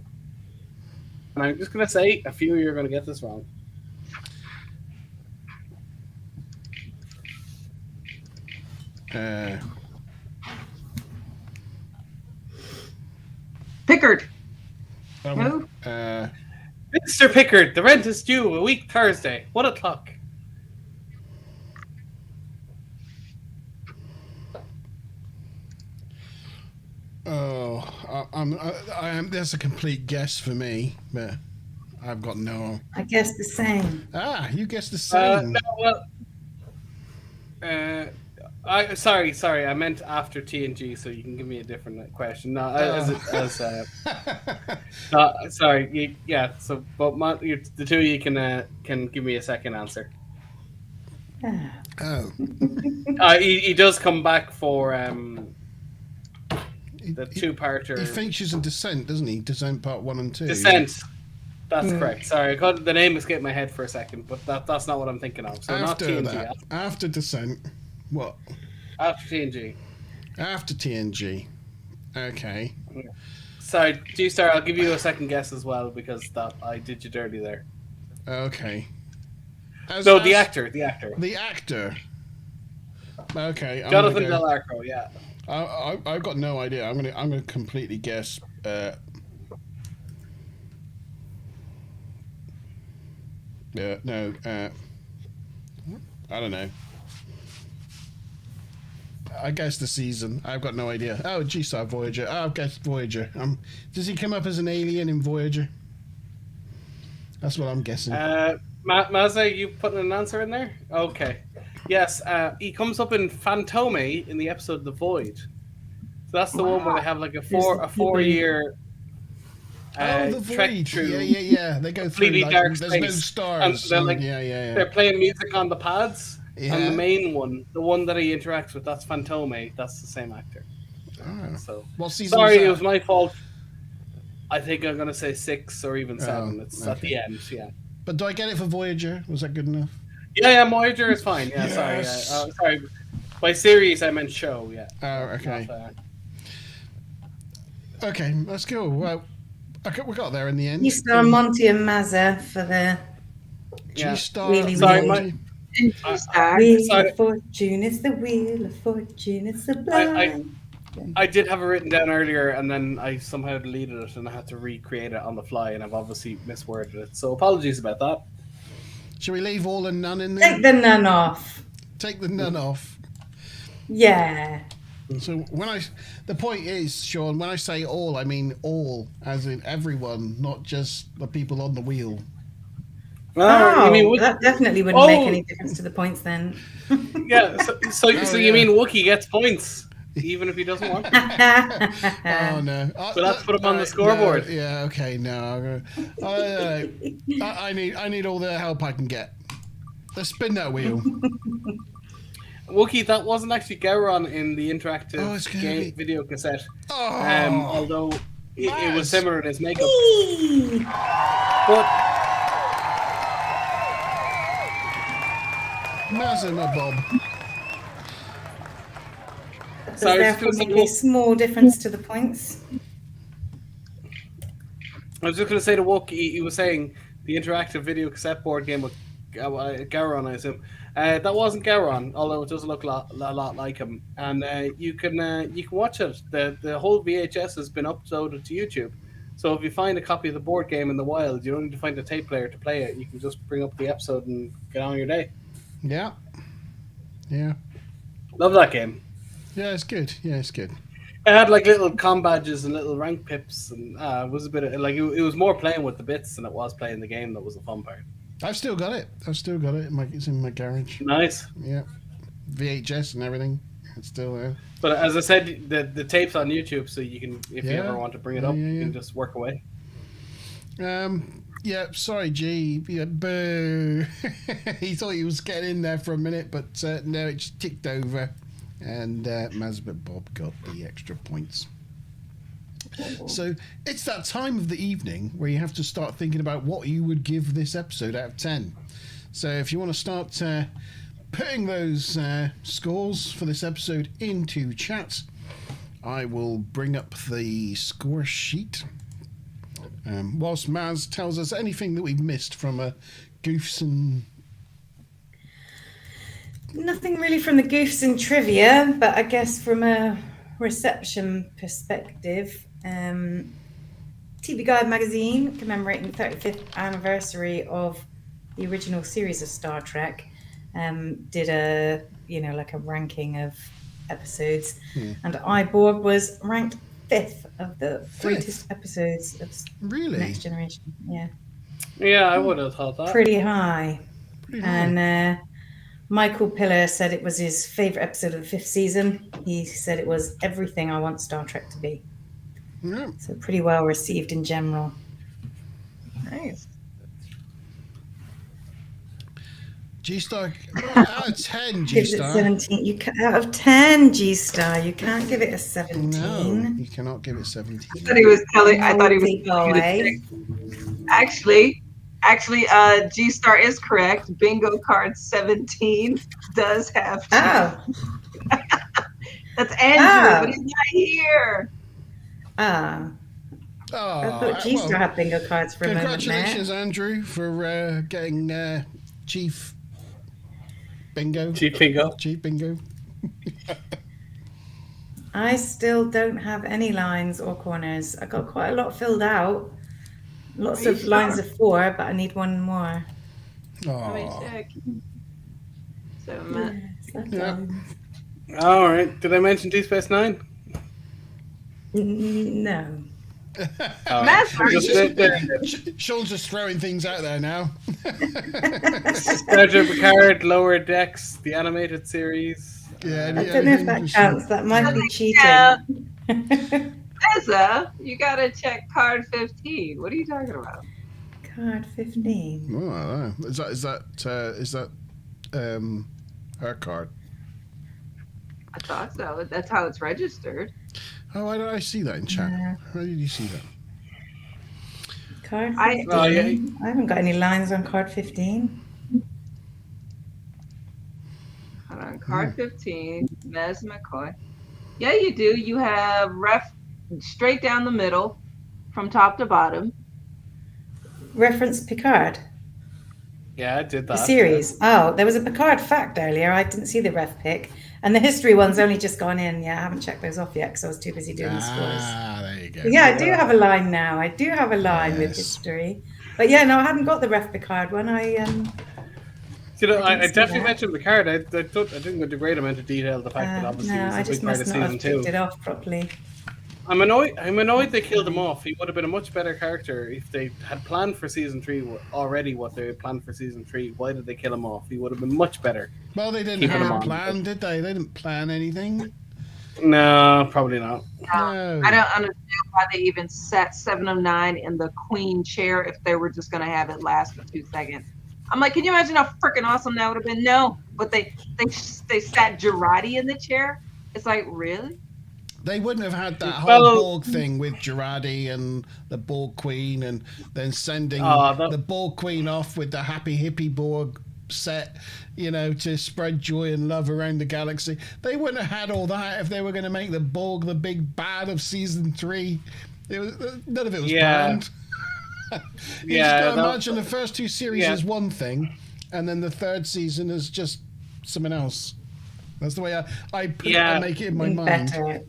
And I'm just going to say a few of you are going to get this wrong. Pickard. Who? Mr. Pickard, the rent is due a week Thursday. 1 o'clock. Oh, I am. That's a complete guess for me, but I've got no. I guess the same. Ah, you guessed the same. No, well, sorry, I meant after TNG, so you can give me a different question. No, no, sorry, yeah. So, but the two of you can give me a second answer. Oh, he does come back for the two-parter. He features in Descent, doesn't he? Descent Part 1 and 2. Descent. That's correct. Sorry, the name escaped my head for a second, but that's not what I'm thinking of. So After not TNG. that, after Descent, what? After TNG. After TNG. Okay. Sorry, G-Star, I'll give you a second guess as well, because I did you dirty there. Okay. The actor. The actor. Okay. Jonathan Del Arco, yeah. I've got no idea. I'm gonna completely guess. No. I don't know. I guess the season. I've got no idea. Oh, G-Star Voyager. Oh, I've guessed Voyager. Does he come up as an alien in Voyager? That's what I'm guessing. Mazza, you putting an answer in there? Okay. Yes, he comes up in Phantome in the episode The Void. So that's the one where they have like a 4-year the trek Void. through. Yeah. They go through. Completely dark there's space. no stars. And they're Yeah. They're playing music on the pads. Yeah. And the main one, the one that he interacts with, that's Phantome. That's the same actor. Oh. So What season? sorry, was it was my fault. I think I'm gonna say 6 or even 7. It's at the end. Yeah. But do I get it for Voyager? Was that good enough? Yeah, Voyager is fine. Yeah, Yes. sorry. By series, I meant show. Yeah. Oh, okay. Not, Okay, that's cool. Well, okay, we got there in the end. G-Star, Monty, and Mazza for the Yeah. G-Star. Really Sorry, Monty. Wheel Sorry. of Fortune. It's the Wheel of Fortune. It's the blind. I did have it written down earlier, and then I somehow deleted it, and I had to recreate it on the fly, and I've obviously misworded it. So apologies about that. Shall we leave all and none in there? Take the nun off. Take the none off. Yeah. So the point is, Sean, when I say all, I mean all, as in everyone, not just the people on the wheel. You mean that definitely wouldn't make any difference to the points then. Yeah. So you mean Wookiee gets points even if he doesn't want to? Oh no! But let's put him on the scoreboard. No, yeah. Okay. No. I need all the help I can get. Let's spin that wheel. Wookiee, that wasn't actually Gowron in the interactive video cassette. Oh, although it was similar in his makeup. But Mazza Bob. Does therefore make a small difference to the points? I was just going to say to Wookiee, he was saying the interactive video cassette board game with Gowron, I assume. That wasn't Gowron, although it does look a lot like him. And you can watch it. The whole VHS has been uploaded to YouTube. So if you find a copy of the board game in the wild, you don't need to find a tape player to play it. You can just bring up the episode and get on your day. Yeah. Love that game. Yeah, it's good. It had like little com badges and little rank pips, and it was a bit of, like it was more playing with the bits than it was playing the game. That was the fun part. I've still got it. It's in my garage. Nice. Yeah, VHS and everything. It's still there. But as I said, the tape's on YouTube, so you can, if you ever want to bring it up, you can just work away. Yeah, sorry, G. Yeah, boo. He thought he was getting in there for a minute, but no, it just ticked over. And Mazza Bob got the extra points. So it's that time of the evening where you have to start thinking about what you would give this episode out of 10. So if you want to start putting those scores for this episode into chat, I will bring up the score sheet. Whilst Maz tells us anything that we've missed from goofs and... Nothing really from the goofs and trivia, but I guess from a reception perspective, TV Guide magazine, commemorating the 35th anniversary of the original series of Star Trek, did a ranking of episodes, and I Borg was ranked 5th of the greatest episodes of Really? Next Generation. Yeah. Yeah, I would have thought that. Pretty high. Pretty high. And Michael Piller said it was his favourite episode of the 5th season. He said it was everything I want Star Trek to be. Yeah. So pretty well received in general. Nice. G-Star, out of 10, Gives it G-Star. 17. You out of 10, G-Star. You can't give it a 17. No, you cannot give it 17. I thought he was telling you Boy. to Actually, G-Star is correct. Bingo card 17 does have two. Oh. That's Andrew, but he's not here. Ah. Oh, I thought G-Star had bingo cards for a moment there. congratulations, Andrew, for getting Chief Bingo. Chief Bingo. Chief Bingo. I still don't have any lines or corners. I got quite a lot filled out. Lots of lines of 4, but I need one more. Let me Oh, check. So, yeah. All right. Did I mention Deep Space Nine? No. Master, Sean's just throwing things out there now. Star Trek Picard, Lower Decks, the animated series. Yeah, I don't know if that counts. That might be cheating. Yeah. Tessa, you gotta check card 15. What are you talking about? Card 15. Oh, I don't know. Is that her card? I thought so. That's how it's registered. Oh, why don't I see that in chat? Yeah. Where did you see that? Card I- 15. Oh, yeah. I haven't got any lines on card 15. Hold on. Card 15, Mez McCoy. Yeah, you do. You have ref straight down the middle from top to bottom. Reference Picard. Yeah, I did The that. series. Oh, there was a Picard fact earlier. I didn't see the ref pick. And the history one's only just gone in. Yeah, I haven't checked those off yet because I was too busy doing the scores. Ah, there you go. Yeah, I do have a line now. I do have a line with Yes. history. But yeah, no, I haven't got the ref Picard one. You know, I I didn't see definitely that. mentioned Picard. I didn't go into great amount of detail. The fact that obviously no, it was I a just big part of must not season have 2. picked it off properly. I'm annoyed they killed him off. He would have been a much better character if they had planned for season 3 already. What they had planned for season 3, why did they kill him off? He would have been much better. Well, they didn't Keeping have them a on. plan, did they? They didn't plan anything. No, probably not. No. I don't understand why they even set 7 of 9 in the queen chair if they were just going to have it last for 2 seconds. I'm like, can you imagine how freaking awesome that would have been? No, but they sat Girardi in the chair. It's like, really? They wouldn't have had that whole Well- Borg thing with Girardi and the Borg Queen, and then sending the Borg Queen off with the Happy Hippie Borg set, to spread joy and love around the galaxy. They wouldn't have had all that if they were going to make the Borg the big bad of season 3. None of it was planned. You just gotta imagine the first 2 series is one thing, and then the 3rd season is just something else. That's the way I put it and make it in my mind. Better.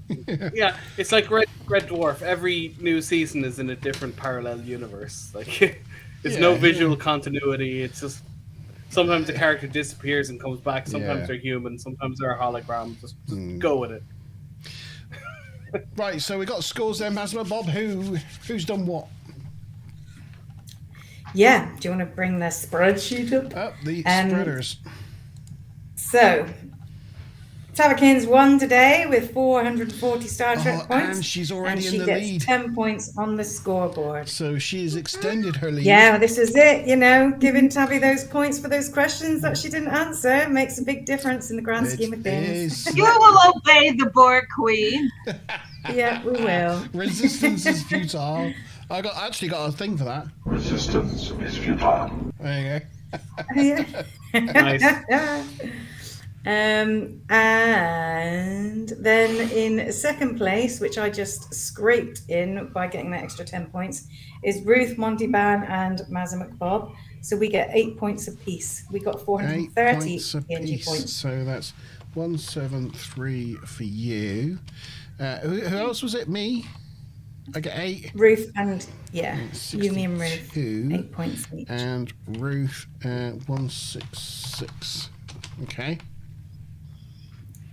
Yeah, it's like Red Dwarf. Every new season is in a different parallel universe. Like, there's no visual continuity. It's just sometimes the character disappears and comes back. Sometimes they're human. Sometimes they're a hologram. Just go with it. Right, so we got scores then, Masma Bob. Who's done what? Yeah, do you want to bring the spreadsheet up? Up the spreaders. So, Tavakins won today with 440 Star Trek points. And she's already and in the she gets lead. 10 points on the scoreboard. So she's extended her lead. Yeah, this is it. Giving Tabby those points for those questions that she didn't answer makes a big difference in the grand scheme of things. You will obey the Borg Queen. Yeah, we will. Resistance is futile. I actually got a thing for that. Resistance is futile. There you go. Nice. And then in second place, which I just scraped in by getting that extra 10 points, is Ruth, Montyban, and Mazamak Bob. So we get 8 points apiece. We got 430 TNG points. So that's 173 for you. Who else was it? Me? I get 8. Ruth and Yumi and Ruth, 62. 8 points each. And Ruth 166. Okay.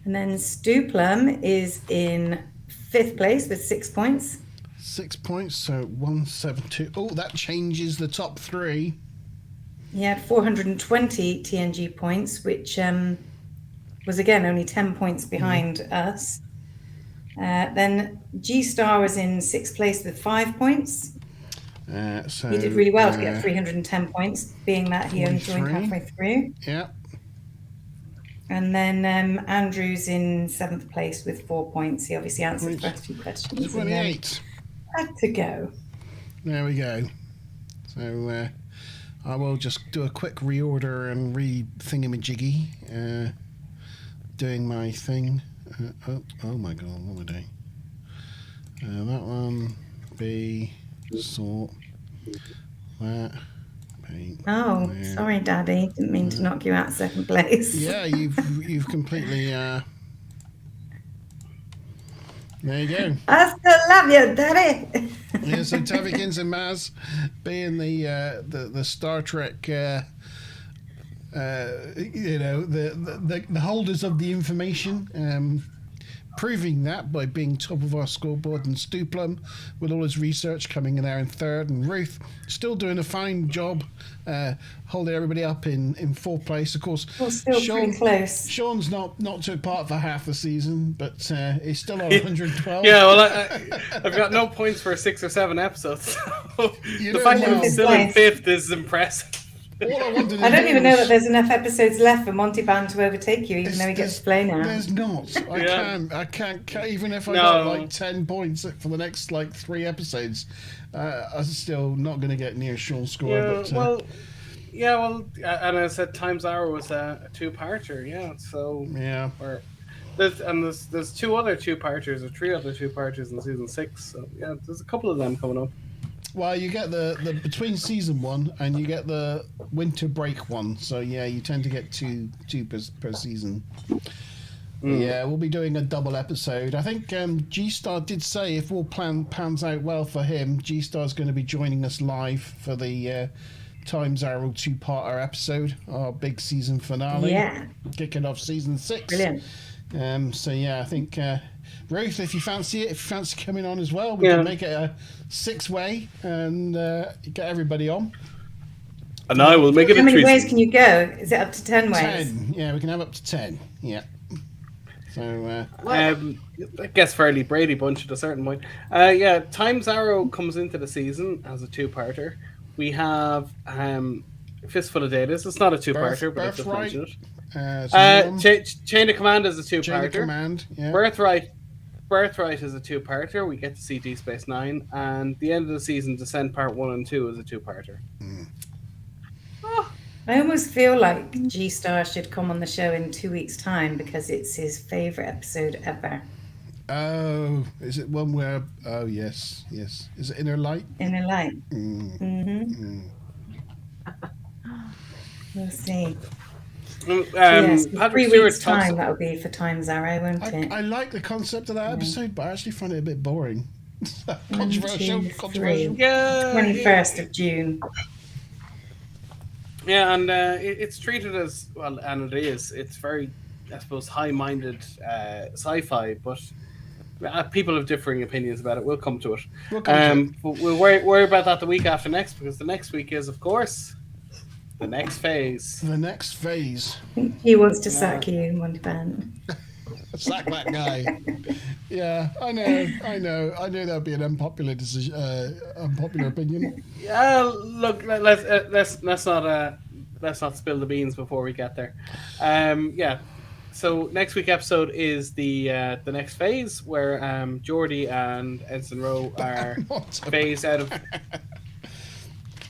And then Stu Plum is in 5th place with 6 points. 6 points, so 172. Oh, that changes the top 3. He had 420 TNG points, which was again only 10 points behind us. Then G-Star was in 6th place with 5 points. So he did really well to get 310 points, being that he only joined 43. halfway through. Yeah. And then Andrew's in 7th place with 4 points. He obviously answered the first few questions. 28. Had to go. There we go. So I will just do a quick reorder and re-thingamajiggy. Doing my thing. Oh my god, what am I doing? That one, B, sort, that, B. Oh, there. sorry, Daddy. Didn't mean to knock you out 2nd place. Yeah, you've completely. There you go. I still love you, Daddy. Yeah, so Tavikins and Maz being the Star Trek. The holders of the information, proving that by being top of our scoreboard, and Stuplum with all his research coming in there in 3rd, and Ruth still doing a fine job holding everybody up in 4th place. Of course, still pretty close. Sean's not took part for half the season, but he's still on 112. Yeah, well, I've got no points for 6 or 7 episodes. So the fact that he's still in 5th is impressive. I don't even know that there's enough episodes left for Monty Band to overtake you, even though he gets to play now. There's not. I can't. Even if I got like 10 points for the next 3 episodes, I'm still not going to get near Sean's score. Yeah, and I said Times Arrow was a 2-parter. Yeah, so yeah. There's 2 other 2-parters or 3 other 2-parters in season 6. So yeah, there's a couple of them coming up. Well, you get the between season 1 and you get the winter break one. So yeah, you tend to get two per season. Yeah, we'll be doing a double episode. I think G-Star did say if all pans out well for him, G-Star's going to be joining us live for the Times Arrow 2-parter episode, our big season finale. Yeah. Kicking off season 6. Brilliant. So yeah, I think Ruth, if you fancy coming on as well, we can make it a 6-way and get everybody on. And I will make it. How many ways can you go? Is it up to 10 ways? 10. Yeah, we can have up to 10. Yeah. So it gets fairly Brady Bunch at a certain point. Yeah, Times Arrow comes into the season as a 2-parter. We have Fistful of Datas. It's not a 2-parter, but I just mentioned it. Chain of Command is a 2-parter. Chain of Command, yeah. Birthright is a 2-parter. We get to see Deep Space Nine, and the end of the season, Descent Part 1 and 2 is a 2-parter. I almost feel like G-Star should come on the show in 2 weeks' time because it's his favourite episode ever. Oh, is it one where? Oh, yes. Is it Inner Light? Inner Light. We'll see. Yes, 3 weeks' time that'll be for Times Arrow, won't it? I like the concept of that episode, but I actually find it a bit boring. Controversial. Yeah, 21st of June. Yeah, and it's treated as well, and it is. It's very, I suppose, high-minded sci-fi, but people have differing opinions about it. We'll come to it. But we'll worry about that the week after next, because the next week is, of course, the next phase. The next phase. He wants to sack you, Monty Band. Sack that guy. Yeah, I know. I knew that'd be an unpopular decision, unpopular opinion. Yeah, look, let's not spill the beans before we get there. Yeah. So next week episode is the next phase where Geordi and Ensign Rowe are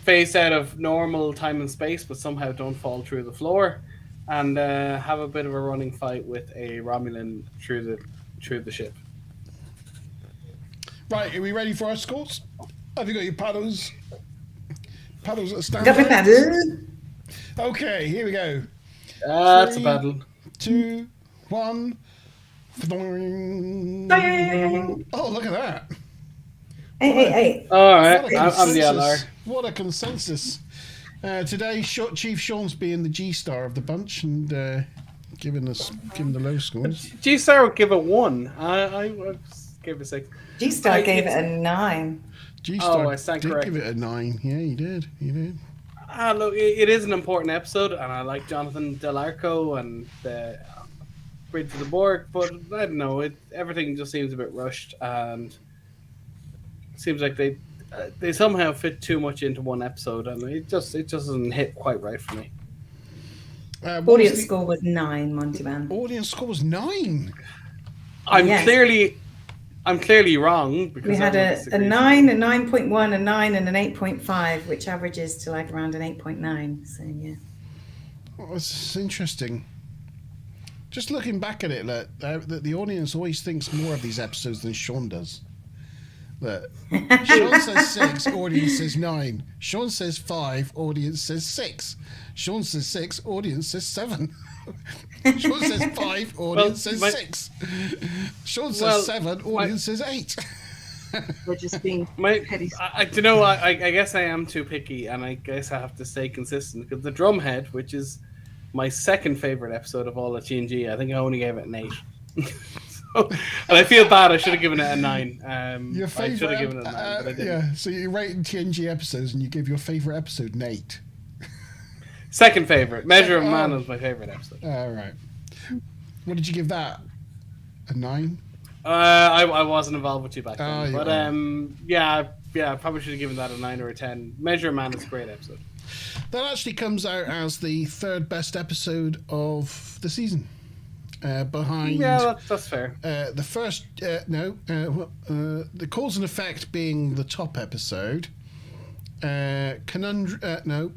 phased out of normal time and space, but somehow don't fall through the floor, and have a bit of a running fight with a Romulan through the ship. Right, are we ready for our scores? Have you got your paddles? Paddles at stand. Got my paddle. Okay, here we go. That's a paddle. 2, 1. Oh, look at that. Hey. All right, I'm the LR. What a consensus. Today, Chief Sean's being the G-Star of the bunch and giving the low scores. G-Star would give it 1. Gave it a 6. G-Star gave it a 9. G-Star I stand did corrected. give it a 9. Yeah, he did. Look, it is an important episode, and I like Jonathan Del Arco and the Bridge to the Borg, but I don't know. Everything just seems a bit rushed, and it seems like they somehow fit too much into one episode, and it just doesn't hit quite right for me. Audience score was 9, Montyman. Audience score was 9. I'm clearly wrong because We had a 9, a 9.1, a 9, and an 8.5, which averages to like around an 8.9. So yeah. Well, it's interesting. Just looking back at it, the audience always thinks more of these episodes than Sean does. Sean says 6, audience says 9. Sean says 5, audience says 6. Sean says 6, audience says 7. Sean says 5, audience says 6. Sean says 7, audience says 8. We're just being petty. I don't know. I guess I am too picky, and I guess I have to stay consistent because the Drumhead, which is my second favorite episode of all of TNG, I think I only gave it an 8. And I feel bad. I should have given it a 9. Your favorite, I should have given it a 9, but I didn't. Yeah, so you're rating TNG episodes and you give your favorite episode an 8. Second favorite. Measure of Man was my favorite episode. All right. What did you give that? A 9? I wasn't involved with you back then. Oh, But I probably should have given that a 9 or a 10. Measure of Man is a great episode. That actually comes out as the third best episode of the season. Behind that's fair. The first the Cause and Effect being the top episode. Conundrum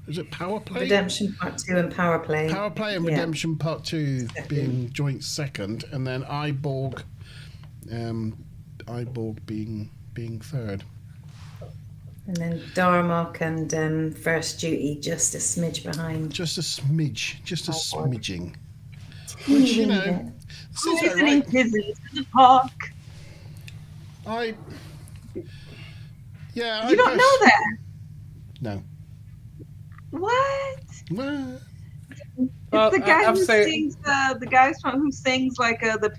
is it Power Play? Redemption Part 2 and Power Play. Power Play and Redemption Part 2 being joint second, and then I Borg being third. And then Darmok and First Duty just a smidge behind. Just a smidging. Which, you know, Visiting pigeons in the park. You don't know that? No. What? What? It's the guy who sings. The guy who sings like the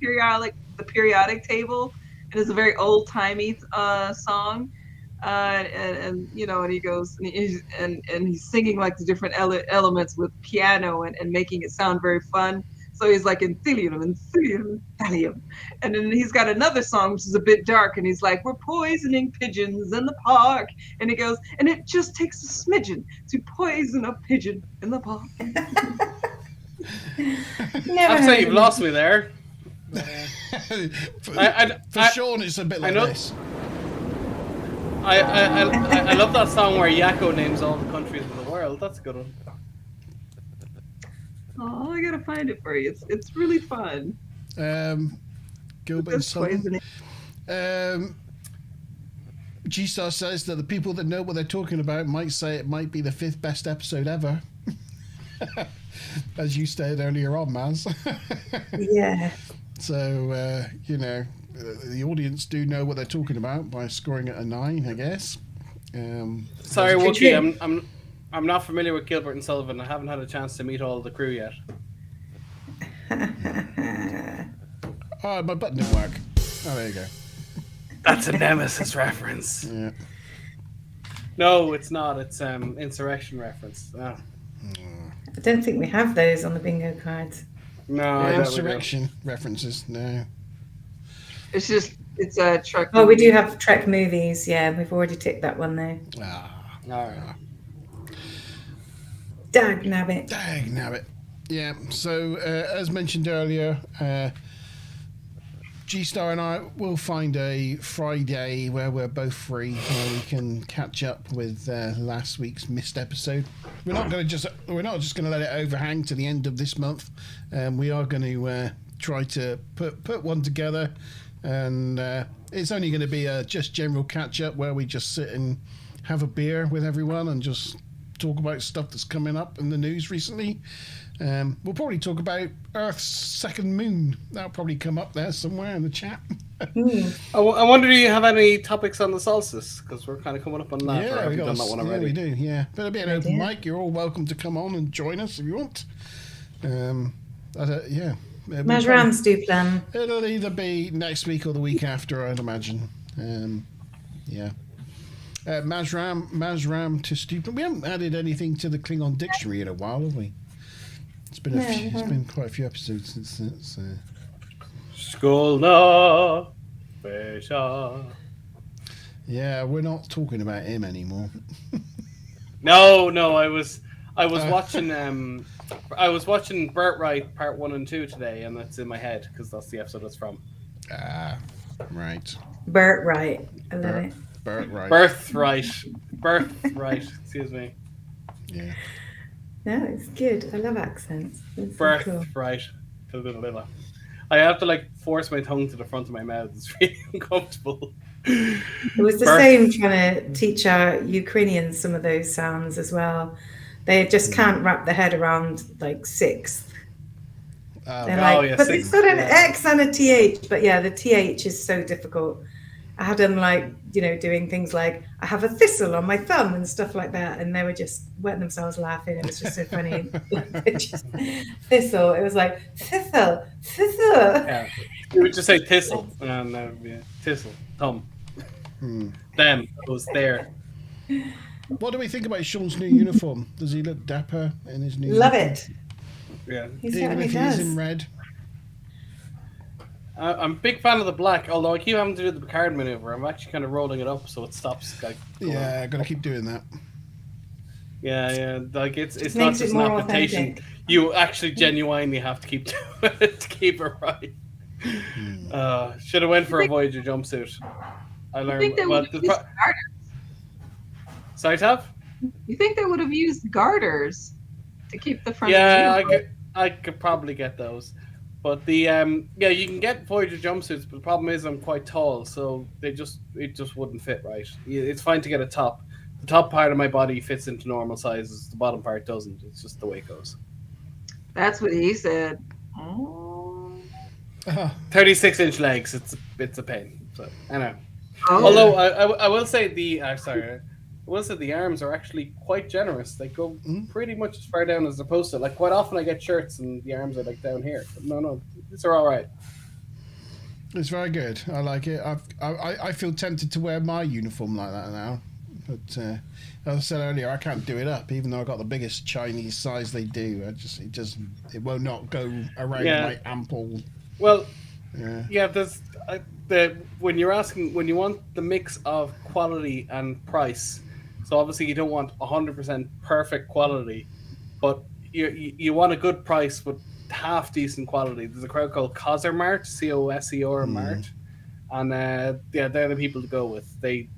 periodic table. It is a very old timey song, and you know, and he goes and he's singing like the different elements with piano and making it sound very fun. So he's like in Thelium, Thallium. And then he's got another song which is a bit dark, and he's like, we're poisoning pigeons in the park. And he goes, and it just takes a smidgen to poison a pigeon in the park. I'd say you've lost me there. For Sean, it's a bit like this. I love that song where Yakko names all the countries of the world. That's a good one. Oh, I gotta find it for you. It's really fun. Gilbert and Sullivan. G-Star says that the people that know what they're talking about might say it might be the 5th best episode ever. As you stated earlier on, Maz. Yeah. So, you know, the audience do know what they're talking about by scoring it a 9, I guess. Sorry, Wookie, I'm not familiar with Gilbert and Sullivan. I haven't had a chance to meet all the crew yet. Oh, my button didn't work. Oh, there you go. That's a Nemesis reference. Yeah. No, it's not. It's Insurrection reference. Oh. I don't think we have those on the bingo cards. No, Insurrection references. No. It's a Trek. Oh, we do have Trek movies. Yeah, we've already ticked that one though. All right. Dag nabbit. Yeah, so as mentioned earlier, G-Star and I will find a Friday where we're both free, where we can catch up with last week's missed episode. We're not just going to let it overhang to the end of this month. We are going to try to put one together, and it's only going to be a just general catch up where we just sit and have a beer with everyone and just talk about stuff that's coming up in the news recently. We'll probably talk about Earth's second moon. That'll probably come up there somewhere in the chat. I wonder, do you have any topics on the solstice? Because we're kind of coming up on that. Yeah, or have you done that one already? We do, yeah. But it'll be an open mic. You're all welcome to come on and join us if you want. Majram's do plan. It'll either be next week or the week after, I'd imagine. Yeah. Mazram to stupid. We haven't added anything to the Klingon dictionary in a while, have we? It's been it's been quite a few episodes since that. Skolna Besha. Yeah, we're not talking about him anymore. No, I was watching Birthright Part 1 and 2 today, and that's in my head because that's the episode it's from. Ah, right. Birthright. I love it. Birthright. Excuse me. Yeah. No, it's good. I love accents. It's so cool. Birthright. I have to force my tongue to the front of my mouth. It's really uncomfortable. It was the same trying to teach our Ukrainians some of those sounds as well. They just can't wrap their head around sixth. They're but it's got an X and a TH. But yeah, the TH is so difficult. I had them doing things like I have a thistle on my thumb and stuff like that, and they were just wetting themselves laughing. It was just so funny. Thistle. It was like thistle. Yeah, you would just say thistle, and thistle, thumb. Them, it was there. What do we think about Sean's new uniform? Does he look dapper in his new? Love uniform? it. Yeah, even if he's in red. I'm a big fan of the black, although I keep having to do the Picard maneuver. I'm actually kind of rolling it up so it stops. Yeah, gotta keep doing that. Yeah, it's not just an application. You actually genuinely have to keep doing it to keep it right. Should have went for a Voyager jumpsuit. I learned. You think they would have used garters? Sorry, Tav? You think they would have used garters to keep the front? Yeah, I could probably get those. But you can get Voyager jumpsuits, but the problem is I'm quite tall, so it just wouldn't fit right. It's fine to get a top. The top part of my body fits into normal sizes. The bottom part doesn't. It's just the way it goes. That's what he said. 36-inch legs. It's a pain. So I know. Oh. Although I will say the arms are actually quite generous. They go pretty much as far down as they're supposed to. Quite often I get shirts and the arms are down here. But no, these are all right. It's very good. I like it. I feel tempted to wear my uniform like that now. But as I said earlier, I can't do it up, even though I got the biggest Chinese size they do. It will not go around my ample. Well, there's when you want the mix of quality and price. So obviously you don't want 100% perfect quality, but you want a good price with half decent quality. There's a crowd called Cosermart, COSER Mart, and they're the people to go with. They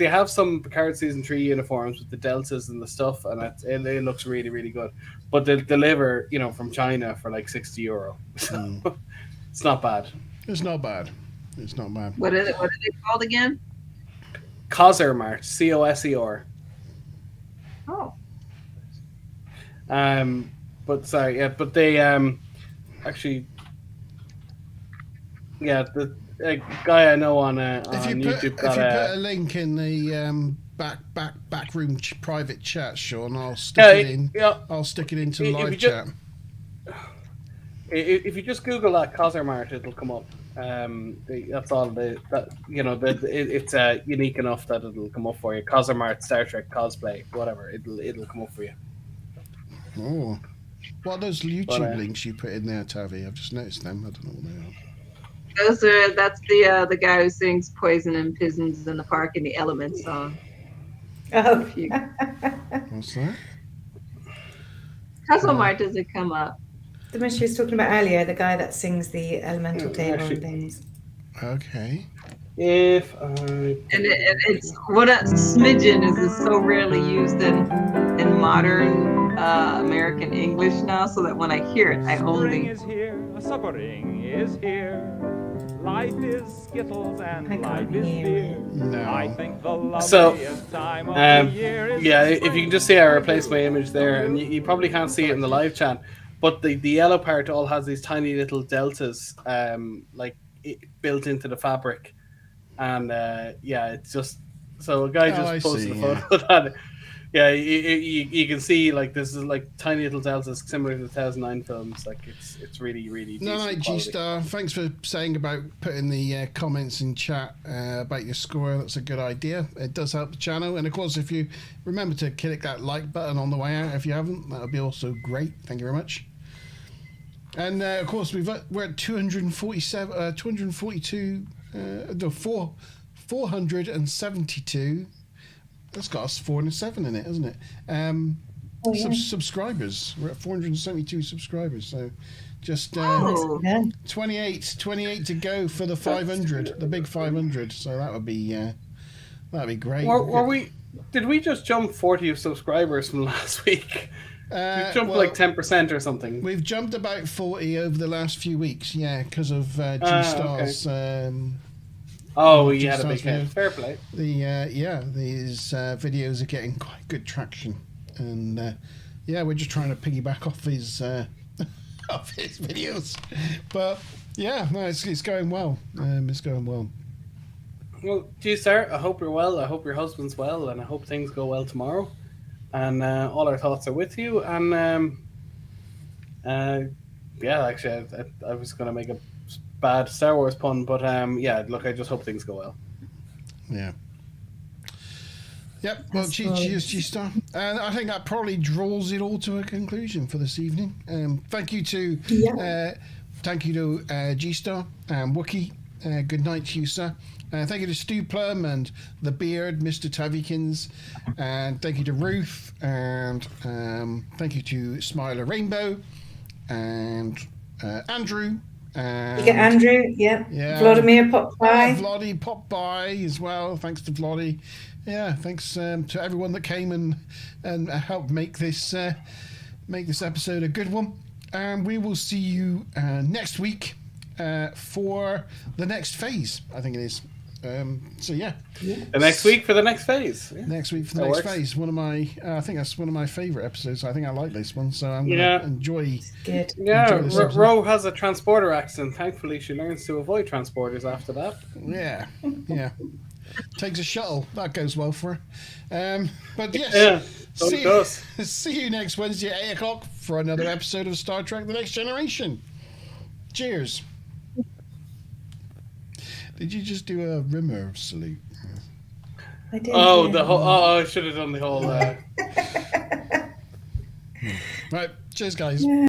have some Picard season 3 uniforms with the deltas and the stuff, and it looks really, really good. But they deliver, from China for €60. So it's not bad. It's not bad. What are they called again? Cosermart, COSER. Oh. But sorry, but they actually, the guy I know on YouTube if you put a link in the back room private chat, Sean, I'll stick it in. Yeah. I'll stick it into live chat. If you just Google that Cosermart, it'll come up. That's all. It's unique enough that it'll come up for you. Cosermart, Star Trek cosplay, whatever. It'll come up for you. Oh, what are those YouTube links you put in there, Tavi? I've just noticed them. I don't know what they are. That's the guy who sings "Poison and Pigeons in the Park" in the Elements song. Oh, what's that? Cosermart doesn't come up. The one she was talking about earlier, the guy that sings the elemental table and things. Okay. It's what a smidgen is so rarely used in modern American English now, so that when I hear it, I only. Is here, a suffering is here. Life is skittles and life is beer. No. I think the loveliest time of the year is if you can just see I replaced my image there, and you probably can't see it in the live chat. But the yellow part all has these tiny little deltas, built into the fabric, and it's just so a guy just posted a photo of that. Yeah, you can see like this is like tiny little deltas similar to the 2009 films. Like it's really really. No, G-Star, thanks for saying about putting the comments in chat about your score. That's a good idea. It does help the channel, and of course, if you remember to click that like button on the way out, if you haven't, that would be also great. Thank you very much. And of course, we're at 247, 242, 472. That's got us 407 in it, hasn't it? Subscribers. We're at 472 subscribers. So just 28 to go for the 500, the big 500. So that'd be great. Did we just jump 40 subscribers from last week? We jumped like 10% or something. We've jumped about 40 over the last few weeks, yeah, because of G-Stars. Okay. You had a big head. Fair play. These videos are getting quite good traction, and we're just trying to piggyback off his off his videos. But yeah, no, it's going well. It's going well. Well, G-Star, I hope you're well. I hope your husband's well, and I hope things go well tomorrow. And all our thoughts are with you. And actually, I was going to make a bad Star Wars pun, but look, I just hope things go well. Yeah. Yep. Well, cheers, G-Star. And I think that probably draws it all to a conclusion for this evening. Thank you to G-Star and Wookie. Good night to you, sir. Thank you to Stu Plum and the Beard, Mr. Tavikins, and thank you to Ruth, and thank you to Smiler Rainbow and Andrew. You get Andrew, yeah. Vladimir popped by. Vloddy popped by as well. Thanks to Vloddy. Yeah, thanks to everyone that came and helped make this episode a good one. And we will see you next week for the next phase. I think it is. The next week for the next phase. Yeah. Next week for the next phase. One of my, I think that's one of my favorite episodes. I think I like this one, so I'm gonna enjoy. Good. Yeah, Ro has a transporter accent. Thankfully, she learns to avoid transporters after that. Yeah. Takes a shuttle. That goes well for her. But yes, see you next Wednesday at 8:00 for another episode of Star Trek: The Next Generation. Cheers. Did you just do a Rimmer salute? I did. I should have done the whole. Right, cheers, guys.